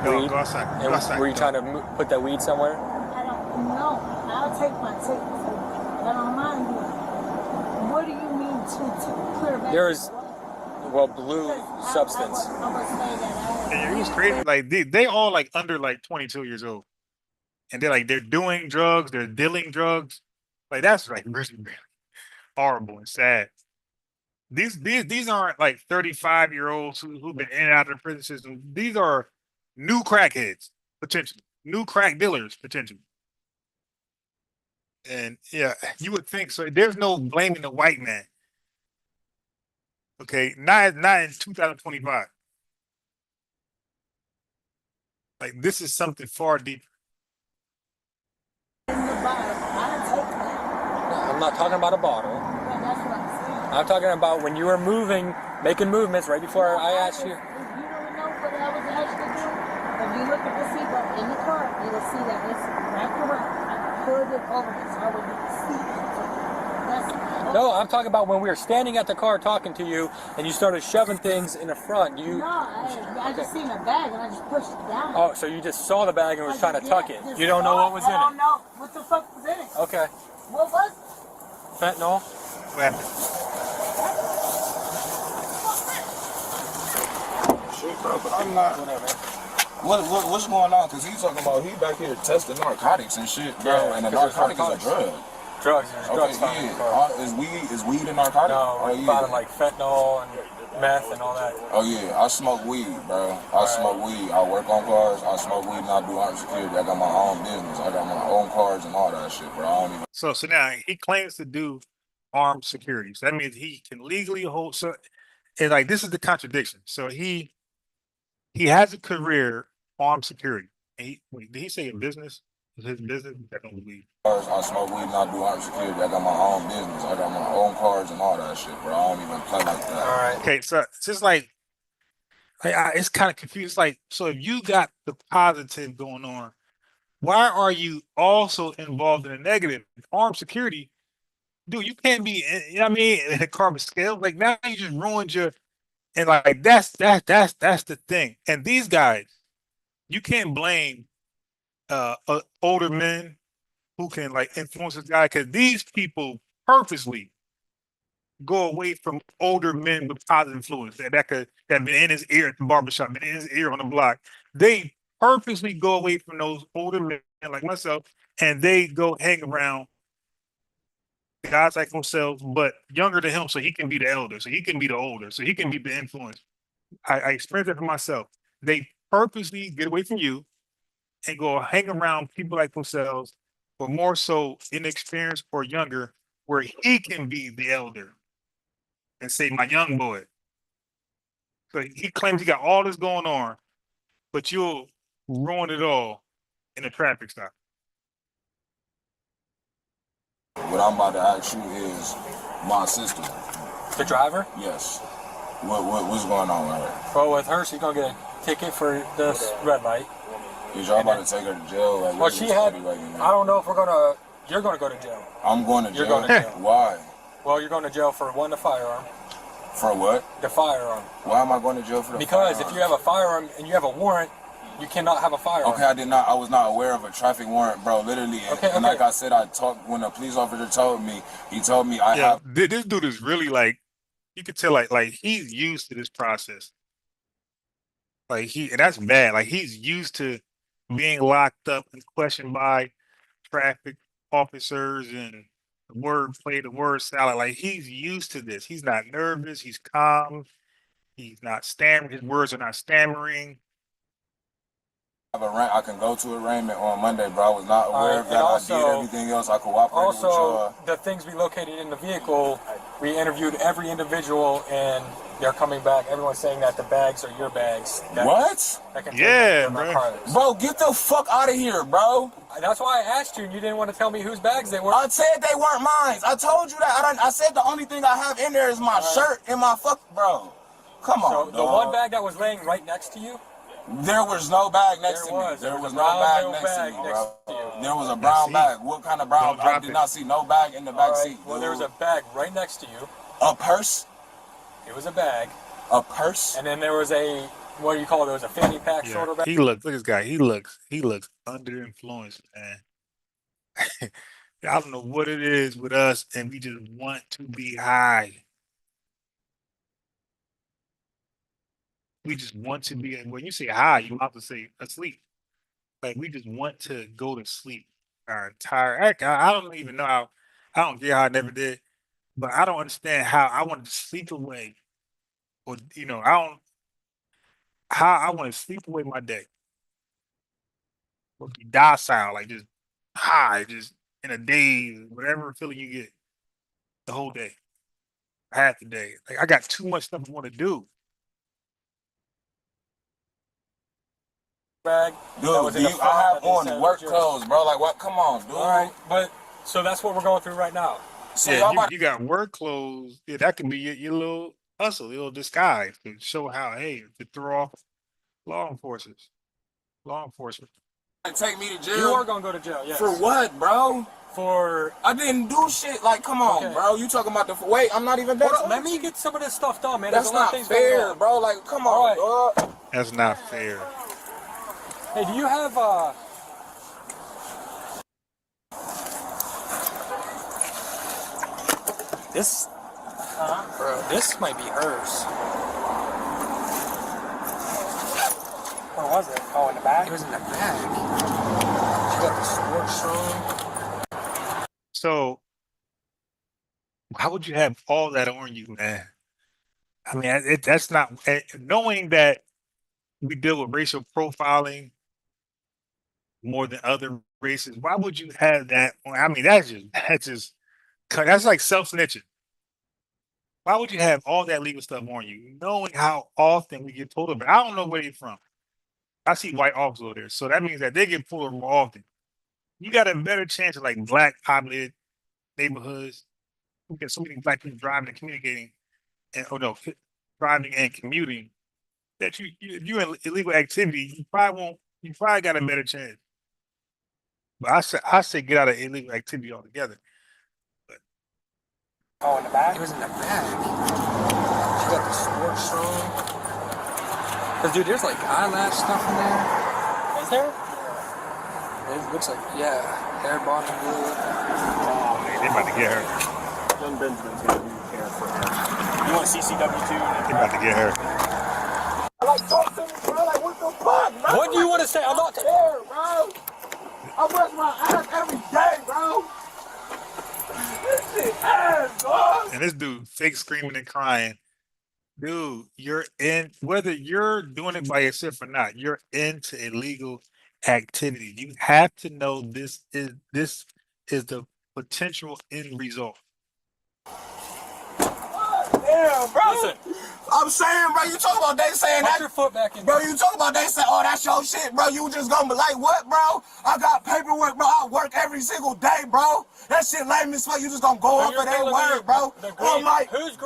Go outside. Go outside. Were you trying to put that weed somewhere? I don't know. I'll take my ticket. I don't mind you. What do you mean to clear back? There's, blue substance. And it's crazy. Like they all like under like 22 years old, and they're doing drugs. They're dealing drugs. Like that's like really horrible and sad. These aren't like 35-year-olds who've been in and out of the prison system. These are new crackheads, potentially. New crack dealers, potentially. And yeah, you would think so. There's no blaming the white man. Okay, not in 2025. Like this is something far deeper. I'm not talking about a bottle. I'm talking about when you were making movements right before I asked you. You don't know what I was actually doing. If you look at the seatbelt in the car, you'll see that it's wrapped around. I pulled it over so I would get the seat. No, I'm talking about when we were standing at the car talking to you and you started shoving things in the front. No, I just seen a bag and I just pushed it down. Oh, so you just saw the bag and was trying to tuck it. You don't know what was in it? I don't know. What the fuck was in it? Okay. What was it? Fentanyl? What happened? Shit, bro, but I'm not. What's going on? Because he's talking about he back here testing narcotics and shit, bro. Yeah, and the narcotic is a drug. Drugs. There's drugs found in the car. Is weed a narcotic? No, we're finding like fentanyl and meth and all that. Oh yeah, I smoke weed, bro. I smoke weed. I work on cars. I smoke weed and I do armed security. I got my own business. I got my own cars and all that shit, bro. I don't even. So now he claims to do armed security. So that means he can legally hold. So and like this is the contradiction. So he has a career armed security. And did he say a business? Is his business? I don't believe. I smoke weed and I do armed security. I got my own business. I got my own cars and all that shit, bro. I don't even play like that. All right. Okay, so it's just like it's kind of confused. Like, so if you got the positive going on, why are you also involved in the negative? Armed security, dude, you can't be, you know what I mean, in a carbon scale. Like now you just ruined your, and like that's the thing. And these guys, you can't blame older men who can like influence this guy because these people purposely go away from older men with positive influence that been in his ear at the barbershop, been in his ear on the block. They purposely go away from those older men like myself, and they go hang around guys like themselves, but younger than him, so he can be the elder, so he can be the older, so he can be the influence. I experienced that for myself. They purposely get away from you and go hang around people like themselves, but more so inexperienced or younger, where he can be the elder and say, my young boy. So he claims he got all this going on, but you'll ruin it all in a traffic stop. What I'm about to ask you is my sister. The driver? Yes. What's going on with her? Well, with her, she's gonna get a ticket for this red light. Is y'all about to take her to jail? Like, well, she had. I don't know if we're gonna. You're gonna go to jail. I'm going to jail. You're going to jail. Why? Well, you're going to jail for one, the firearm. For what? The firearm. Why am I going to jail for the because firearm? If you have a firearm and you have a warrant, you cannot have a firearm. Okay, I was not aware of a traffic warrant, bro. Literally. Okay, and like I said, I talked when a police officer told me. He told me I have. This dude is really like, you could tell like he's used to this process. Like and that's bad. Like he's used to being locked up and questioned by traffic officers and the word salad. Like he's used to this. He's not nervous. He's calm. He's not stammering. His words are not stammering. I can go to arraignment on Monday, bro. I was not aware of that. Also, I did everything else. I cooperated with y'all. Also, the things we located in the vehicle, we interviewed every individual, and they're coming back. Everyone's saying that the bags are your bags. What? Yeah, bro, get the fuck out of here, bro. That's why I asked you, and you didn't want to tell me whose bags they were. I said they weren't mine. I told you that. I said the only thing I have in there is my shirt and my bro. Come on, the one bag that was laying right next to you? There was no bag next to me. There was no bag next to me, bro. There was a brown bag. What kind of brown? I did not see no bag in the back seat. Well, there was a bag right next to you. A purse? It was a bag. A purse? And then there was a, what do you call it? There was a fanny pack shoulder bag. Look at this guy. He looks under influence, man. I don't know what it is with us, and we just want to be high. We just want to be, when you say high, you have to say asleep. Like we just want to go to sleep our entire, I don't even know how, I don't get how I never did, but I don't understand how I wanted to sleep away. Or, how I want to sleep away my day. Or be docile, like just high, just in a day, whatever feeling you get the whole day, half the day. Like I got too much stuff I want to do. Bag. Dude, I have on work clothes, bro. Like what? Come on, dude. All right, but so that's what we're going through right now. So you got work clothes. Yeah, that can be your little hustle, your little disguise to show how, hey, to throw off law enforcement. Take me to jail. You are gonna go to jail, yes. For what, bro? For I didn't do shit. Like, come on, bro. You talking about the wait? I'm not even done. Let me get some of this stuff done, man. That's not fair, bro. Like, come on, bro. That's not fair. Hey, do you have this? Bro, this might be hers. Where was it? Oh, in the bag? It was in the bag. She got the sports on. So, how would you have all that on you, man? I mean, that's not, knowing that we deal with racial profiling more than other races, why would you have that on? I mean, that's like self-snitching. Why would you have all that legal stuff on you, knowing how often we get pulled over? I don't know where you're from. I see white officers over there, so that means that they get pulled over more often. You got a better chance of like black populated neighborhoods. We get so many black people driving and communicating, and driving and commuting, that you in illegal activity, you probably got a better chance. But I say get out of illegal activity altogether. Oh, in the bag? It was in the bag. She got the sports on. Cause dude, there's like eyelash stuff in there. Is there? Yeah. It looks like, hair bottom blue. Oh man, they about to get her. Young Benjamin's gonna be here for her. You want CCW too? They about to get her. Like, talk to me, bro. Like, what the fuck, bro? What do you want to say? I'm not there, bro. I brush my ass every day, bro. This shit ass, dog. And this dude fake screaming and crying. Dude, you're in, whether you're doing it by yourself or not, you're into illegal activity. You have to know this is the potential end result. Damn, bro. Listen, I'm saying, bro, you talk about they saying Put that. your foot back in. Bro, you talk about they say, oh, that's your shit, bro. You just gonna be like, what, bro? I got paperwork, bro. I work every single day, bro. That shit lame as fuck. You just gonna go off of their word, bro. On my who's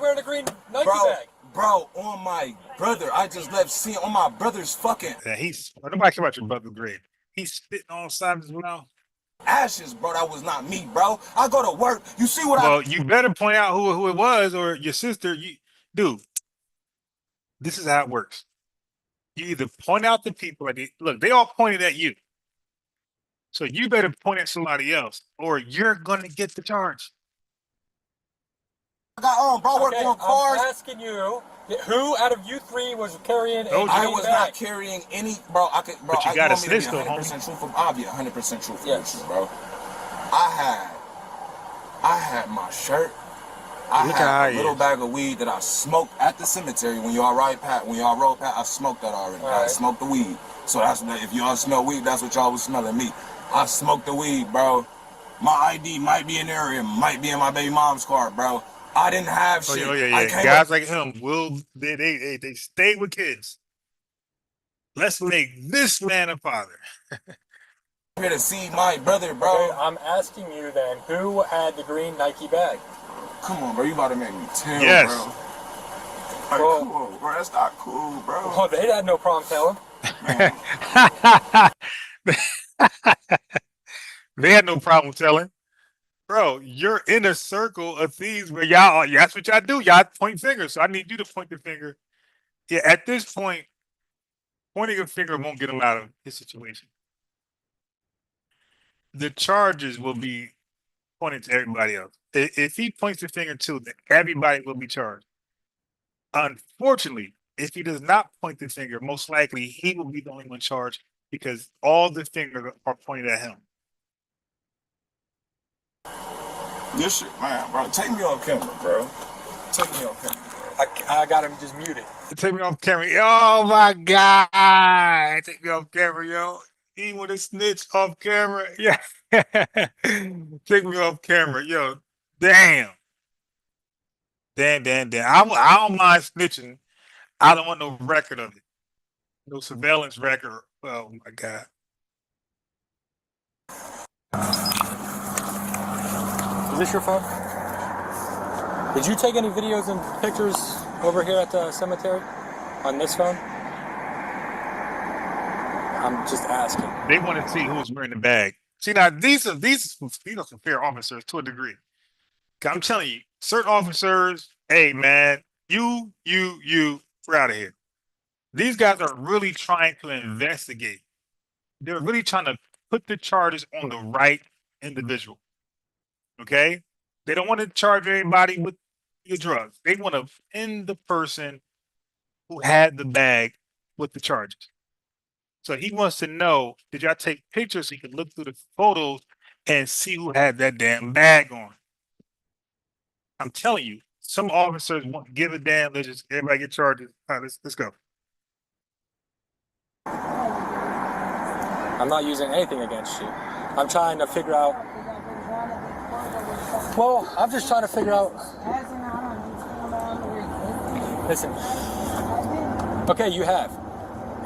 wearing the green Nike bag? Bro, on my brother, I just left seeing on my brother's fucking. Yeah, nobody care about your brother's grade. He's spitting on sides as well. Ashes, bro. That was not me, bro. I go to work. You see what Well, you better point out who it was or your sister. Dude, this is how it works. You either point out the people. Look, they all pointed at you. So you better point at somebody else or you're going to get the charge. I got bro, work on cars. I'm asking you, who out of you three was carrying I was not carrying any, bro. Bro, but you got to snitch though, 100% truthful. I'll be 100% truthful with you, bro. I had my shirt. I had a little bag of weed that I smoked at the cemetery when y'all rode past. I smoked that already. I smoked the weed. So that's if y'all smell weed, that's what y'all was smelling me. I smoked the weed, bro. My ID might be in there, it might be in my baby mom's car, bro. I didn't have shit. Yeah. Guys like him they stay with kids. Let's make this man a father. Here to see my brother, bro. Okay, I'm asking you then, who had the green Nike bag? Come on, bro. You about to make me tell, yes. Bro. Cool, bro. That's not cool, bro. Well, they had no problem telling. They had no problem telling. Bro, you're in a circle of thieves where that's what y'all do. Y'all point fingers. So I need you to point the finger. Yeah, at this point, pointing a finger won't get him out of his situation. The charges will be pointed to everybody else. If he points the finger too, then everybody will be charged. Unfortunately, if he does not point the finger, most likely he will be the only one charged because all the fingers are pointed at him. This shit, man, bro. Take me off camera, bro. Take me off camera. I got him just muted. Take me off camera. Oh my God. Take me off camera, yo. He want to snitch off camera. Yeah. Take me off camera, yo. Damn. Damn. I don't mind snitching. I don't want no record of it. No surveillance record. Oh my God. Is this your phone? Did you take any videos and pictures over here at the cemetery on this phone? I'm just asking. They want to see who's wearing the bag. See, now these are some fair officers to a degree. I'm telling you, certain officers, hey man, you, we're out of here. These guys are really trying to investigate. They're really trying to put the charges on the right individual. Okay? They don't want to charge anybody with your drugs. They want to pin the person who had the bag with the charges. So he wants to know, did y'all take pictures so he can look through the photos and see who had that damn bag on? I'm telling you, some officers won't give a damn. Let's just everybody get charges. All right, let's go. I'm not using anything against you. I'm trying to figure out. Well, I'm just trying to figure out. Listen. Okay, you have.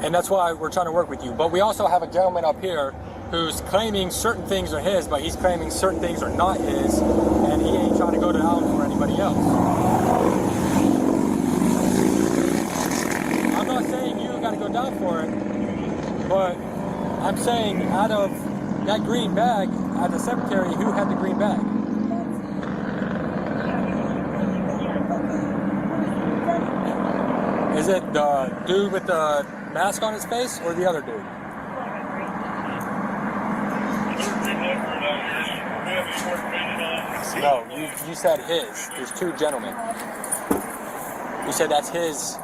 And that's why we're trying to work with you. But we also have a gentleman up here who's claiming certain things are his, but he's claiming certain things are not his, and he ain't trying to go down for anybody else. I'm not saying you got to go down for it, but I'm saying out of that green bag at the cemetery, who had the green bag? Is it the dude with the mask on his face or the other dude? No, you said his. There's two gentlemen. You said that's his.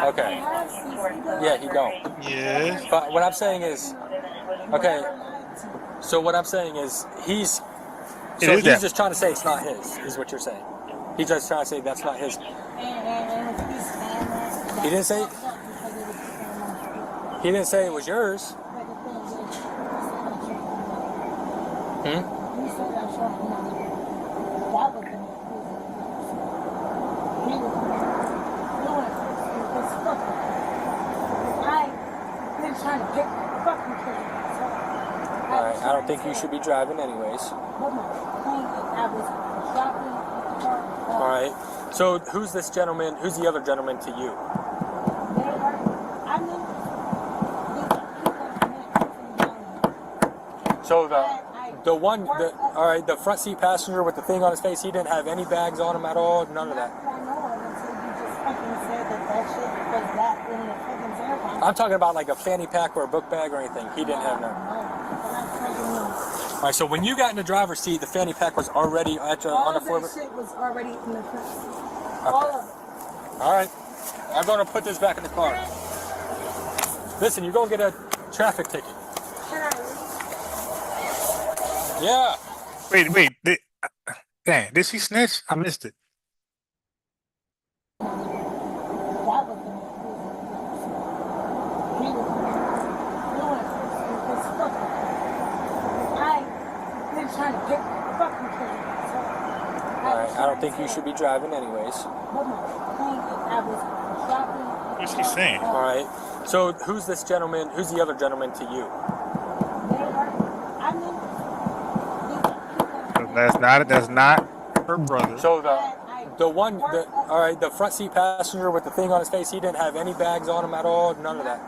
Okay. Yeah, he don't. Yeah. But what I'm saying is, okay. So what I'm saying is he's just trying to say it's not his, is what you're saying. He's just trying to say that's not his. He didn't say it was yours. You said I saw him. That was him. He was doing this fucking. I've been trying to get fucking kid. All right, I don't think you should be driving anyways. I was shopping at the car. All right. So who's this gentleman? Who's the other gentleman to you? So all right, the front seat passenger with the thing on his face, he didn't have any bags on him at all, none of that. I'm talking about like a fanny pack or a book bag or anything. He didn't have none. All right, so when you got in the driver's seat, the fanny pack was already at your, on the floor. All of that shit was already in the front seat. Okay. All of it. All right, I'm going to put this back in the car. Listen, you're going to get a traffic ticket. Can I leave? Yeah. Wait. Damn, did she snitch? I missed it. That was him. He was doing this fucking. I've been trying to get fucking kid. All right, I don't think you should be driving anyways. I was shopping. What's she saying? All right. So who's this gentleman? Who's the other gentleman to you? That's not her brother. So all right, the front seat passenger with the thing on his face, he didn't have any bags on him at all, none of that.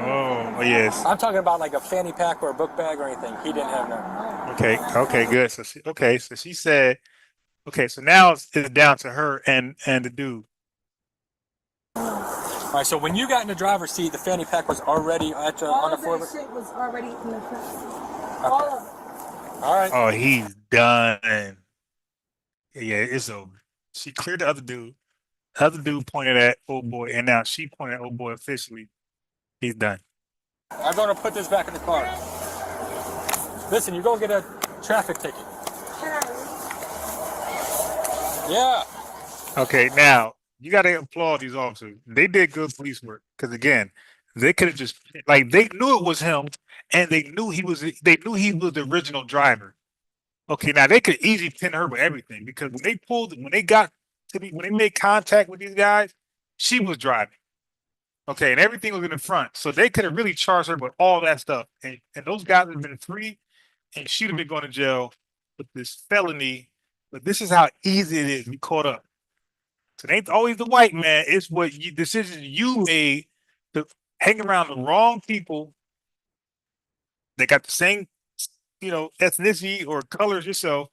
Oh yes. I'm talking about like a fanny pack or a book bag or anything. He didn't have none. Okay, good. So she said, okay, so now it's down to her and the dude. All right, so when you got in the driver's seat, the fanny pack was already at your, on the floor. All of that shit was already in the front seat. All of it. All right. Oh, he's done. Yeah, it's over. She cleared the other dude. The other dude pointed at old boy, and now she pointed at old boy officially. He's done. I'm going to put this back in the car. Listen, you're going to get a traffic ticket. Can I leave? Yeah. Okay, now you got to applaud these officers. They did good police work because again, they could have just like they knew it was him, and they knew he was the original driver. Okay, now they could easily pin her with everything because when they made contact with these guys, she was driving. Okay, and everything was in the front, so they could have really charged her with all that stuff, and those guys would have been free, and she'd have been going to jail with this felony. But this is how easy it is to be caught up. So it ain't always the white man; it's decisions you made to hang around the wrong people. They got the same, ethnicity or colors yourself.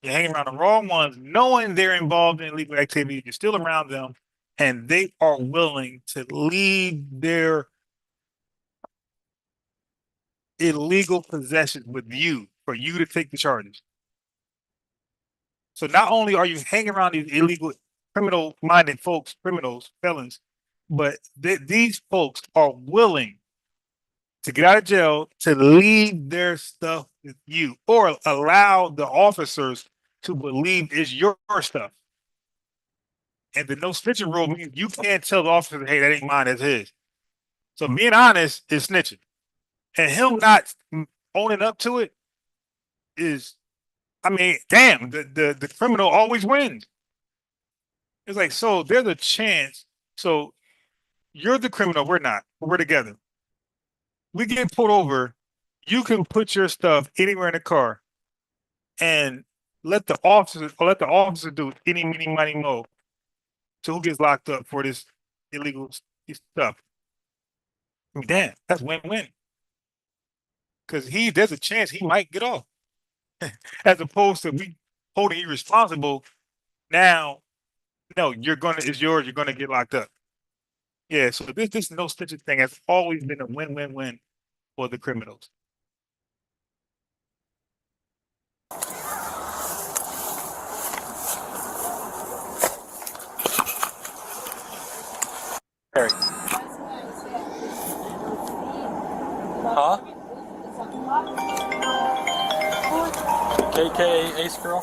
You're hanging around the wrong ones, knowing they're involved in illegal activity. You're still around them, and they are willing to leave their illegal possessions with you for you to take the charges. So not only are you hanging around these illegal, criminal-minded folks, criminals, felons, but these folks are willing to get out of jail to leave their stuff with you or allow the officers to believe it's your stuff. And the no snitching rule means you can't tell the officer, hey, that ain't mine, that's his. So being honest is snitching. And him not owning up to it is, damn, the criminal always wins. It's like, so there's a chance. So you're the criminal, we're not. We're together. We get pulled over, you can put your stuff anywhere in the car and let the officer do any, meeny, miny, mo. So who gets locked up for this illegal stuff? Damn, that's win-win. Because there's a chance he might get off. As opposed to we holding you responsible. Now, no, it's yours, you're gonna get locked up. Yeah, so this no snitching thing has always been a win-win-win for the criminals. Harry. Huh? KK Ace Girl?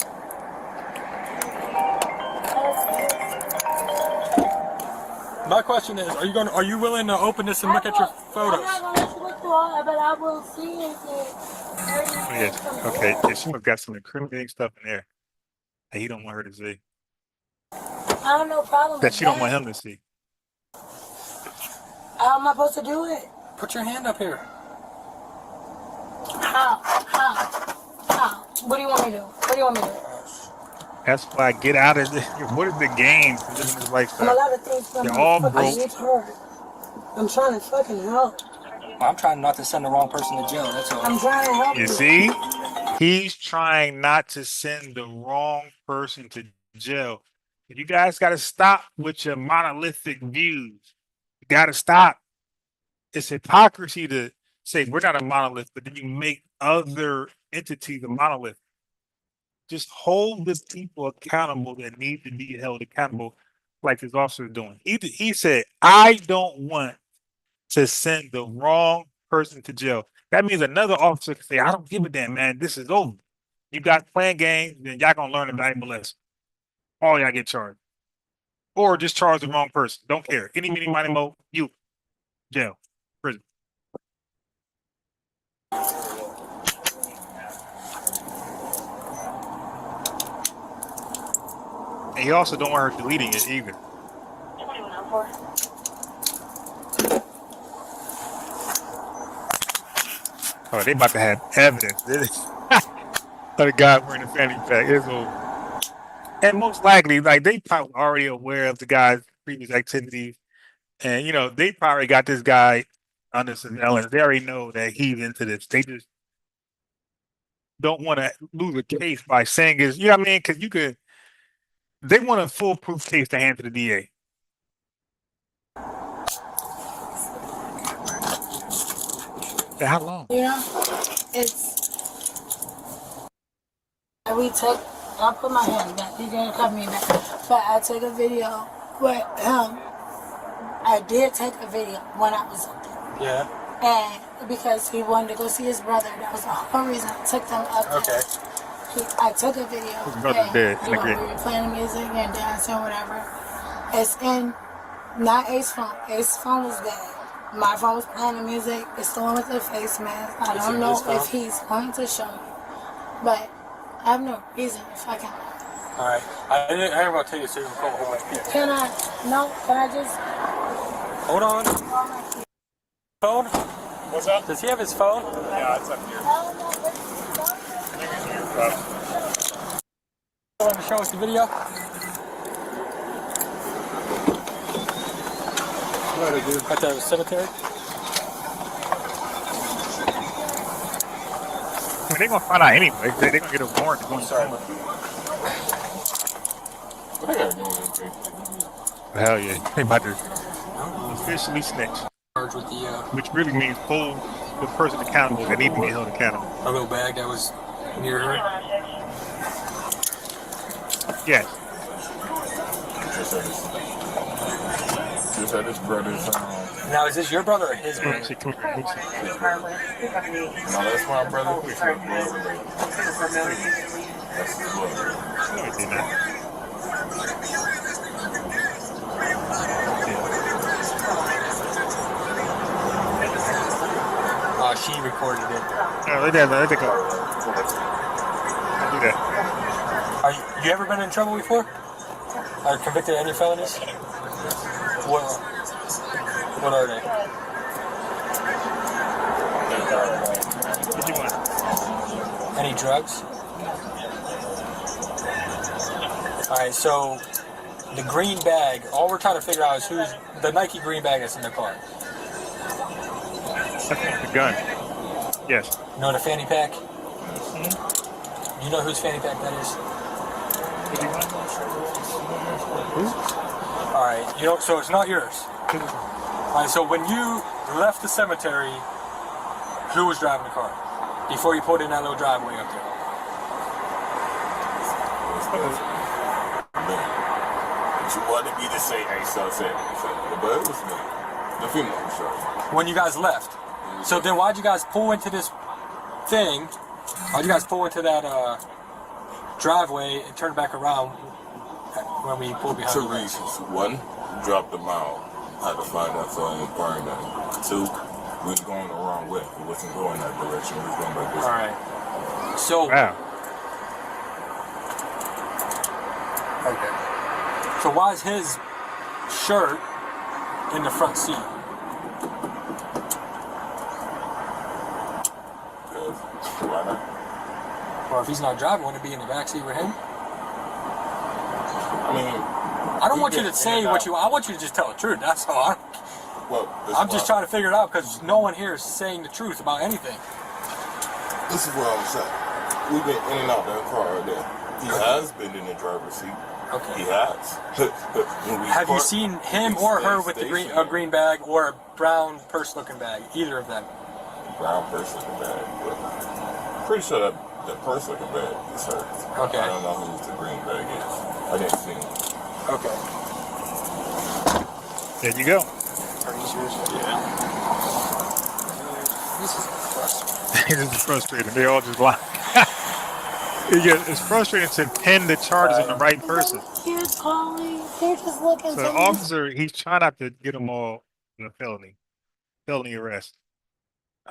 My question is, are you willing to open this and look at your photos? I'm not gonna let you look through all that, but I will see it. Oh, yeah. Okay. Yeah, she got some incriminating stuff in there that he don't want her to see. I have no problem That with she don't want him to see. How am I supposed to do it? Put your hand up here. How? What do you want me to do? That's why I get out of this. What is the game for living this I'm lifestyle? a lot of things from They're all broke. it's hard. I'm trying to fucking help. I'm trying not to send the wrong person to jail, that's all. I'm trying to help you. You see? He's trying not to send the wrong person to jail. You guys got to stop with your monolithic views. You got to stop. It's hypocrisy to say we're not a monolith, but then you make other entities a monolith. Just hold the people accountable that need to be held accountable, like this officer is doing. He said, I don't want to send the wrong person to jail. That means another officer can say, I don't give a damn, man. This is over. You guys playing games, then y'all gonna learn a valuable lesson. All y'all get charged. Or just charge the wrong person. Don't care. Any, meeny, miny, mo, you. Jail. Prison. And he also don't want her deleting it either. Oh, they about to have evidence. Of the guy wearing the fanny pack. It's over. And most likely, like, they probably already aware of the guy's previous activities. And, you know, they probably got this guy under surveillance. They already know that he's into this. They just don't want to lose a case by saying is, you know what I mean? Because they want a foolproof case to hand to the DA. How long? You know, I put my hand back. He didn't cut me back. But I took a video with him. I did take a video when I was up there. Yeah. And because he wanted to go see his brother, that was the whole reason I took them up there. Okay. I took a video. His brother's dead. We were playing music and dancing, whatever. It's in, not Ace's phone. Ace's phone was dead. My phone was playing the music. It's the one with the face mask. I don't know if he's going to show me. But I have no reason if I can. Alright. I didn't want to tell you so you can call a whole bunch of people. Can I just... Hold on. Phone? What's up? Does he have his phone? Yeah, it's up here. You want to show us the video? At the cemetery? I mean, they're going to find out anyway. They're going to get a warrant to go inside. Hell yeah. They about to officially snitch. Which really means hold the person accountable that need to be held accountable. A little bag that was near her? Yes. Just had his brother's Now, is this your brother or his brother? No, that's my brother. That's his brother. No, it did not. She recorded it. No, they go. Do that. You ever been in trouble before? Or convicted of any felonies? What are they? What do you want? Any drugs? Alright, so the green bag, all we're trying to figure out is who's the Nike green bag that's in the car. That's the gun. Yes. You know the fanny pack? Mm-hmm. You know whose fanny pack that is? Who? Alright, you know, so it's not yours. Alright, so when you left the cemetery, who was driving the car? Before you pulled in that little driveway up there? But you wanted me to say, hey, so said, but it was me. The female, sure. When you guys left. So then why'd you guys pull into this thing? Why'd you guys pull into that driveway and turn back around when we pulled behind? Two reasons. One, drop them out. had to find out so important that 2, we was going the wrong way. We wasn't going that direction. We was going back this way. All right. So. Wow. Okay. So why is his shirt in the front seat? Why not? Or if he's not driving, wouldn't it be in the back seat with him? I mean, I don't want you to say what you. I want you to just tell the truth. That's all. I'm just trying to figure it out because no one here is saying the truth about anything. This is what I'm saying. We've been in and out that car right there. He has been in the driver's seat. Okay. He has. Have you seen him or her with a green bag or a brown purse-looking bag? Either of them. Brown purse-looking bag. But pretty sure that purse-looking bag is hers. Okay. I don't know who the green bag is. I didn't see him. Okay. There you go. Are you serious? Yeah. This is frustrating. This is frustrating. They all just lie. It's frustrating to pin the charges on the right person. Kids calling. They're just looking. So the officer, he's trying not to get them all in a felony arrest.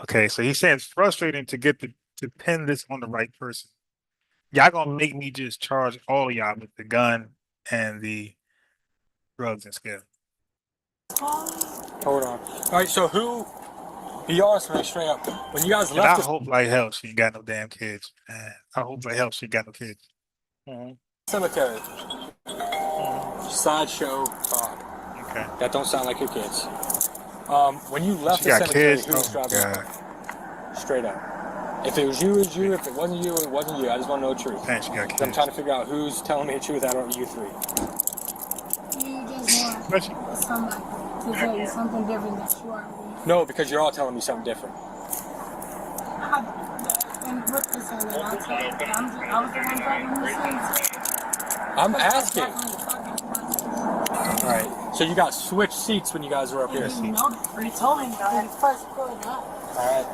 Okay, so he's saying it's frustrating to to pin this on the right person. Y'all gonna make me just charge all of y'all with the gun and the drugs and skill. Hold on. All right, so who? Be honest with me straight up. When you guys And left, I hope like hell she ain't got no damn kids. Man. I hope like hell she ain't got no kids. cemetery, sideshow Bob. Okay. That don't sound like your kids. When you left She the got cemetery, kids? who was Oh, driving? God. Straight up. If it was you, it was you. If it wasn't you, it wasn't you. I just want to know the truth. Man, she got kids. I'm trying to figure out who's telling me the truth out of you three. You just want somebody to tell you something different that you already. No, because you're all telling me something different. And what is saying that I was the one driving the same. I'm asking. All right. So you got switched seats when you guys were up here. You know that. You told me when you first pulled up. All right.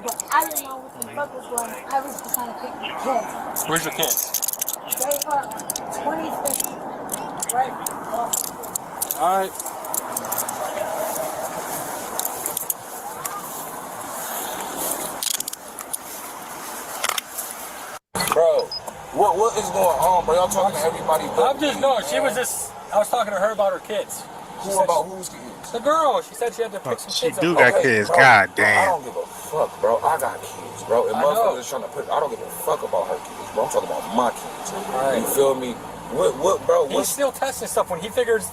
But I didn't know what the fuck was going on. I was just trying to pick my kids. Where's your kids? They are 25. Right. All right. Bro, what is going on, bro? Y'all talking to everybody but I'm just me, no. man. She was just. I was talking to her about her kids. Who about whose kids? The girl. She said she had to pick some She kids do up. got Okay, kids. bro, God bro, I damn. don't give a fuck, bro. I got kids, bro. And I know. motherfuckers is trying to put. I don't give a fuck about her kids, bro. I'm talking about my kids. Right. You feel me? What, bro? He's still testing stuff. When he figures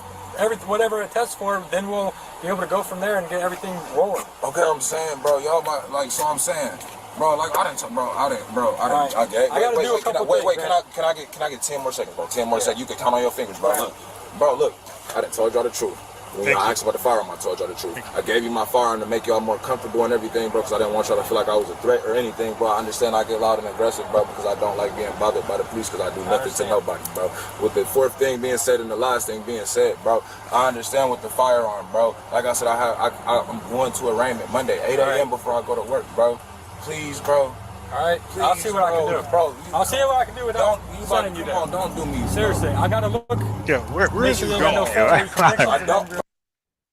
whatever it tests for, then we'll be able to go from there and get everything rolling. Okay, I'm saying, bro. Y'all might like. So I'm saying. Bro, like I didn't, Right. Okay, I gotta do a couple wait, things, can I get 10 more seconds, bro? 10 more seconds. You can count on your fingers, bro. Look, I done told y'all the truth. When I asked about the firearm, I told y'all the truth. I gave you my firearm to make y'all more comfortable and everything, bro, because I didn't want y'all to feel like I was a threat or anything, bro. I understand I get loud and aggressive, bro, because I don't like being bothered by the police because I do nothing to nobody, bro. With the fourth thing being said and the last thing being said, bro, I understand with the firearm, bro. Like I said, I'm going to arraignment Monday, 8 a.m. before I go to work, bro. Please, bro. All right, Please, I'll see what I can do, bro. I'll see what I can do without sending you down. Don't do me. Seriously, I gotta look. Yo, where is sure this you ain't got no going? felony convictions I and don't. then-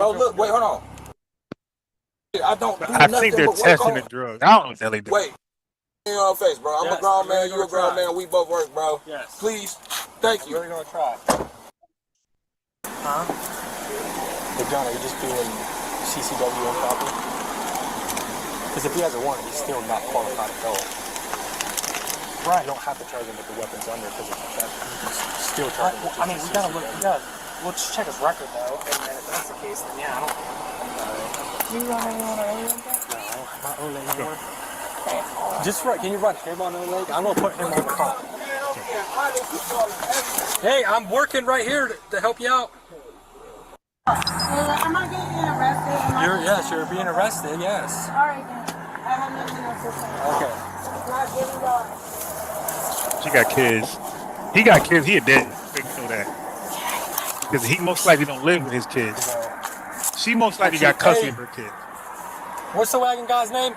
Bro, look, wait, hold on. I don't do I nothing think they're but work testing on. the drugs. I don't know what the hell they do. Wait, in your face, bro. I'm Yes, a grown man. really You a gonna grown try. man. We both work, bro. Yes. Please, thank I'm you. really gonna try. Huh? Hey, John, are you just doing CCW improper? Because if he has a warrant, he's still not qualified at all. Right. You don't have to charge him with the weapons under because it's theft. You can still charge him. I mean, we'll just check his record though, and then if that's the case, then yeah, I don't. You run anyone earlier like that? No, I don't have my own leg anymore. Just right. Can you run him on the leg? I'm gonna put him on the cop. Hey, I'm working right here to help you out. Am I getting arrested? Yes, you're being arrested. Yes. All right then. I have nothing else to say. Okay. Not giving God. She got kids. He got kids. He a dead. You know that. Because he most likely don't live with his kids. She most likely got custody of her kids. What's the wagon guy's name?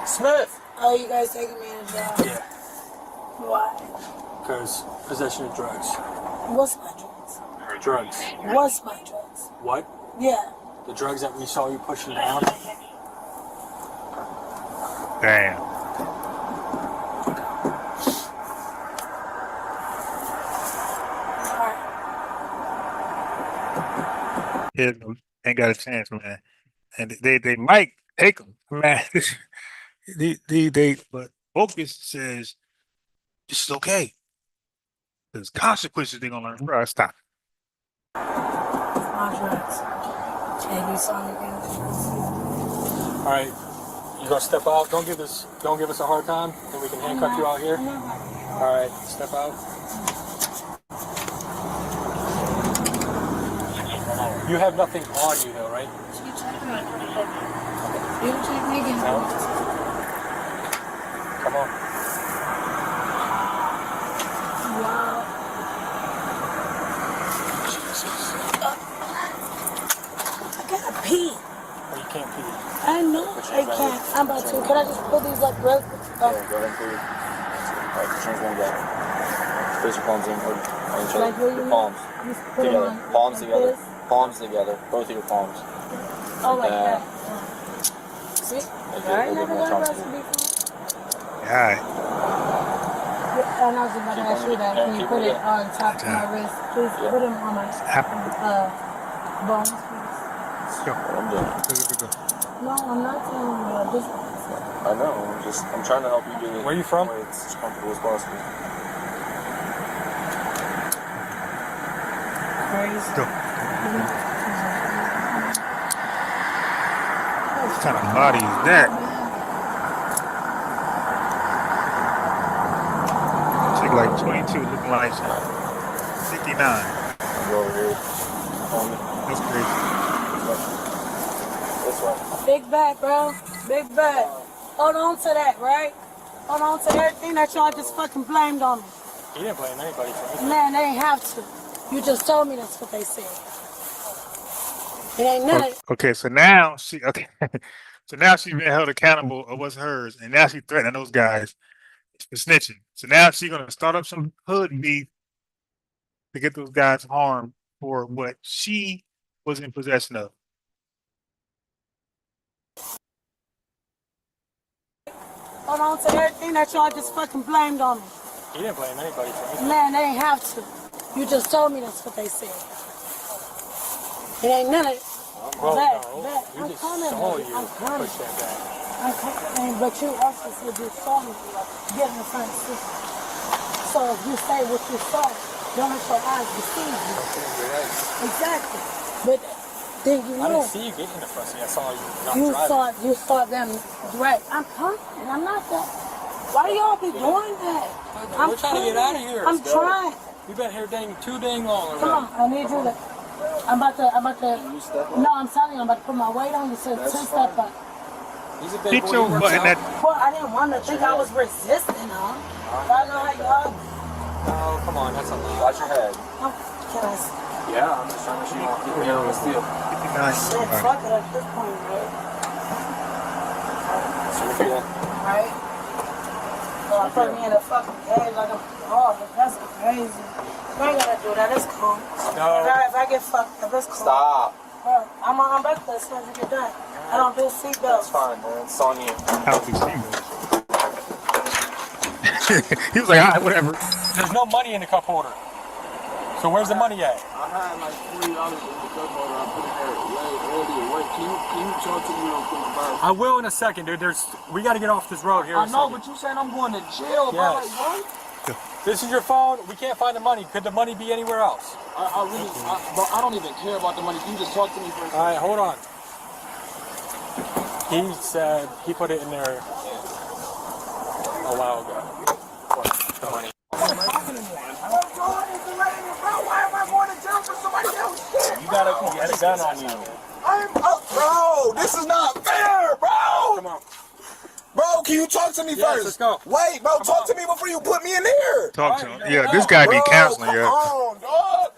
Smith. Oh, you guys taking me to jail? Yeah. Why? Because possession of drugs. What's my drugs? Drugs. What's my drugs? What? Yeah. The drugs that we saw you pushing down? Damn. Yeah, ain't got a chance, man. And they might take them, man. But Focus says this is okay. There's consequences they're gonna learn. Bro, stop. Contracts. All right, you gonna step out? Don't give us a hard time, and we can handcuff you out here. All right, step out. You have nothing on you though, right? You check me again. No. Come on. Wow. I gotta pee. Oh, you can't pee. I know I can't. I'm about to. Can I just pull these up real quick? Yeah, go ahead and put it. Alright, change one guy. Place your palms in on each other. Your palms together. Palms together. Palms together. Both of your palms. Oh, like that. See? I never got arrested before. Alright. And I was about to ask you that. Can you put it on top of my wrist? Please put it on my bones, please. Go. I'm doing it. No, I'm not telling you. Just I know. I'm trying to help you get it. Where are you from? It's as comfortable as possible. crazy. Go. What kind of body is that? Chick like 22, looking like 59. Go over here. That's crazy. This way. Big bag, bro. Big bag. Hold on to that, right? Hold on to everything that y'all just fucking blamed on me. He didn't blame anybody for anything. Man, they ain't have to. You just told me that's what they said. It ain't nothing. Okay, so now she's been held accountable of what's hers, and now she's threatening those guys for snitching. So now she's gonna start up some hood beef to get those guys harmed for what she was in possession of. Hold on to everything that y'all just fucking blamed on me. He didn't blame anybody for anything. Man, they ain't have to. You just told me that's what they said. It ain't none of it. Well, Bet. We I'm just coming, saw baby. you I'm coming. push that back. I'm coming. But you also said you saw me get in the front seat. So if you say what you saw, don't let your eyes deceive you. You're right. Exactly. But then you I know. didn't see you get in the front seat. I saw you not driving. You saw them right. I'm coming. I'm not that. Why y'all be doing that? We're trying to get out of here. I'm trying. We've been here too dang long. Come on, I need you to. I'm about to. No, I'm telling you, I'm about to put my weight on you so step up. He's a big boy. He works out. Well, I didn't want to think I was resisting, huh? I know how y'all. Oh, come on, that's a lot. Watch your head. Can I see? Yeah, I'm just trying to show you. Keep your hand on the steel. Shit, fuck it at this point, right? So if you Right? So I put me in a fucking cage like I'm. Oh, that's crazy. I ain't gonna do that. It's cool. No. If I get fucked up, it's cool. Stop. Bro, I'm back there as soon as you get done. I don't do seatbelts. That's fine, man. It's on you. I don't do seatbelts. He was like, all right, whatever. There's no money in the cup holder. So where's the money at? I had like $40 in the cup holder. I put it there earlier. Wait, can you talk to me real quick? I will in a second, dude. We got to get off this road here. I know, but you said I'm going to jail, bro. Yes. Like, what? This is your phone. We can't find the money. Could the money be anywhere else? Bro, I don't even care about the money. Can you just talk to me for a second? All right, hold on. He said he put it in there a while ago. What? The money. Why am I going to jail for somebody else? You got a gun on you. Bro, this is not fair, bro. Come on. Bro, can you talk to me first? Let's go. Wait, bro, talk to me before you put me in there. Talk to him. Yeah, this guy be counseling, Come on, dog.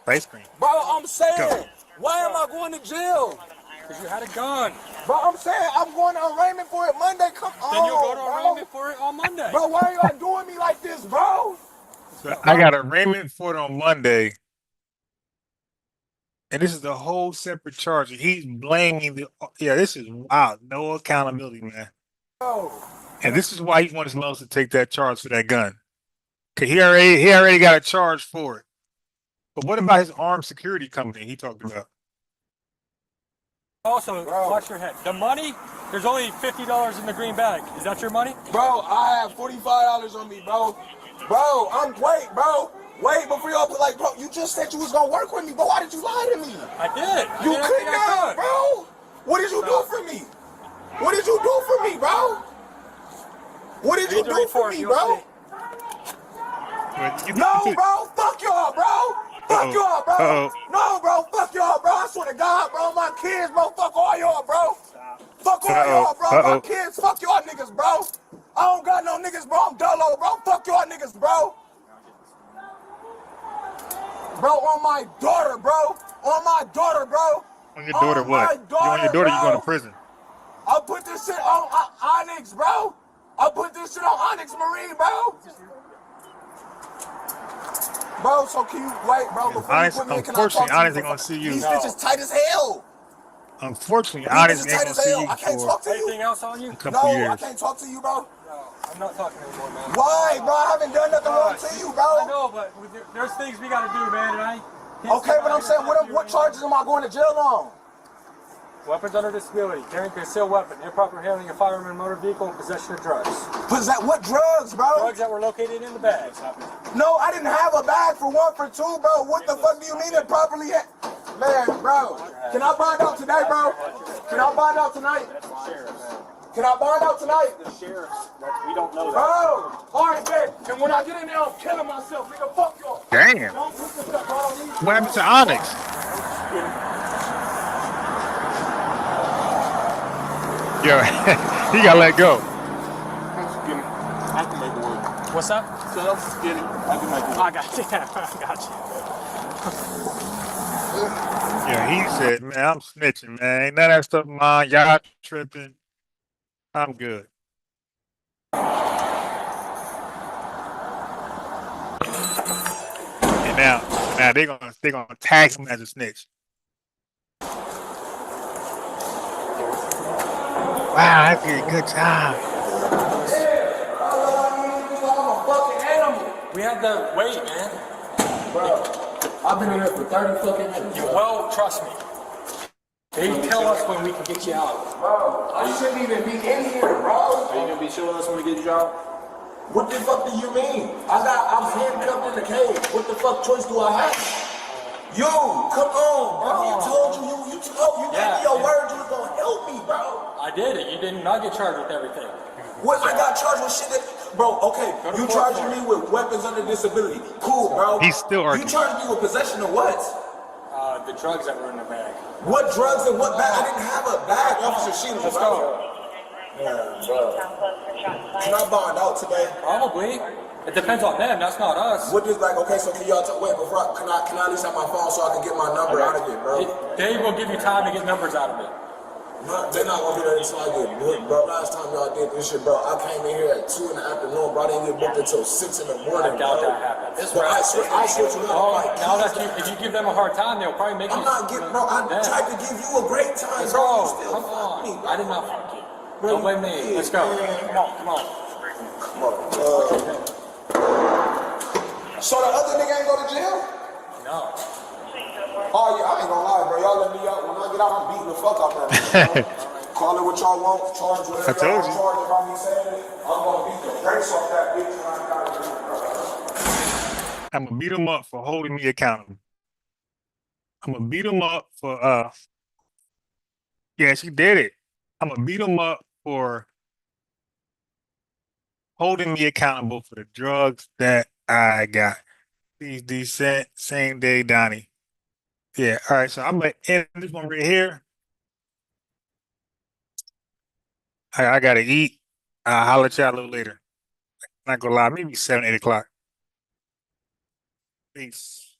Ice cream. Bro, I'm saying, why am I going to jail? Because you had a gun. Bro, I'm saying I'm going to arraignment for it Monday. Come on, Then you'll go to bro. arraignment for it on Monday. Bro, why are y'all doing me like this, bro? So I got arraignment for it on Monday. And this is the whole separate charge. He's blaming the. Yeah, this is wow. No accountability, man. Oh. And this is why he wanted Smells to take that charge for that gun. Cause he already got a charge for it. But what about his armed security company he talked about? Also, watch your head. The money, there's only $50 in the green bag. Is that your money? Bro, I have $45 on me, bro. Wait, before y'all put like, bro, you just said you was gonna work with me, but why did you lie to me? I did. You could not, bro. What did you do for me? What did you do for me, bro? What did you do for me, bro? No, bro. Fuck y'all, bro. Fuck y'all, bro. No, bro. Fuck y'all, bro. I swear to God, bro. My kids, bro. Fuck all y'all, bro. Fuck all y'all, bro. My kids. Fuck y'all niggas, bro. I don't got no niggas, bro. I'm dolo, bro. Fuck y'all niggas, bro. Bro, on my daughter, bro. On my daughter, bro. On your daughter, what? You on your daughter, you going to prison. I put this shit on Onyx, bro. I put this shit on Onyx Marine, bro. Bro, so can you wait, bro? Before you put me in, can I talk to you? Onyx ain't gonna see you. These bitches tight as hell. Unfortunately, Onyx ain't gonna see you I can't talk to you. Anything else on you? A couple years. I can't talk to you, bro. No, I'm not talking anymore, man. Why, bro? I haven't done nothing wrong to you, bro. I know, but there's things we gotta do, man, and I okay, but I'm saying, what charges am I going to jail on? Weapons under disability, carrying concealed weapon, improper handling of firearm and motor vehicle, and possession of drugs. What drugs, bro? Drugs that were located in the bag. No, I didn't have a bag for 1 for 2, bro. What the fuck do you mean improperly? Man, bro, can I bond out today, bro? Can I bond out tonight? Can I bond out tonight? The sheriff's. We don't know that. Bro, all right, man. And when I get in there, I'm killing myself. Nigga, fuck y'all. Damn. What happened to Onyx? Yo, he got let go. I can make it work. What's up? So I'm skinny. I can make it work. I got you. I got you. Yeah, he said, man, I'm snitching, man. Ain't none of that stuff mine. Y'all tripping. I'm good. And now they're gonna tag him as a snitch. Wow, that's a good job. We have the wait, man. Bro, I've been in here for 30 fucking minutes. Well, trust me. They tell us when we can get you out. Bro, I shouldn't even be in here, bro. Are you gonna be showing us when we get you out? What the fuck do you mean? I'm handcuffed in the cage. What the fuck choice do I have? You, come on, bro. You told you gave me your word you was gonna help me, bro. I did it. You did not get charged with everything. What? I got charged with shit that, bro, okay, you charging me with weapons under disability. Cool, bro. He's still arguing. You charged me with possession of what? The drugs that were in the bag. What drugs and what bag? I didn't have a bag, Officer Sheila. Let's go. Yeah, bro. Can I bond out today? Probably. It depends on them. That's not us. What is like? Okay, so can y'all wait before can I at least have my phone so I can get my number out of it, bro? They will give you time to get numbers out of it. No, they're not gonna do that until I get booked, bro. Last time y'all did this shit, bro, I came in here at 2 in the afternoon, bro. I didn't get booked until 6 in the morning. I doubt that happened. But I swear to God, now that if you give them a hard time, they'll probably make you. I'm not getting, bro. I tried to give you a great time, bro. You still fuck me, bro. I did not fuck you. Don't blame me. Let's go. Come on. So the other nigga ain't go to jail? No. Oh yeah, I ain't gonna lie, bro. Y'all let me out. When I get out, I'm beating the fuck out of them. Call it what y'all want. Charge whatever y'all want. Charge about me saying it. I'm gonna beat the brakes off that bitch when I got it. I'm gonna beat him up for holding me accountable. I'm gonna beat him up for yeah, she did it. I'm gonna beat him up for holding me accountable for the drugs that I got. These same day Donnie. Yeah, all right, so I'm gonna end this one right here. I gotta eat. I'll holler at y'all a little later. Not gonna lie, maybe 7, 8 o'clock. Peace.